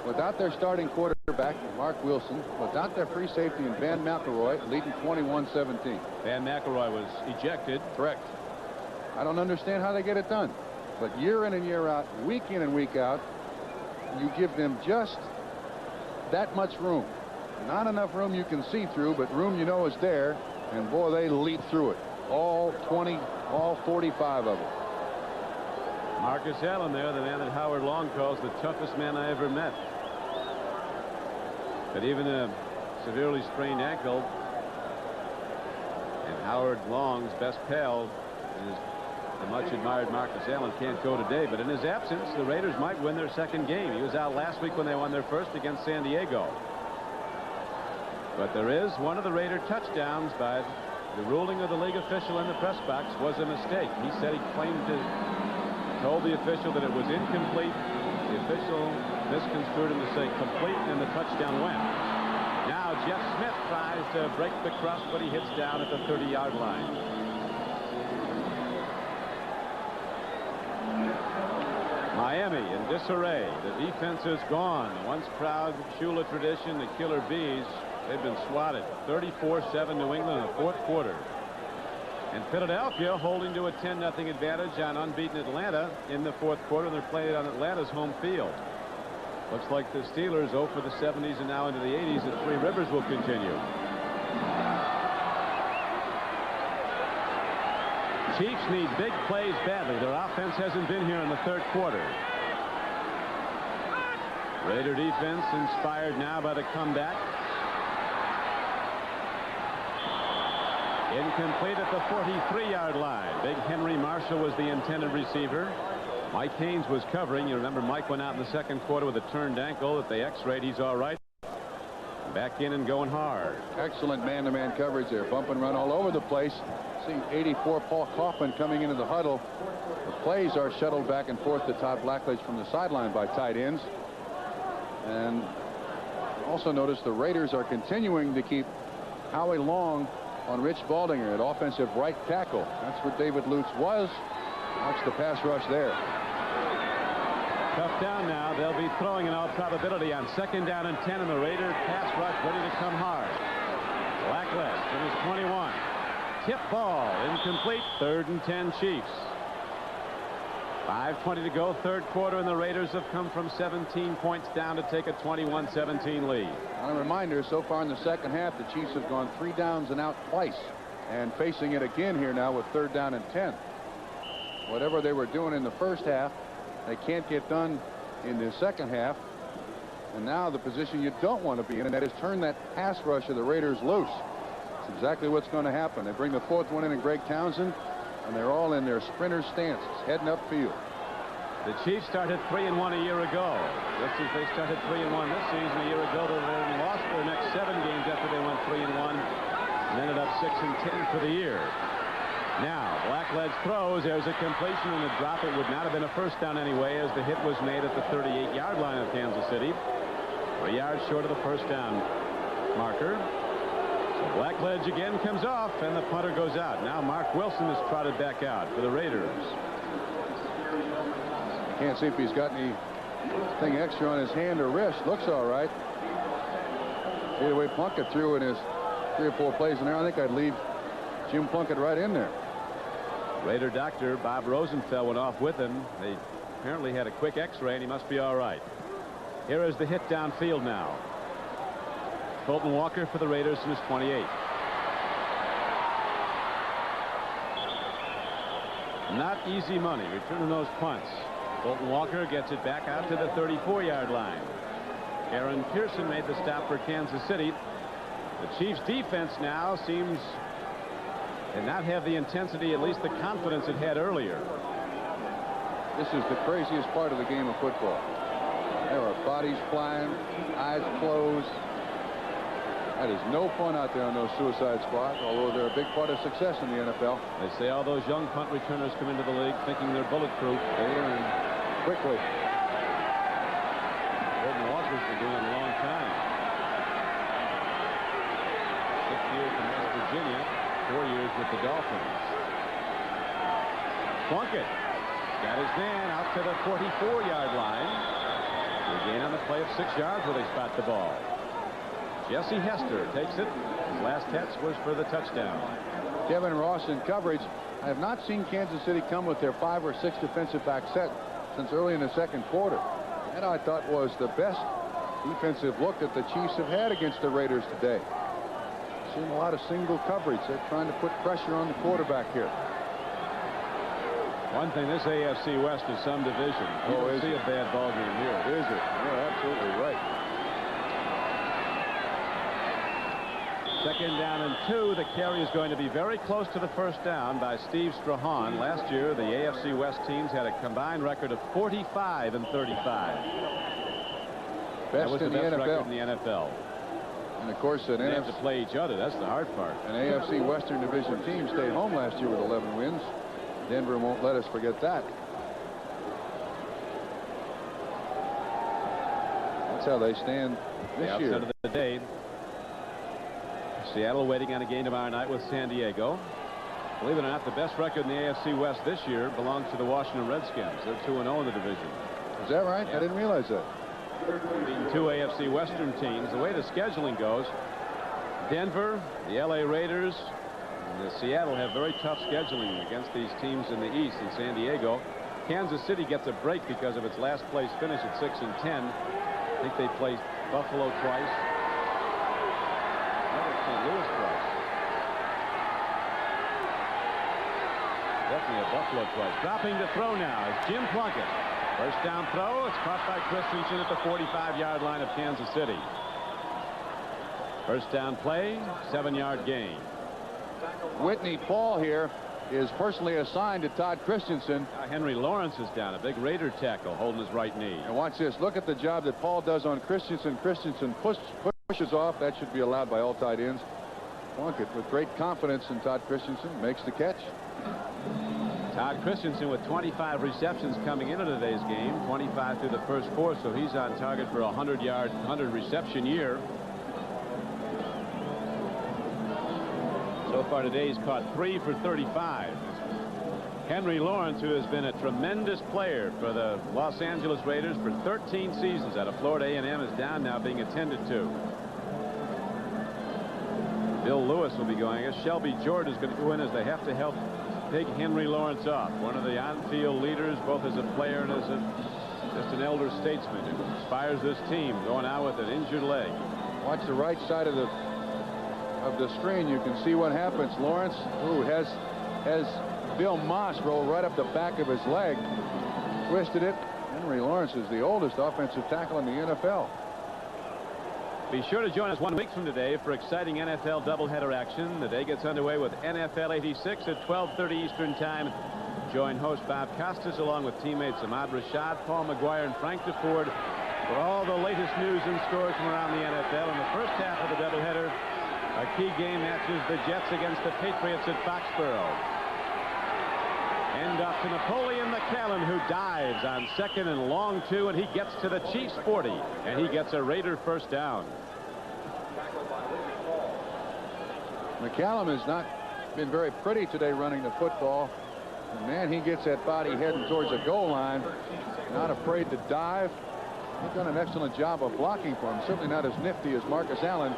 without their starting quarterback, Mark Wilson, without their free safety, and Van McElroy, leading 21-17. Van McElroy was ejected. Correct. I don't understand how they get it done. But year in and year out, week in and week out, you give them just that much room. Not enough room you can see through, but room you know is there. And boy, they leap through it. All 20, all 45 of them. Marcus Allen there, the man that Howard Long calls the toughest man I ever met. But even a severely sprained ankle, and Howard Long's best pal is The much-admired Marcus Allen can't go today, but in his absence, the Raiders might win their second game. He was out last week when they won their first against San Diego. But there is one of the Raider touchdowns by the ruling of the league official in the press box was a mistake. He said he told the official that it was incomplete. The official misconstrued him to say complete, and the touchdown went. Now Jeff Smith tries to break the crust, but he hits down at the 30-yard line. Miami in disarray. The defense is gone. The once proud Shula tradition, the Killer Bees, they've been swatted. 34-7 New England in the fourth quarter. And Philadelphia holding to a 10-0 advantage on unbeaten Atlanta in the fourth quarter. They're playing on Atlanta's home field. Looks like the Steelers 0 for the 70s and now into the 80s at Three Rivers will continue. Chiefs need big plays badly. Their offense hasn't been here in the third quarter. Raider defense inspired now by the comeback. Incomplete at the 43-yard line. Big Henry Marshall was the intended receiver. Mike Haynes was covering. You remember Mike went out in the second quarter with a turned ankle that they x-rayed. He's all right. Back in and going hard. Excellent man-to-man coverage there. Bump and run all over the place. See 84 Paul Kaufman coming into the huddle. The plays are shuttled back and forth to Todd Blackledge from the sideline by tight ends. And also notice the Raiders are continuing to keep Howie Long on Rich Baldinger at offensive right tackle. That's where David Lutz was. Watch the pass rush there. Tough down now. They'll be throwing in all probability on 2nd down and 10, and the Raiders pass rush ready to come hard. Blackledge from his 21. Tip ball incomplete. 3rd and 10 Chiefs. 5:20 to go, third quarter, and the Raiders have come from 17 points down to take a 21-17 lead. A reminder, so far in the second half, the Chiefs have gone 3 downs and out twice, and facing it again here now with 3rd down and 10. Whatever they were doing in the first half, they can't get done in the second half. And now the position you don't want to be in, and that is turn that pass rush of the Raiders loose. It's exactly what's going to happen. They bring the 4th one in Greg Townsend, and they're all in their sprinter stances, heading upfield. The Chiefs started 3-1 a year ago. Just as they started 3-1 this season, a year ago, they lost their next 7 games after they went 3-1 and ended up 6-10 for the year. Now Blackledge throws. There's a completion and a drop. It would not have been a first down anyway, as the hit was made at the 38-yard line of Kansas City. 3 yards short of the first down marker. So Blackledge again comes off, and the punter goes out. Now Mark Wilson is trotted back out for the Raiders. Can't see if he's got anything extra on his hand or wrist. Looks all right. See the way Plunkett threw in his 3 or 4 plays in there. I think I'd leave Jim Plunkett right in there. Raider doctor Bob Rosenfeld went off with him. They apparently had a quick x-ray, and he must be all right. Here is the hit downfield now. Fulton Walker for the Raiders from his 28. Not easy money returning those punts. Fulton Walker gets it back out to the 34-yard line. Aaron Pearson made the stop for Kansas City. The Chiefs defense now seems to not have the intensity, at least the confidence it had earlier. This is the craziest part of the game of football. There are bodies flying, eyes closed. That is no fun out there on those suicide squads, although they're a big part of success in the NFL. They say all those young punt returners come into the league thinking they're bulletproof. They learn quickly. Fulton Walker's been doing it a long time. 6 years in West Virginia, 4 years with the Dolphins. Plunkett got his man out to the 44-yard line. The gain on the play of 6 yards where they spot the ball. Jesse Hester takes it. His last catch was for the touchdown. Kevin Ross in coverage. I have not seen Kansas City come with their 5 or 6 defensive back set since early in the second quarter. That I thought was the best defensive look that the Chiefs have had against the Raiders today. Seen a lot of single coverage. They're trying to put pressure on the quarterback here. One thing, this AFC West is some division. You don't see a bad ball game here. Is it? You're absolutely right. Second down and 2. The carry is going to be very close to the first down by Steve Strahan. Last year, the AFC West teams had a combined record of 45 and 35. That was the best record in the NFL. And of course, they have to play each other. That's the hard part. An AFC Western Division team stayed home last year with 11 wins. Denver won't let us forget that. That's how they stand this year. Of the day. Seattle waiting on a game tomorrow night with San Diego. Believe it or not, the best record in the AFC West this year belongs to the Washington Redskins. They're 2-0 in the division. Is that right? Yeah. I didn't realize that. Beating 2 AFC Western teams. The way the scheduling goes, Denver, the LA Raiders, and the Seattle have very tough scheduling against these teams in the East. In San Diego, Kansas City gets a break because of its last place finish at 6-10. I think they play Buffalo twice. St. Louis twice. Definitely a Buffalo twice. Dropping to throw now is Jim Plunkett. First down throw. It's caught by Christensen at the 45-yard line of Kansas City. First down play, 7-yard gain. Whitney Paul here is personally assigned to Todd Christensen. Henry Lawrence is down, a big Raider tackle holding his right knee. And watch this. Look at the job that Paul does on Christensen. Christensen pushes off. That should be allowed by all tight ends. Plunkett, with great confidence in Todd Christensen, makes the catch. Todd Christensen with 25 receptions coming into today's game, 25 through the first 4, so he's on target for a 100 reception year. So far today, he's caught 3 for 35. Henry Lawrence, who has been a tremendous player for the Los Angeles Raiders for 13 seasons out of Florida A&M, is down now being attended to. Bill Lewis will be going. I guess Shelby Jordan is going to go in as they have to help take Henry Lawrence off. One of the on-field leaders, both as a player and as just an elder statesman who inspires this team, going out with an injured leg. Watch the right side of the screen. You can see what happens. Lawrence, who has Bill Moss roll right up the back of his leg, twisted it. Henry Lawrence is the oldest offensive tackle in the NFL. Be sure to join us 1 week from today for exciting NFL doubleheader action. The day gets underway with NFL 86 at 12:30 Eastern Time. Join host Bob Costas along with teammates Ahmad Rashad, Paul McGuire, and Frank DeFord for all the latest news and scores from around the NFL. In the first half of the doubleheader, a key game matches the Jets against the Patriots at Foxborough. End off to Napoleon McCallum, who dives on 2nd and long 2, and he gets to the Chiefs 40, and he gets a Raider first down. McCallum has not been very pretty today running the football. And man, he gets that body heading towards the goal line, not afraid to dive. He's done an excellent job of blocking for him. Certainly not as nifty as Marcus Allen,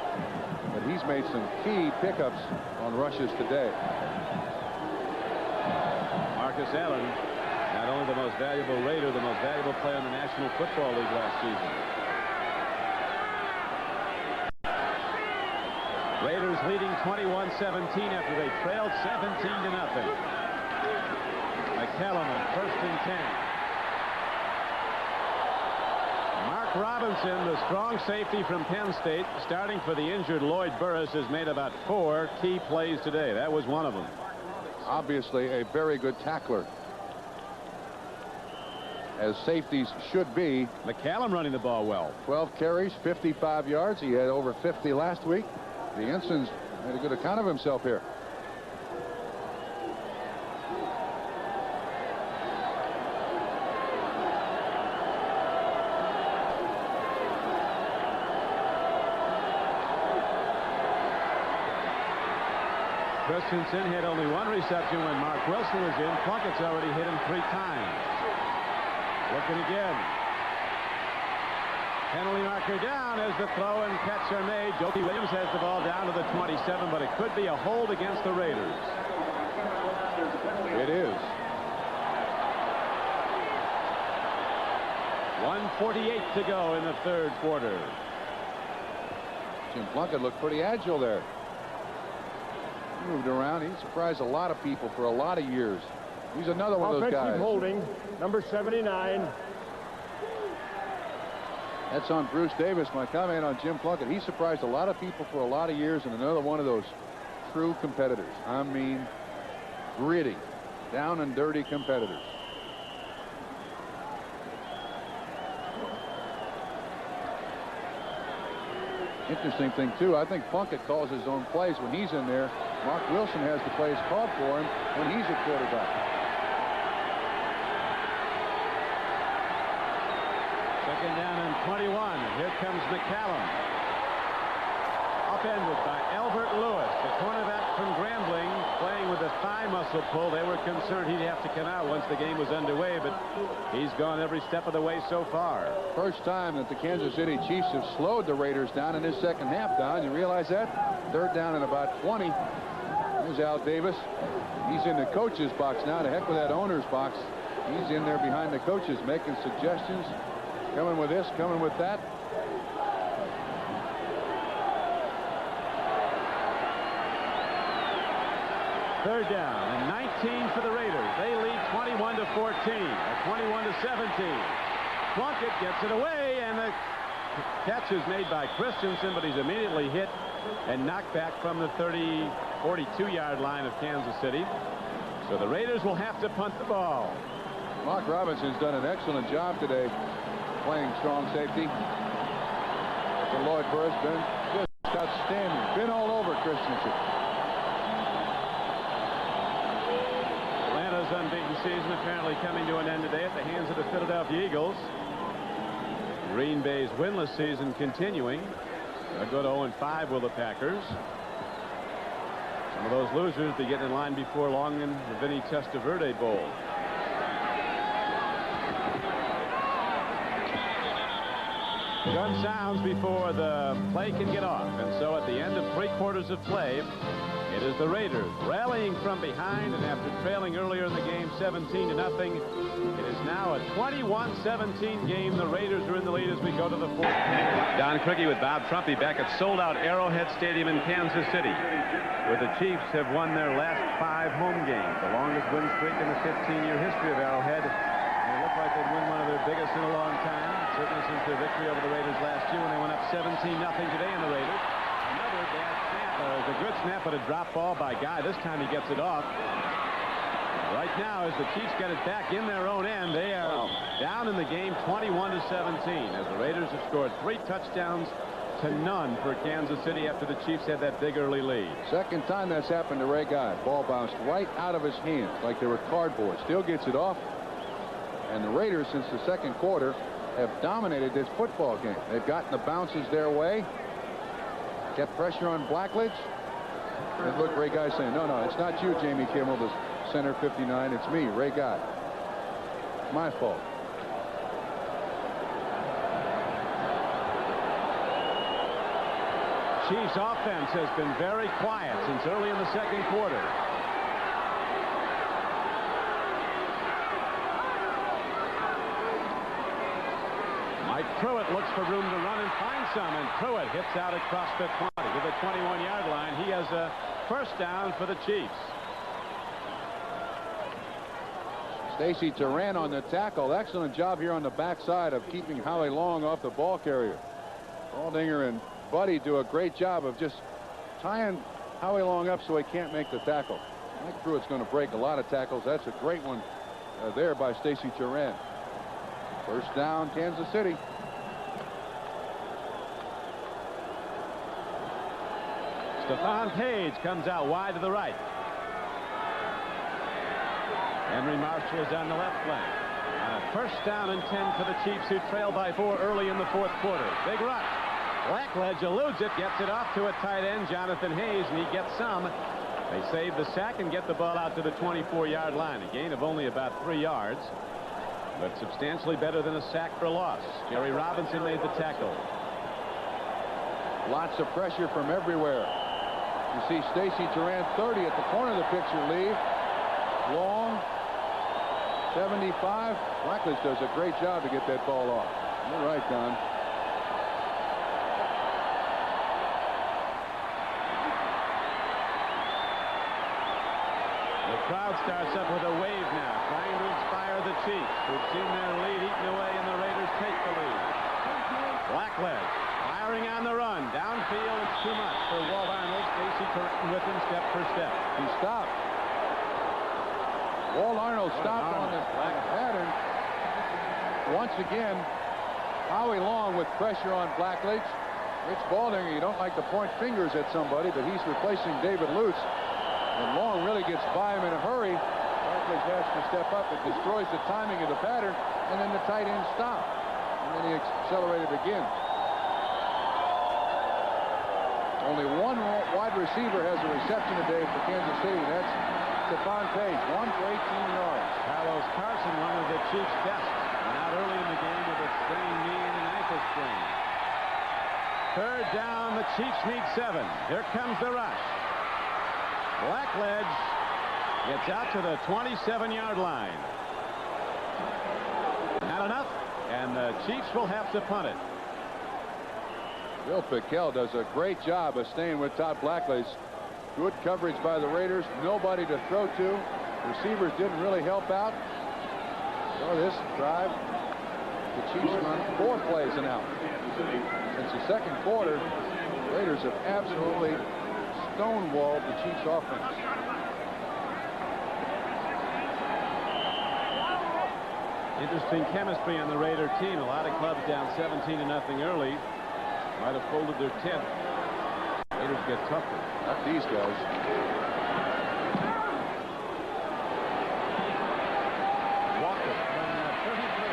but he's made some key pickups on rushes today. Marcus Allen, not only the most valuable Raider, the most valuable player in the National Football League last season. Raiders leading 21-17 after they trailed 17-0. McCallum on 1st and 10. Mark Robinson, the strong safety from Penn State, starting for the injured Lloyd Burris, has made about 4 key plays today. That was one of them. Obviously a very good tackler, as safeties should be. McCallum running the ball well. 12 carries, 55 yards. He had over 50 last week. The Ensigns made a good account of himself here. Christensen had only 1 reception when Mark Wilson was in. Plunkett's already hit him 3 times. Looking again. Penalty marker down as the throw and catch are made. Jokey Williams has the ball down to the 27, but it could be a hold against the Raiders. It is. 1:48 to go in the 3rd quarter. Jim Plunkett looked pretty agile there. He moved around. He surprised a lot of people for a lot of years. He's another one of those guys. Offensive holding, number 79. That's on Bruce Davis. My comment on Jim Plunkett. He surprised a lot of people for a lot of years, and another one of those true competitors. I mean, gritty, down and dirty competitors. Interesting thing, too, I think Plunkett calls his own plays when he's in there. Mark Wilson has the plays called for him when he's a quarterback. Second down and 21. Here comes McCallum. Upended by Albert Lewis, the cornerback from Grambling, playing with a thigh muscle pull. They were concerned he'd have to come out once the game was underway, but he's gone every step of the way so far. First time that the Kansas City Chiefs have slowed the Raiders down in this second half, Don. You realize that? Third down and about 20. There's Al Davis. He's in the coach's box now. To heck with that owner's box. He's in there behind the coaches making suggestions. Coming with this, coming with that. Third down and 19 for the Raiders. They lead 21-14, or 21-17. Plunkett gets it away, and the catch is made by Christensen, but he's immediately hit and knocked back from the 42-yard line of Kansas City. So the Raiders will have to punt the ball. Mark Robinson's done an excellent job today playing strong safety. For Lloyd Burris, been just outstanding. Been all over Christensen. Atlanta's unbeaten season apparently coming to an end today at the hands of the Philadelphia Eagles. Green Bay's winless season continuing. A good 0-5 will the Packers. Some of those losers be getting in line before long in the Vinny Testaverde Bowl. Gun sounds before the play can get off, and so at the end of 3/4 of play, it is the Raiders rallying from behind, and after trailing earlier in the game 17-0, it is now a 21-17 game. The Raiders are in the lead as we go to the fourth. Don Criqui with Bob Trumpy back at sold-out Arrowhead Stadium in Kansas City, where the Chiefs have won their last 5 home games, the longest win streak in the 15-year history of Arrowhead. They look like they'd win one of their biggest in a long time, certainly since their victory over the Raiders last year when they went up 17-0 today on the Raiders. Another bad snap. It's a good snap, but a drop ball by Guy. This time he gets it off. Right now, as the Chiefs get it back in their own end, they are down in the game 21-17, as the Raiders have scored 3 touchdowns to none for Kansas City after the Chiefs had that big early lead. Second time that's happened to Ray Guy. Ball bounced right out of his hands like they were cardboard. Still gets it off. And the Raiders, since the second quarter, have dominated this football game. They've gotten the bounces their way. Kept pressure on Blackledge. And look, Ray Guy saying, no, it's not you, Jamie Kimmel, the center 59. It's me, Ray Guy. It's my fault. Chiefs offense has been very quiet since early in the second quarter. Mike Pruitt looks for room to run and find some, and Pruitt hits out across the 20 to the 21-yard line. He has a first down for the Chiefs. Stacy Turan on the tackle. Excellent job here on the backside of keeping Howie Long off the ball carrier. Baldinger and Buddy do a great job of just tying Howie Long up so he can't make the tackle. Mike Pruitt's going to break a lot of tackles. That's a great one there by Stacy Turan. First down, Kansas City. Stephon Page comes out wide to the right. Henry Marshall is on the left flank. First down and 10 for the Chiefs, who trail by 4 early in the fourth quarter. Big rush. Blackledge eludes it, gets it off to a tight end, Jonathan Hayes, and he gets some. They save the sack and get the ball out to the 24-yard line. A gain of only about 3 yards, but substantially better than a sack for a loss. Jerry Robinson made the tackle. Lots of pressure from everywhere. You see Stacy Turan, 30 at the corner of the picture, leave. Long, 75. Blackledge does a great job to get that ball off. You're right, Don. The crowd starts up with a wave now, trying to inspire the Chiefs, who've seen their lead eaten away, and the Raiders take the lead. Blackledge firing on the run. Downfield, it's too much for Walt Arnold. Stacy correcting with him step for step. He stopped. Walt Arnold stopped on the pattern. Once again, Howie Long with pressure on Blackledge. Rich Baldinger, you don't like to point fingers at somebody, but he's replacing David Lutz. And Long really gets by him in a hurry. Blackledge has to step up. It destroys the timing of the pattern, and then the tight end stopped. And then he accelerated again. Only one wide receiver has a reception today for Kansas City. That's Stephon Page, 1 for 18 yards. Carlos Carson, one of the Chiefs' best, went out early in the game with a sprained knee and an ankle sprain. Third down, the Chiefs need 7. Here comes the rush. Blackledge gets out to the 27-yard line. Not enough, and the Chiefs will have to punt it. Bill Pickel does a great job of staying with Todd Blackledge. Good coverage by the Raiders. Nobody to throw to. Receivers didn't really help out. So this drive, the Chiefs run 4 plays and out. Since the second quarter, the Raiders have absolutely stonewalled the Chiefs offense. Interesting chemistry on the Raider team. A lot of clubs down 17-0 early. Might have folded their tent. Raiders get tougher. Not these guys. Walker from 33.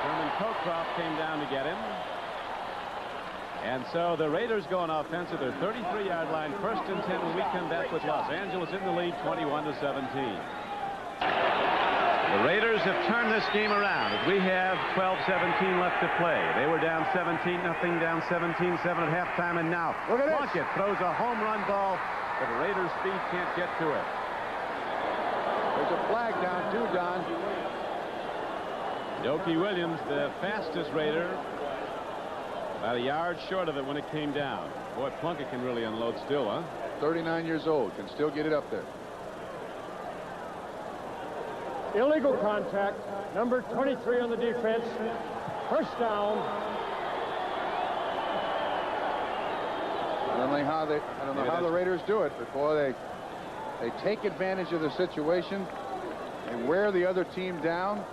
Sherman Cockcroft came down to get him. And so the Raiders go on offense at their 33-yard line. 1st and 10 when we come back with Los Angeles in the lead, 21-17. The Raiders have turned this game around as we have 12-17 left to play. They were down 17-0, down 17-7 at halftime, and now Plunkett throws a home run ball, but the Raiders' speed can't get to it. There's a flag down too, Don. Dokie Williams, the fastest Raider, about a yard short of it when it came down. Boy, Plunkett can really unload still, huh? 39 years old, can still get it up there. Illegal contact, number 23 on the defense. First down. I don't know how the Raiders do it, but boy, they take advantage of the situation. They wear the other team down.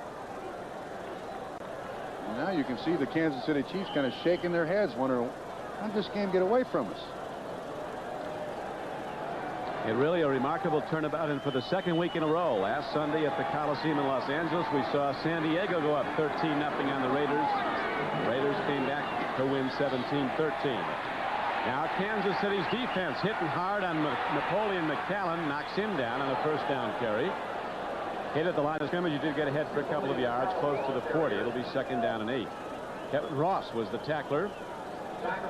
And now you can see the Kansas City Chiefs kind of shaking their heads, wondering, how did this game get away from us? It really a remarkable turnabout, and for the second week in a row. Last Sunday at the Coliseum in Los Angeles, we saw San Diego go up 13-0 on the Raiders. The Raiders came back to win 17-13. Now Kansas City's defense hitting hard on Napoleon McCallan, knocks him down on a 1st down carry. Hit at the line of scrimmage. He did get ahead for a couple of yards, close to the 40. It'll be 2nd down and 8. Kevin Ross was the tackler.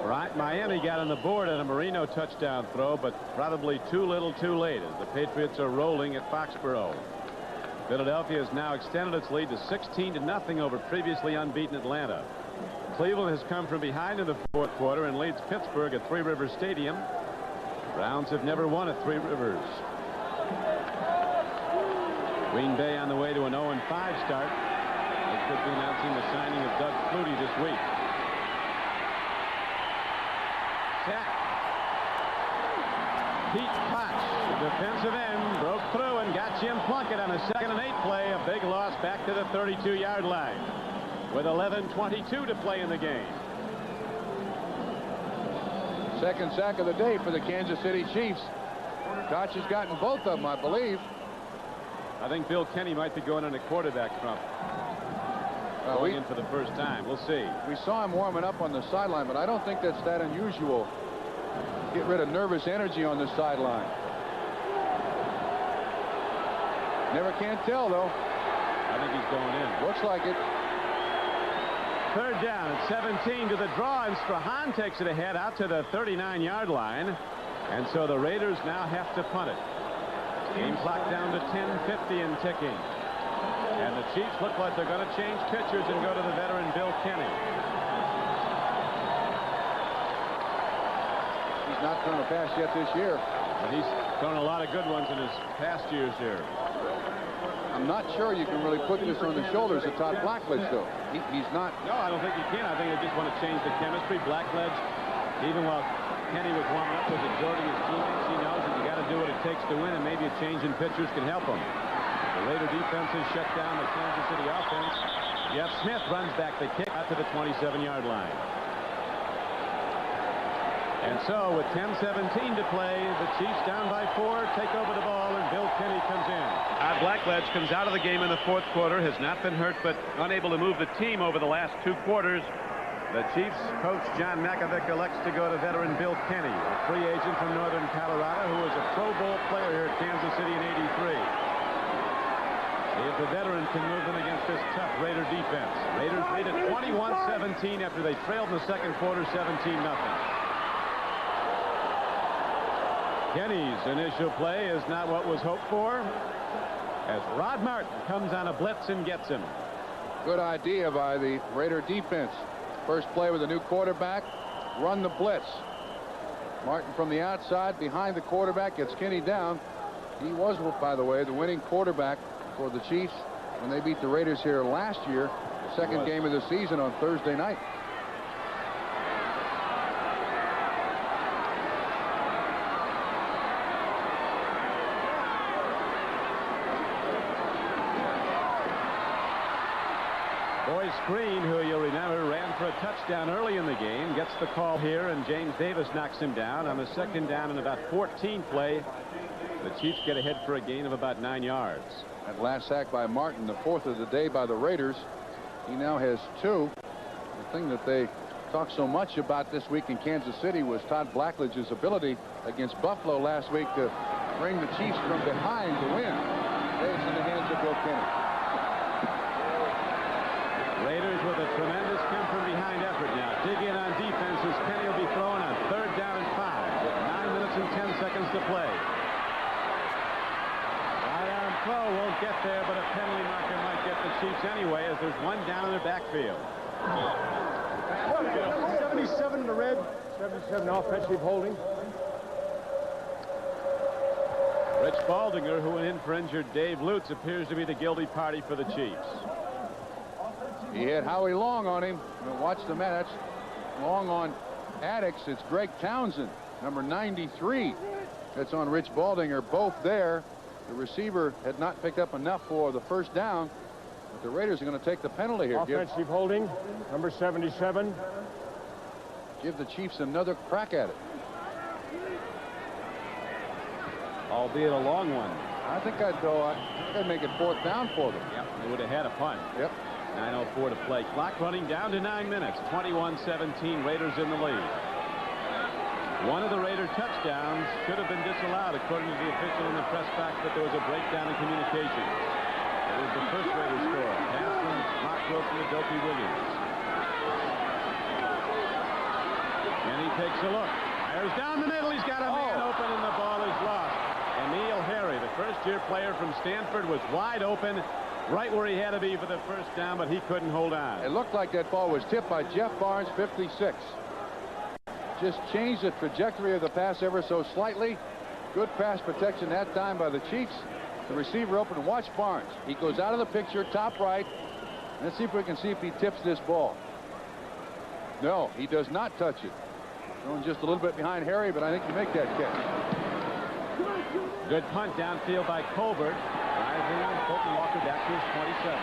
Right, Miami got on the board at a Marino touchdown throw, but probably too little too late as the Patriots are rolling at Foxborough. Philadelphia has now extended its lead to 16-0 over previously unbeaten Atlanta. Cleveland has come from behind in the 4th quarter and leads Pittsburgh at Three Rivers Stadium. Browns have never won at Three Rivers. Green Bay on the way to an 0-5 start. They could be announcing the signing of Doug Flutie this week. Sack. Pete Koch, the defensive end, broke through and got Jim Plunkett on a 2nd and 8 play. A big loss back to the 32-yard line with 11:22 to play in the game. Second sack of the day for the Kansas City Chiefs. Koch has gotten both of them, I believe. I think Bill Kenny might be going on a quarterback trump. Going in for the first time. We'll see. We saw him warming up on the sideline, but I don't think that's that unusual. Get rid of nervous energy on the sideline. Never can tell, though. I think he's going in. Looks like it. 3rd down at 17 to the draw, and Strahan takes it ahead out to the 39-yard line. And so the Raiders now have to punt it. Game clock down to 10:50 and ticking. And the Chiefs look like they're going to change pitchers and go to the veteran Bill Kenny. He's not thrown a pass yet this year. But he's thrown a lot of good ones in his past years here. I'm I'm not sure you can really put this on the shoulders of Todd Blackledge, though. He's not. No, I don't think you can. I think they just want to change the chemistry. Blackledge, even while Kenny was warming up, was exhorting his teammates. He knows that you got to do what it takes to win, and maybe a change in pitchers can help him. The Raider defense has shut down the Kansas City offense. Jeff Smith runs back the kick out to the 27-yard line. And so with 10:17 to play, the Chiefs down by 4, take over the ball, and Bill Kenny comes in. Blackledge comes out of the game in the fourth quarter, has not been hurt, but unable to move the team over the last 2 quarters. The Chiefs coach John Mackovic elects to go to veteran Bill Kenny, a free agent from Northern Colorado who was a Pro Bowl player here at Kansas City in '83. See if the veteran can move them against this tough Raider defense. Raiders lead at 21-17 after they trailed in the second quarter 17-0. Kenny's initial play is not what was hoped for, as Rod Martin comes on a blitz and gets him. Good idea by the Raider defense. First play with a new quarterback, run the blitz. Martin from the outside behind the quarterback gets Kenny down. He was, by the way, the winning quarterback for the Chiefs when they beat the Raiders here last year, the second game of the season on Thursday night. Boyce Green, who you'll remember ran for a touchdown early in the game, gets the call here, and James Davis knocks him down on the second down and about 14 play. The Chiefs get ahead for a gain of about 9 yards. That last sack by Martin, the 4th of the day by the Raiders. He now has 2. The thing that they talked so much about this week in Kansas City was Todd Blackledge's ability against Buffalo last week to bring the Chiefs from behind to win. Today it's in the hands of Bill Kenny. Raiders with a tremendous come from behind effort now. Dig in on defense as Kenny will be throwing on 3rd down and 5 with 9 minutes and 10 seconds to play. Right-arm throw won't get there, but a penalty marker might get the Chiefs anyway, as there's one down in their backfield. 77 in the red, 77 offensive holding. Rich Baldinger, who went in for injured Dave Lutz, appears to be the guilty party for the Chiefs. He had Howie Long on him. Watch the man. That's Long on Addicks. It's Greg Townsend, number 93. That's on Rich Baldinger. Both there. The receiver had not picked up enough for the first down. But the Raiders are going to take the penalty here. Offensive holding, number 77. Give the Chiefs another crack at it. Albeit a long one. I think I'd make it 4th down for them. Yep, they would have had a punt. Yep. 9:04 to play. Clock running down to 9 minutes. 21-17. Raiders in the lead. One of the Raider touchdowns should have been disallowed, according to the official in the press box, but there was a breakdown in communication. It was the first Raider score. Pass from Mark Wilson to Dopey Williams. And he takes a look. Fires down the middle. He's got a man open, and the ball is lost. And Neil Harry, the first-year player from Stanford, was wide open, right where he had to be for the first down, but he couldn't hold on. It looked like that ball was tipped by Jeff Barnes, 56. Just changed the trajectory of the pass ever so slightly. Good pass protection that time by the Chiefs. The receiver open. Watch Barnes. He goes out of the picture, top right. Let's see if we can see if he tips this ball. No, he does not touch it. Going just a little bit behind Harry, but I think you make that catch. Good punt downfield by Colbert. Rising on Fulton Walker back to his 27.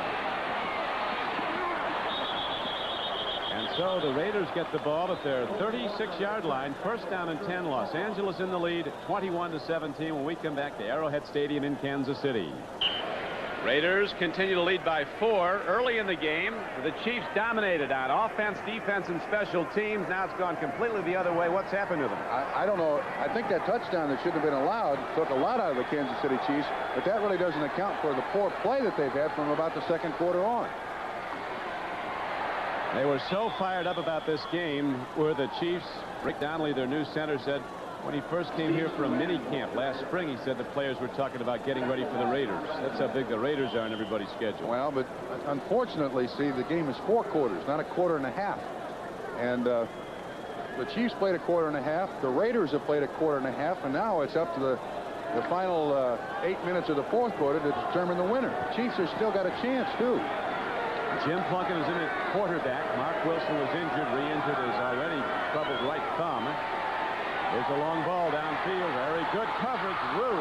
And so the Raiders get the ball at their 36-yard line. First down and 10. Los Angeles in the lead, 21-17 when we come back to Arrowhead Stadium in Kansas City. Raiders continue to lead by 4 early in the game. The Chiefs dominated on offense, defense, and special teams. Now it's gone completely the other way. What's happened to them? I don't know. I think that touchdown that shouldn't have been allowed took a lot out of the Kansas City Chiefs, but that really doesn't account for the poor play that they've had from about the second quarter on. They were so fired up about this game where the Chiefs, Rick Donnelly, their new center, said when he first came here for a mini camp last spring, he said the players were talking about getting ready for the Raiders. That's how big the Raiders are in everybody's schedule. Well, but unfortunately, see, the game is 4 quarters, not a quarter and a half. And the Chiefs played a quarter and a half. The Raiders have played a quarter and a half, and now it's up to the the final 8 minutes of the fourth quarter to determine the winner. Chiefs have still got a chance, too. Jim Plunkett is in at quarterback. Mark Wilson was injured, re-injured his already troubled right thumb. There's a long ball downfield. Very good coverage. Woo!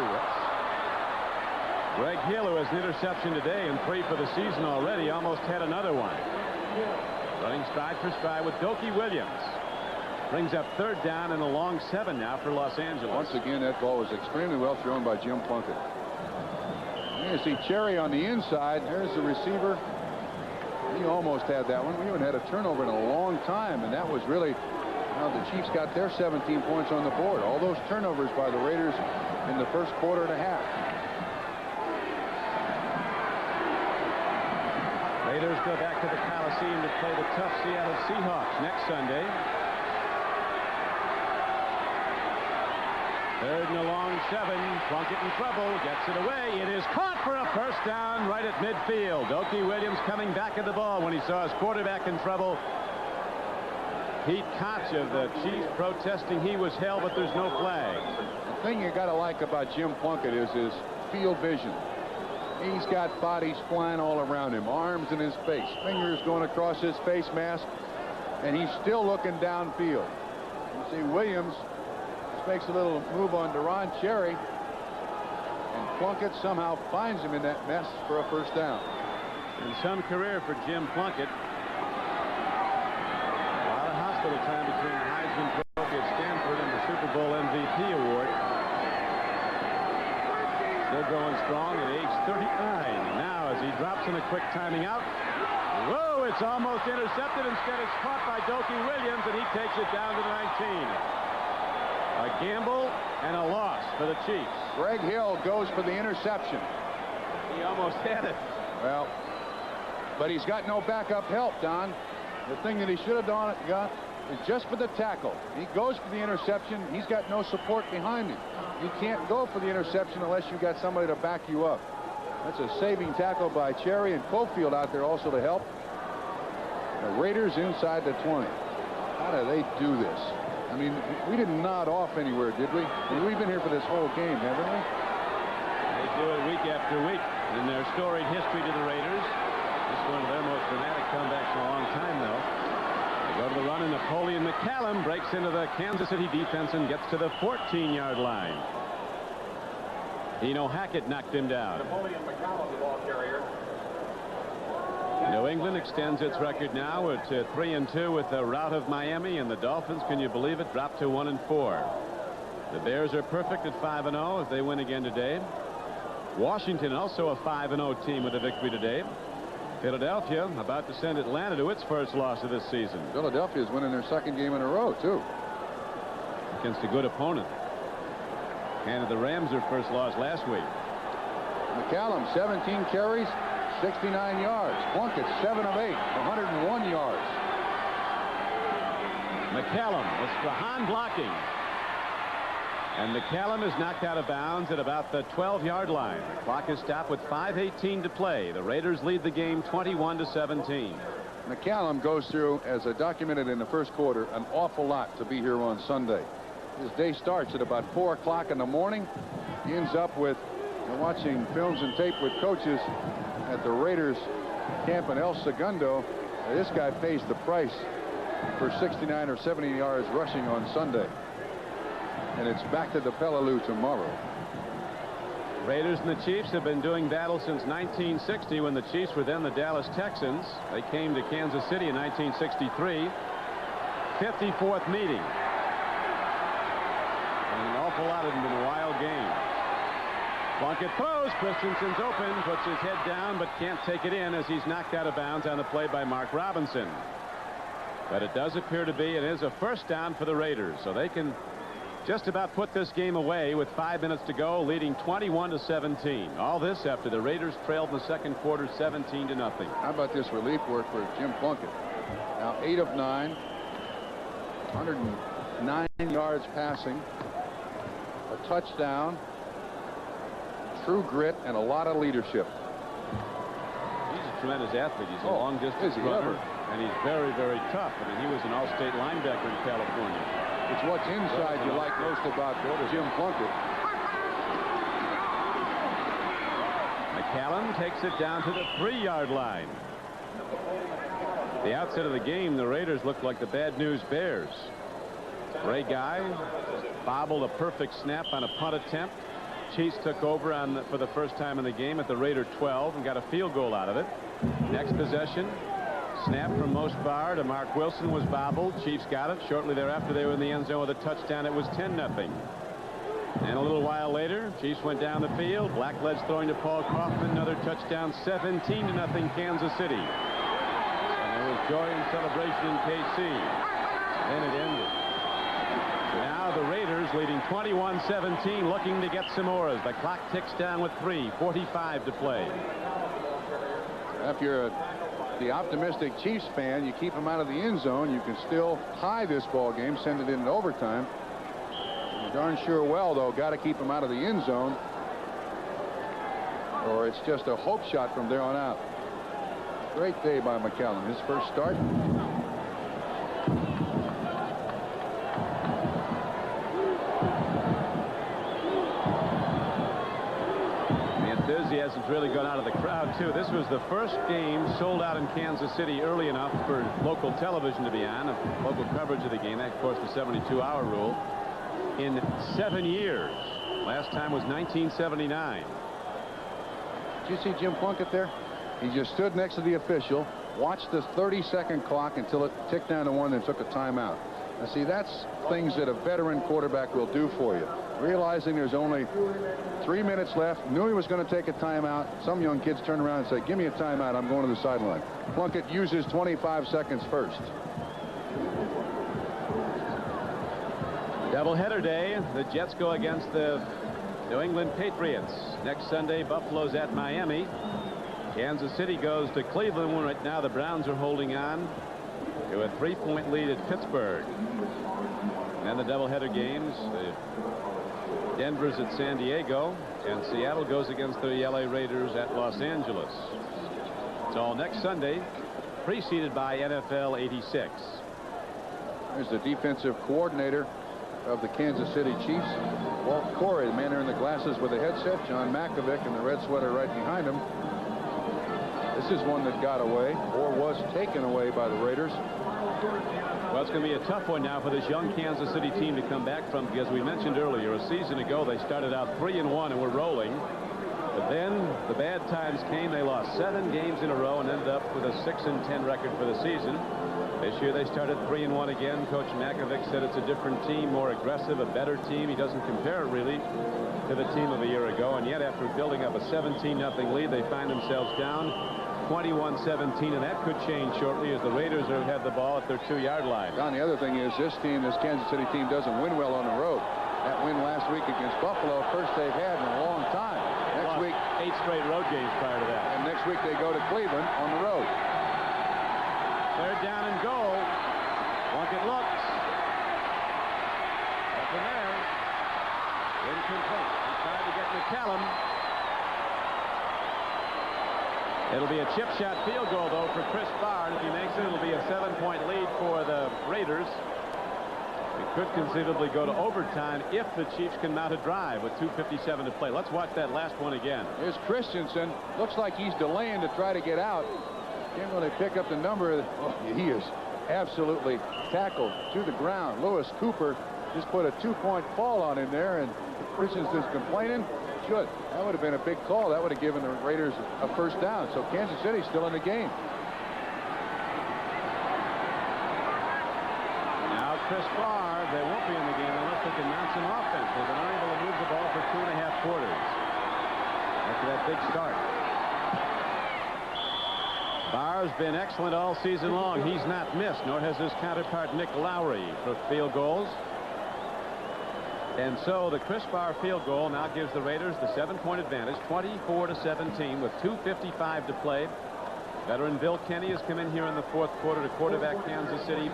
Greg Hill, who has an interception today and 3 for the season already, almost had another one. Running stride for stride with Dokie Williams. Brings up 3rd down and a long 7 now for Los Angeles. Once again, that ball was extremely well thrown by Jim Plunkett. You see Cherry on the inside. There's the receiver. He almost had that one. We haven't had a turnover in a long time, and that was really the Chiefs got their 17 points on the board. All those turnovers by the Raiders in the first quarter and a half. Raiders go back to the Coliseum to play the tough Seattle Seahawks next Sunday. 3rd and a long 7. Plunkett in trouble. Gets it away. It is caught for a first down right at midfield. Dokie Williams coming back at the ball when he saw his quarterback in trouble. Pete Koch of the Chiefs protesting he was held, but there's no flag. The thing you got to like about Jim Plunkett is his field vision. He's got bodies flying all around him, arms in his face, fingers going across his face mask, and he's still looking downfield. You see Williams makes a little move on Deron Cherry, and Plunkett somehow finds him in that mess for a first down. And some career for Jim Plunkett. A lot of hospital time between the Heisman Trophy at Stanford and the Super Bowl MVP award. Still going strong at age 39. And now as he drops in a quick timing out. Whoa, it's almost intercepted. Instead it's caught by Dokie Williams, and he takes it down to the 19. A gamble and a loss for the Chiefs. Greg Hill goes for the interception. He almost had it. Well, but he's got no backup help, Don. The thing that he should have got is just for the tackle. He goes for the interception. He's got no support behind him. You can't go for the interception unless you got somebody to back you up. That's a saving tackle by Cherry, and Cofield out there also to help. The Raiders inside the 20. How do they do this? I mean, we didn't nod off anywhere, did we? I mean, we've been here for this whole game, haven't we? They do it week after week in their storied history to the Raiders. This is one of their most dramatic comebacks in a long time, though. They go to the run, and Napoleon McCallum breaks into the Kansas City defense and gets to the 14-yard line. Dino Hackett knocked him down. Napoleon McCallum, the ball carrier. New England extends its record now to 3-2 with the rout of Miami, and the Dolphins, can you believe it, dropped to 1-4. The Bears are perfect at 5-0 if they win again today. Washington also a 5-0 team with a victory today. Philadelphia about to send Atlanta to its first loss of this season. Philadelphia is winning their 2nd game in a row, too. Against a good opponent. Handed the Rams their first loss last week. McCallum, 17 carries, 69 yards. Plunkett, 7 of 8, 101 yards. McCallum with Strahan blocking. And McCallum is knocked out of bounds at about the 12-yard line. The clock is stopped with 5:18 to play. The Raiders lead the game 21-17. McCallum goes through, as I documented in the first quarter, an awful lot to be here on Sunday. His day starts at about 4 o'clock in the morning. He ends up with watching films and tape with coaches at the Raiders camp in El Segundo. This guy pays the price for 69 or 70 yards rushing on Sunday. And it's back to the Peleliu tomorrow. Raiders and the Chiefs have been doing battle since 1960, when the Chiefs were then the Dallas Texans. They came to Kansas City in 1963. 54th meeting. And an awful lot of them been wild games. Plunkett throws. Christensen's open, puts his head down, but can't take it in as he's knocked out of bounds on the play by Mark Robinson. But it does appear to be, it is a first down for the Raiders, so they can just about put this game away with 5 minutes to go, leading 21-17. All this after the Raiders trailed in the second quarter 17-0. How about this relief work for Jim Plunkett? Now 8 of 9, 109 yards passing, a touchdown, true grit, and a lot of leadership. He's a tremendous athlete. He's a long-distance runner, and he's very, very tough. I mean, he was an all-state linebacker in California. It's what's inside you like most about Jim Plunkett. Wilson takes it down to the 3-yard line. The outset of the game, the Raiders looked like the Bad News Bears. Ray Guy bobbled a perfect snap on a punt attempt. Chiefs took over for the first time in the game at the Raider 12 and got a field goal out of it. Next possession, snap from Mosbar to Mark Wilson was bobbled. Chiefs got it. Shortly thereafter, they were in the end zone with a touchdown. It was 10-0. And a little while later, Chiefs went down the field. Blackledge throwing to Paul Kaufman. Another touchdown, 17-0 Kansas City. And there was joy and celebration in KC. Then it ended. Now the Raiders leading 21-17, looking to get some more as the clock ticks down with 3:45 to play. If you're the optimistic Chiefs fan, you keep them out of the end zone. You can still tie this ball game, send it into overtime. You're darn sure well, though, got to keep them out of the end zone, or it's just a hope shot from there on out. Great day by McCallum. His first start. Enthusiasm's really gone out of the crowd too. This was the first game sold out in Kansas City early enough for local television to be on, local coverage of the game. That, of course, the 72-hour rule in 7 years. Last time was 1979. Did you see Jim Plunkett there? He just stood next to the official, watched the 30-second clock until it ticked down to 1, then took a timeout. Now, see, that's things that a veteran quarterback will do for you. Realizing there's only 3 minutes left, knew he was going to take a timeout. Some young kids turn around and say, give me a timeout, I'm going to the sideline. Plunkett uses 25 seconds first. Doubleheader day. The Jets go against the New England Patriots. Next Sunday, Buffalo's at Miami. Kansas City goes to Cleveland, when right now the Browns are holding on to a 3-point lead at Pittsburgh. And the doubleheader games, Denver's at San Diego, and Seattle goes against the LA Raiders at Los Angeles. It's all next Sunday, preceded by NFL 86. There's the defensive coordinator of the Kansas City Chiefs, Walt Corey, the man there in the glasses with the headset. John Malkovich in the red sweater right behind him. This is one that got away, or was taken away by the Raiders. Well, it's going to be a tough one now for this young Kansas City team to come back from, because we mentioned earlier, a season ago they started out 3-1 and were rolling. But then the bad times came. They lost 7 games in a row and ended up with a 6-10 record for the season. This year they started 3-1 again. Coach Malkovich said it's a different team, more aggressive, a better team. He doesn't compare it really to the team of a year ago. And yet after building up a 17-0 lead, they find themselves down 21-17, and that could change shortly as the Raiders have the ball at their 2-yard line. Don, the other thing is this Kansas City team doesn't win well on the road. That win last week against Buffalo, first they've had in a long time. Next week, 8 straight road games prior to that. And next week they go to Cleveland on the road. 3rd down and goal. Plunkett looks. Up in there. Incomplete. He tried to get McCallum. It'll be a chip shot field goal, though, for Chris Barr. If he makes it, it'll be a 7-point lead for the Raiders. It could conceivably go to overtime if the Chiefs can mount a drive with 2:57 to play. Let's watch that last one again. Here's Christensen. Looks like he's delaying to try to get out. Can't really pick up the number. Oh, he is absolutely tackled to the ground. Lewis Cooper just put a 2-point fall on him there, and Christensen's complaining. Should. That would have been a big call. That would have given the Raiders a first down. So Kansas City's still in the game. Now Chris Barr, they won't be in the game unless they can mount some offense. They've been unable to move the ball for 2.5 quarters after that big start. Barr's been excellent all season long. He's not missed, nor has his counterpart Nick Lowry for field goals. And so the Chris Barr field goal now gives the Raiders the 7-point advantage, 24-17, with 2:55 to play. Veteran Bill Kenny has come in here in the 4th quarter to quarterback Kansas City.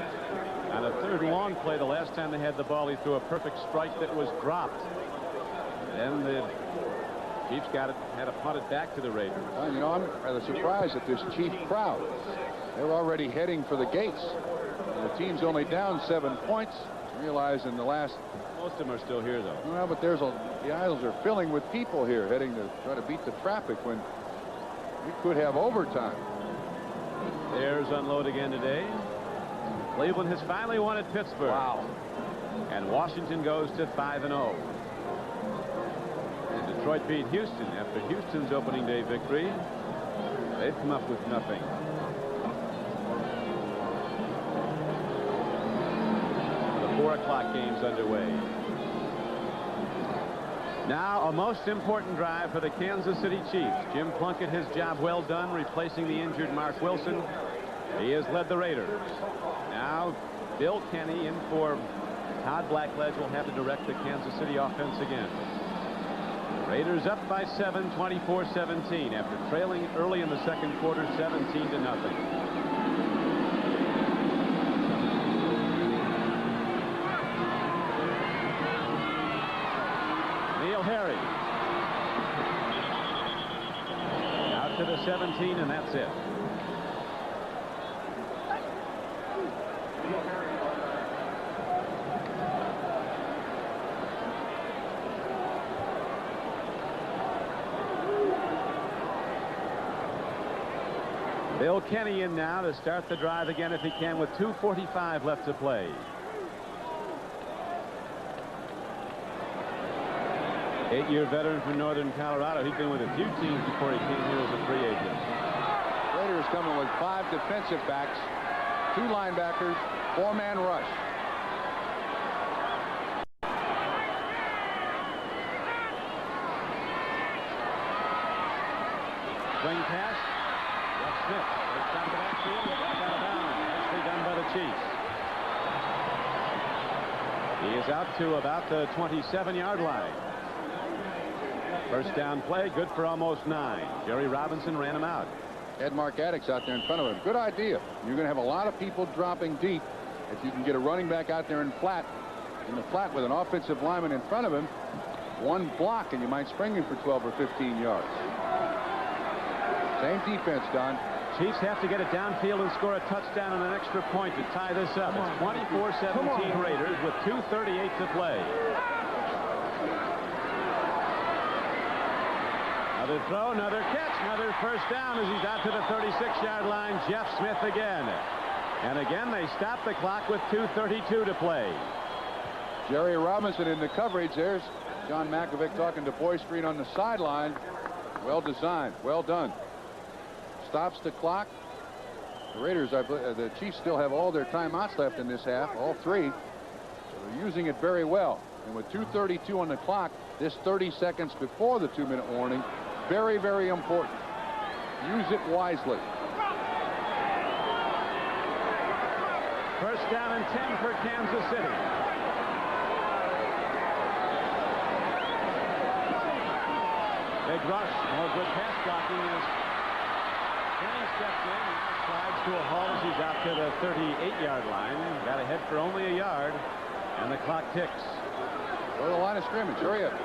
On a 3rd long play, the last time they had the ball, he threw a perfect strike that was dropped. Then the Chiefs had to punt it back to the Raiders. You know, I'm rather surprised at this Chief crowd. They're already heading for the gates. And the team's only down 7 points. Realize in the last. Most of them are still here, though. Well, but the aisles are filling with people here heading to try to beat the traffic when We could have overtime. Bears unload again today. Cleveland has finally won at Pittsburgh. Wow. And Washington goes to 5-0. And Detroit beat Houston after Houston's opening day victory. They've come up with nothing. The 4 o'clock game's underway. Now a most important drive for the Kansas City Chiefs. Jim Plunkett, his job well done, replacing the injured Mark Wilson. He has led the Raiders. Now Bill Kenny in for Todd Blackledge will have to direct the Kansas City offense again. Raiders up by 7, 24-17 after trailing early in the second quarter, 17-0. Neil Harry. Out to the 17, and that's it. Bill Kenny in now to start the drive again if he can with 2:45 left to play. Eight-year veteran from Northern Colorado. He's been with a few teams before he came here as a free agent. Raiders coming with 5 defensive backs, 2 linebackers, 4-man rush. Swing pass. Jeff Smith takes down the backfield and back out of bounds. Nicely done by the Chiefs. He is out to about the 27-yard line. First down play, good for almost 9. Jerry Robinson ran him out. Had Mark Addix out there in front of him. Good idea. You're going to have a lot of people dropping deep. If you can get a running back out there in the flat with an offensive lineman in front of him, one block and you might spring him for 12 or 15 yards. Same defense, Don. Chiefs have to get it downfield and score a touchdown and an extra point to tie this up. It's 24-17 Raiders with 2:38 to play. Another throw, another catch, another first down as he's out to the 36-yard line. Jeff Smith again. And again, they stop the clock with 2:32 to play. Jerry Robinson in the coverage. There's John Makovic talking to Boy Screen on the sideline. Well designed. Well done. Stops the clock. The Raiders, the Chiefs still have all their timeouts left in this half, all 3. So they're using it very well. And with 2:32 on the clock, this 30 seconds before the 2-minute warning, very, very important. Use it wisely. First down and 10 for Kansas City. Big rush. More good pass blocking as Kenny steps in. Slides to a halt as he's out to the 38-yard line. Got ahead for only a yard. And the clock ticks. Go to the line of scrimmage. Hurry up.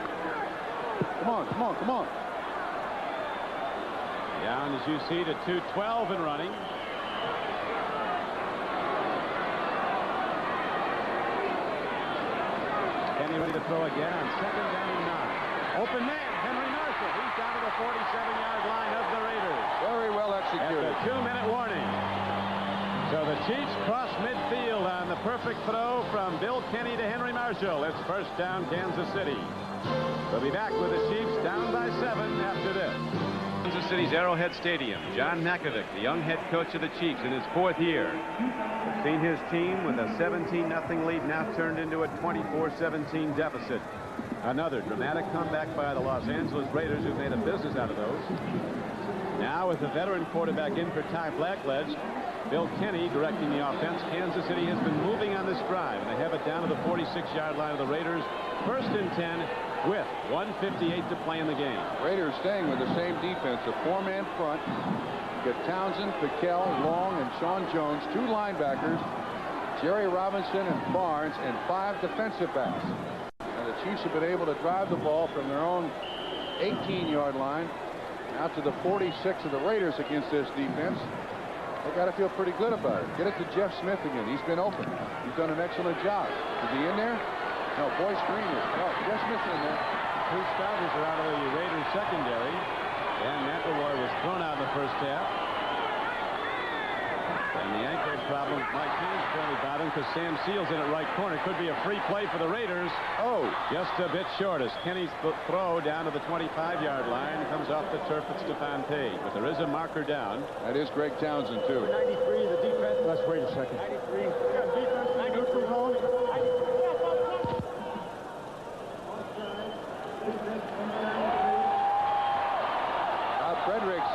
Come on, come on, come on. Down, as you see, to 2:12 and running. Kenny ready to throw again on 2nd down and 9. Open man, Henry Marshall. He's down to the 47-yard line of the Raiders. Very well executed. At the 2-minute warning. So the Chiefs cross midfield on the perfect throw from Bill Kenny to Henry Marshall. It's first down, Kansas City. We'll be back with the Chiefs down by 7 after this. Kansas City's Arrowhead Stadium. John Makovic, the young head coach of the Chiefs in his 4th year. We've seen his team with a 17-0 lead now turned into a 24-17 deficit. Another dramatic comeback by the Los Angeles Raiders, who've made a business out of those. Now with the veteran quarterback in for Ty Blackledge, Bill Kenny directing the offense. Kansas City has been moving on this drive, and they have it down to the 46-yard line of the Raiders. First and 10 with 1:58 to play in the game. Raiders staying with the same defense, a 4-man front. You got Townsend, Piquel, Long, and Sean Jones, 2 linebackers, Jerry Robinson and Barnes, and 5 defensive backs. And the Chiefs have been able to drive the ball from their own 18-yard line out to the 46 of the Raiders against this defense. They got to feel pretty good about it. Get it to Jeff Smith again. He's been open. He's done an excellent job. Is he in there? No, Boy Screen is. No, Jeff Smith's in there. 2 starters are out of the Raiders secondary. Dan McElroy was thrown out in the first half. And the ankle problem, Mike Haynes pointed about him because Sam Seals in at right corner. Could be a free play for the Raiders. Oh, just a bit short as Kenny's throw down to the 25-yard line comes off the turf at Stephon Page. But there is a marker down. That is Greg Townsend, too. 93, the defense. Let's wait a second. 93. Defense, neutral zone. Fredericks,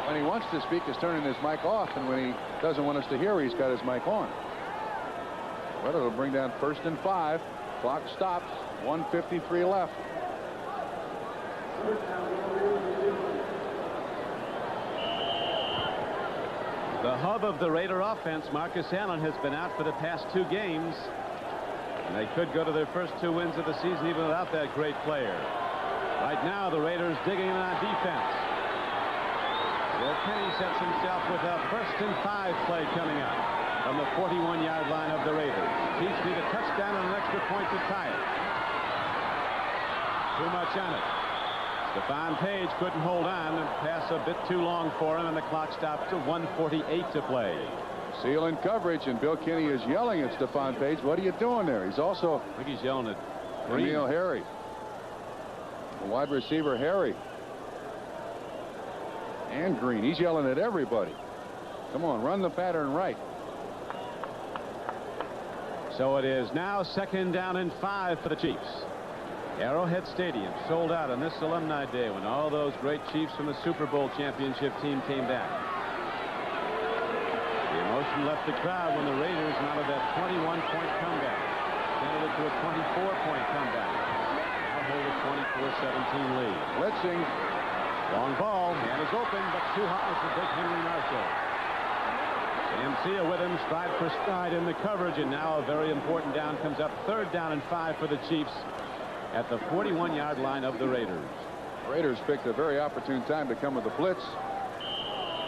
when he wants to speak, is turning his mic off, and when he doesn't want us to hear, he's got his mic on. But it'll bring down 1st and 5. Clock stops. 1:53 left. The hub of the Raider offense, Marcus Allen, has been out for the past 2 games. And they could go to their first 2 wins of the season even without that great player. Right now, the Raiders digging in on defense. Bill Kenny sets himself with a 1st and 5 play coming up from the 41-yard line of the Raiders. Chiefs need a touchdown and an extra point to tie it. Too much on it. Stephon Page couldn't hold on, and pass a bit too long for him, and the clock stops to 1:48 to play. Seal in coverage, and Bill Kenny is yelling at Stephon Page. What are you doing there? He's also, I think he's yelling at N'Keal Harry. The wide receiver Harry. And Green. He's yelling at everybody. Come on, run the pattern right. So it is now 2nd down and 5 for the Chiefs. Arrowhead Stadium sold out on this Alumni Day when all those great Chiefs from the Super Bowl championship team came back. The emotion left the crowd when the Raiders mounted that 21-point comeback. Extended it to a 24-point comeback. Hold a 24-17 lead. Blitzing. Long ball. Man is open, but too high for big Henry Marshall. Sam Seals with him, stride for stride in the coverage, and now a very important down comes up. 3rd down and 5 for the Chiefs at the 41-yard line of the Raiders. Raiders picked a very opportune time to come with the blitz.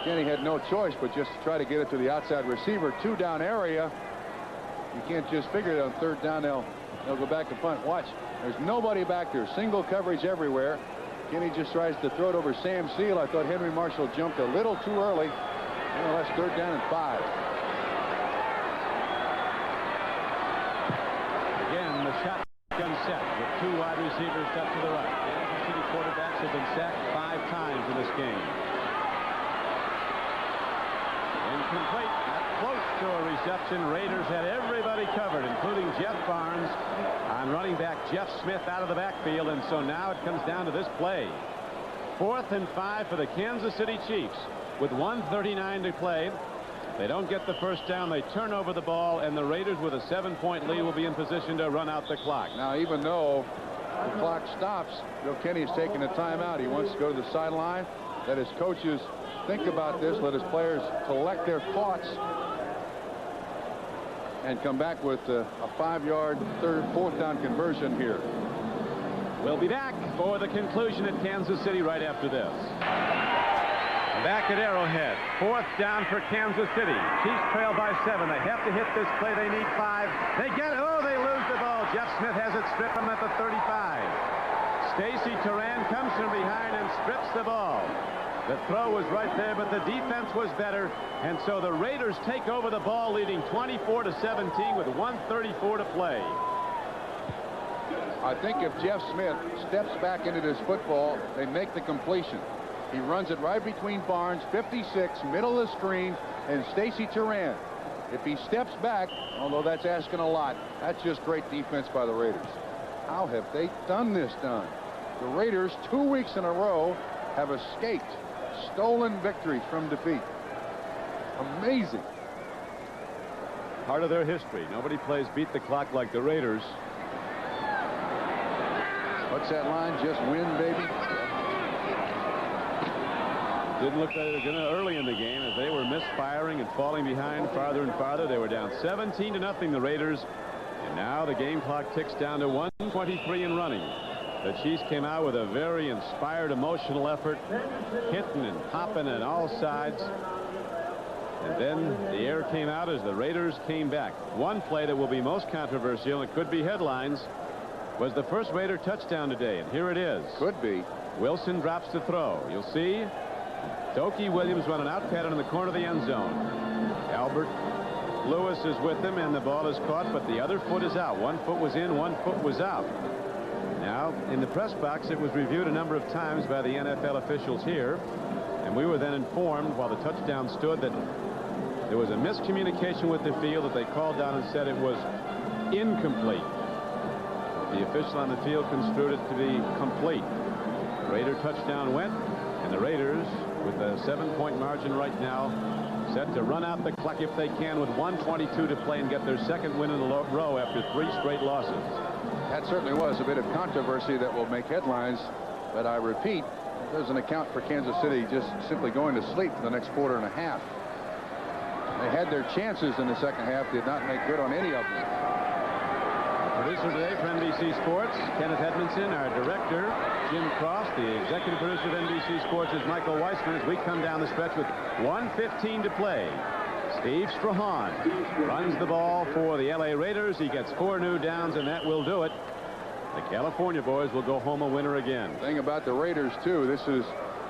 Kenny had no choice but just to try to get it to the outside receiver. 2-down area. You can't just figure it on 3rd down. They'll go back to punt. Watch. There's nobody back there. Single coverage everywhere. Kenny just tries to throw it over Sam Seals. I thought Henry Marshall jumped a little too early. That's 3rd down and 5. Again, the shotgun set with 2 wide receivers up to the right. Kansas City quarterbacks have been sacked 5 times in this game. Incomplete. Close to a reception. Raiders had everybody covered, including Jeff Barnes, on running back Jeff Smith out of the backfield, and so now it comes down to this play. 4th and 5 for the Kansas City Chiefs with 1:39 to play. If they don't get the first down, they turn over the ball, and the Raiders with a 7-point lead will be in position to run out the clock. Now, even though the clock stops, Bill Kenny is taking a timeout. He wants to go to the sideline. Let his coaches think about this. Let his players collect their thoughts and come back with a 5-yard 4th down conversion here. We'll be back for the conclusion at Kansas City right after this. Back at Arrowhead. 4th down for Kansas City. Chiefs trail by 7. They have to hit this play. They need 5. They get it. Oh, they lose the ball. Jeff Smith has it stripped from at the 35. Stacy Turan comes from behind and strips the ball. The throw was right there, but the defense was better, and so the Raiders take over the ball, leading 24-17 with 1:34 to play. I think if Jeff Smith steps back into this football, they make the completion. He runs it right between Barnes, 56, middle of the screen, and Stacy Turan. If he steps back, although that's asking a lot, that's just great defense by the Raiders. How have they done this done? The Raiders, 2 weeks in a row, have escaped stolen victories from defeat. Amazing. Part of their history. Nobody plays beat the clock like the Raiders. What's that line? Just win, baby. Didn't look like they were going to early in the game as they were misfiring and falling behind farther and farther. They were down 17-0, the Raiders. And now the game clock ticks down to 1:23 and running. The Chiefs came out with a very inspired, emotional effort, hitting and popping on all sides. And then the air came out as the Raiders came back. One play that will be most controversial, and it could be headlines, was the first Raider touchdown today, and here it is. Could be. Wilson drops to throw. You'll see Dokie Williams run an out pattern in the corner of the end zone. Albert Lewis is with him, and the ball is caught, but the other foot is out. One foot was in, one foot was out. Now, in the press box, it was reviewed a number of times by the NFL officials here, and we were then informed while the touchdown stood that there was a miscommunication with the field, that they called down and said it was incomplete. The official on the field construed it to be complete. Raider touchdown went, and the Raiders, with a 7-point margin right now, set to run out the clock if they can with 1:22 to play and get their second win in a row after 3 straight losses. That certainly was a bit of controversy that will make headlines, but I repeat, it doesn't account for Kansas City just simply going to sleep for the next quarter and a half. They had their chances in the second half, did not make good on any of them. Producer today for NBC Sports, Kenneth Edmondson. Our director, Jim Cross. The executive producer of NBC Sports is Michael Weissman. As we come down the stretch with 1:15 to play, Steve Strahan runs the ball for the LA Raiders. He gets 4 new downs, and that will do it. The California boys will go home a winner again. The thing about the Raiders, too, this is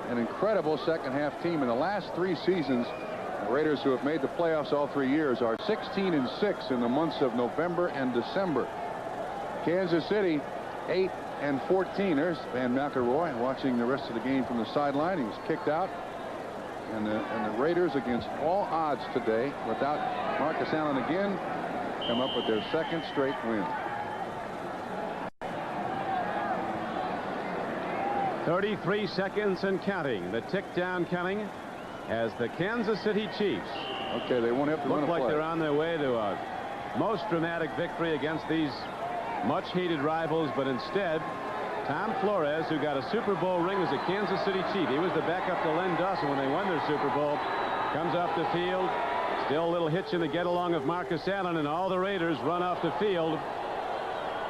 an incredible second-half team. In the last 3 seasons, the Raiders, who have made the playoffs all 3 years, are 16-6 in the months of November and December. Kansas City 8-14. There's Van McElroy watching the rest of the game from the sideline. He was kicked out. And the Raiders, against all odds today, without Marcus Allen again, come up with their 2nd straight win. 33 seconds and counting. The tick down coming as the Kansas City Chiefs. Okay, they won't have to run a play. Look like they're on their way to a most dramatic victory against these much hated rivals, but instead Tom Flores, who got a Super Bowl ring as a Kansas City Chief, he was the backup to Len Dawson when they won their Super Bowl, comes off the field. Still a little hitch in the get along of Marcus Allen, and all the Raiders run off the field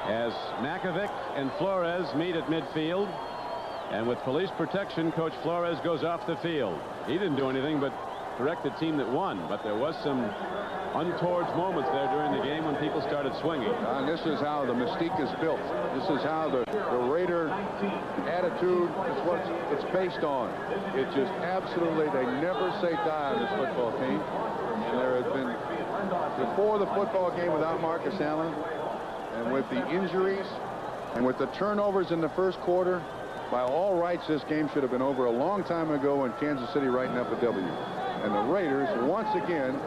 as Makovic and Flores meet at midfield. And with police protection, Coach Flores goes off the field. He didn't do anything but direct the team that won, but there was some untoward moments there during the game when people started swinging. And this is how the mystique is built. This is how the Raider attitude is what it's based on. It just absolutely, they never say die on this football team. And there has been, before the football game without Marcus Allen, and with the injuries, and with the turnovers in the first quarter, by all rights, this game should have been over a long time ago, and Kansas City writing up a W. And the Raiders, once again,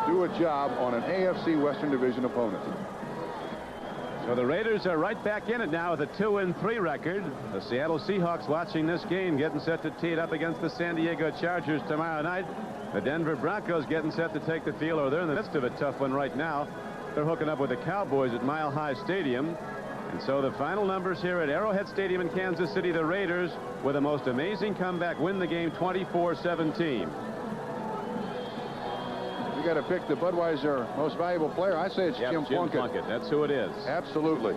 do a job on an AFC Western Division opponent. So the Raiders are right back in it now with a 2-3 record. The Seattle Seahawks watching this game, getting set to tee it up against the San Diego Chargers tomorrow night. The Denver Broncos getting set to take the field, or they're in the midst of a tough one right now. They're hooking up with the Cowboys at Mile High Stadium. And so the final numbers here at Arrowhead Stadium in Kansas City, the Raiders, with a most amazing comeback, win the game 24-17. You got to pick the Budweiser most valuable player. I say it's Jim Plunkett. That's who it is. Absolutely.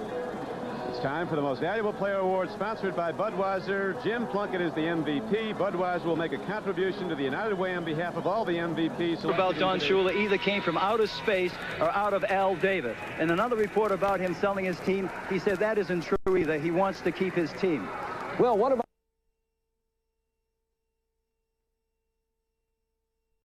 It's time for the most valuable player award, sponsored by Budweiser. Jim Plunkett is the MVP. Budweiser will make a contribution to the United Way on behalf of all the MVPs. About Don Shula either came from outer space or out of Al Davis. And another report about him selling his team, he said that isn't true either. He wants to keep his team. Well, what about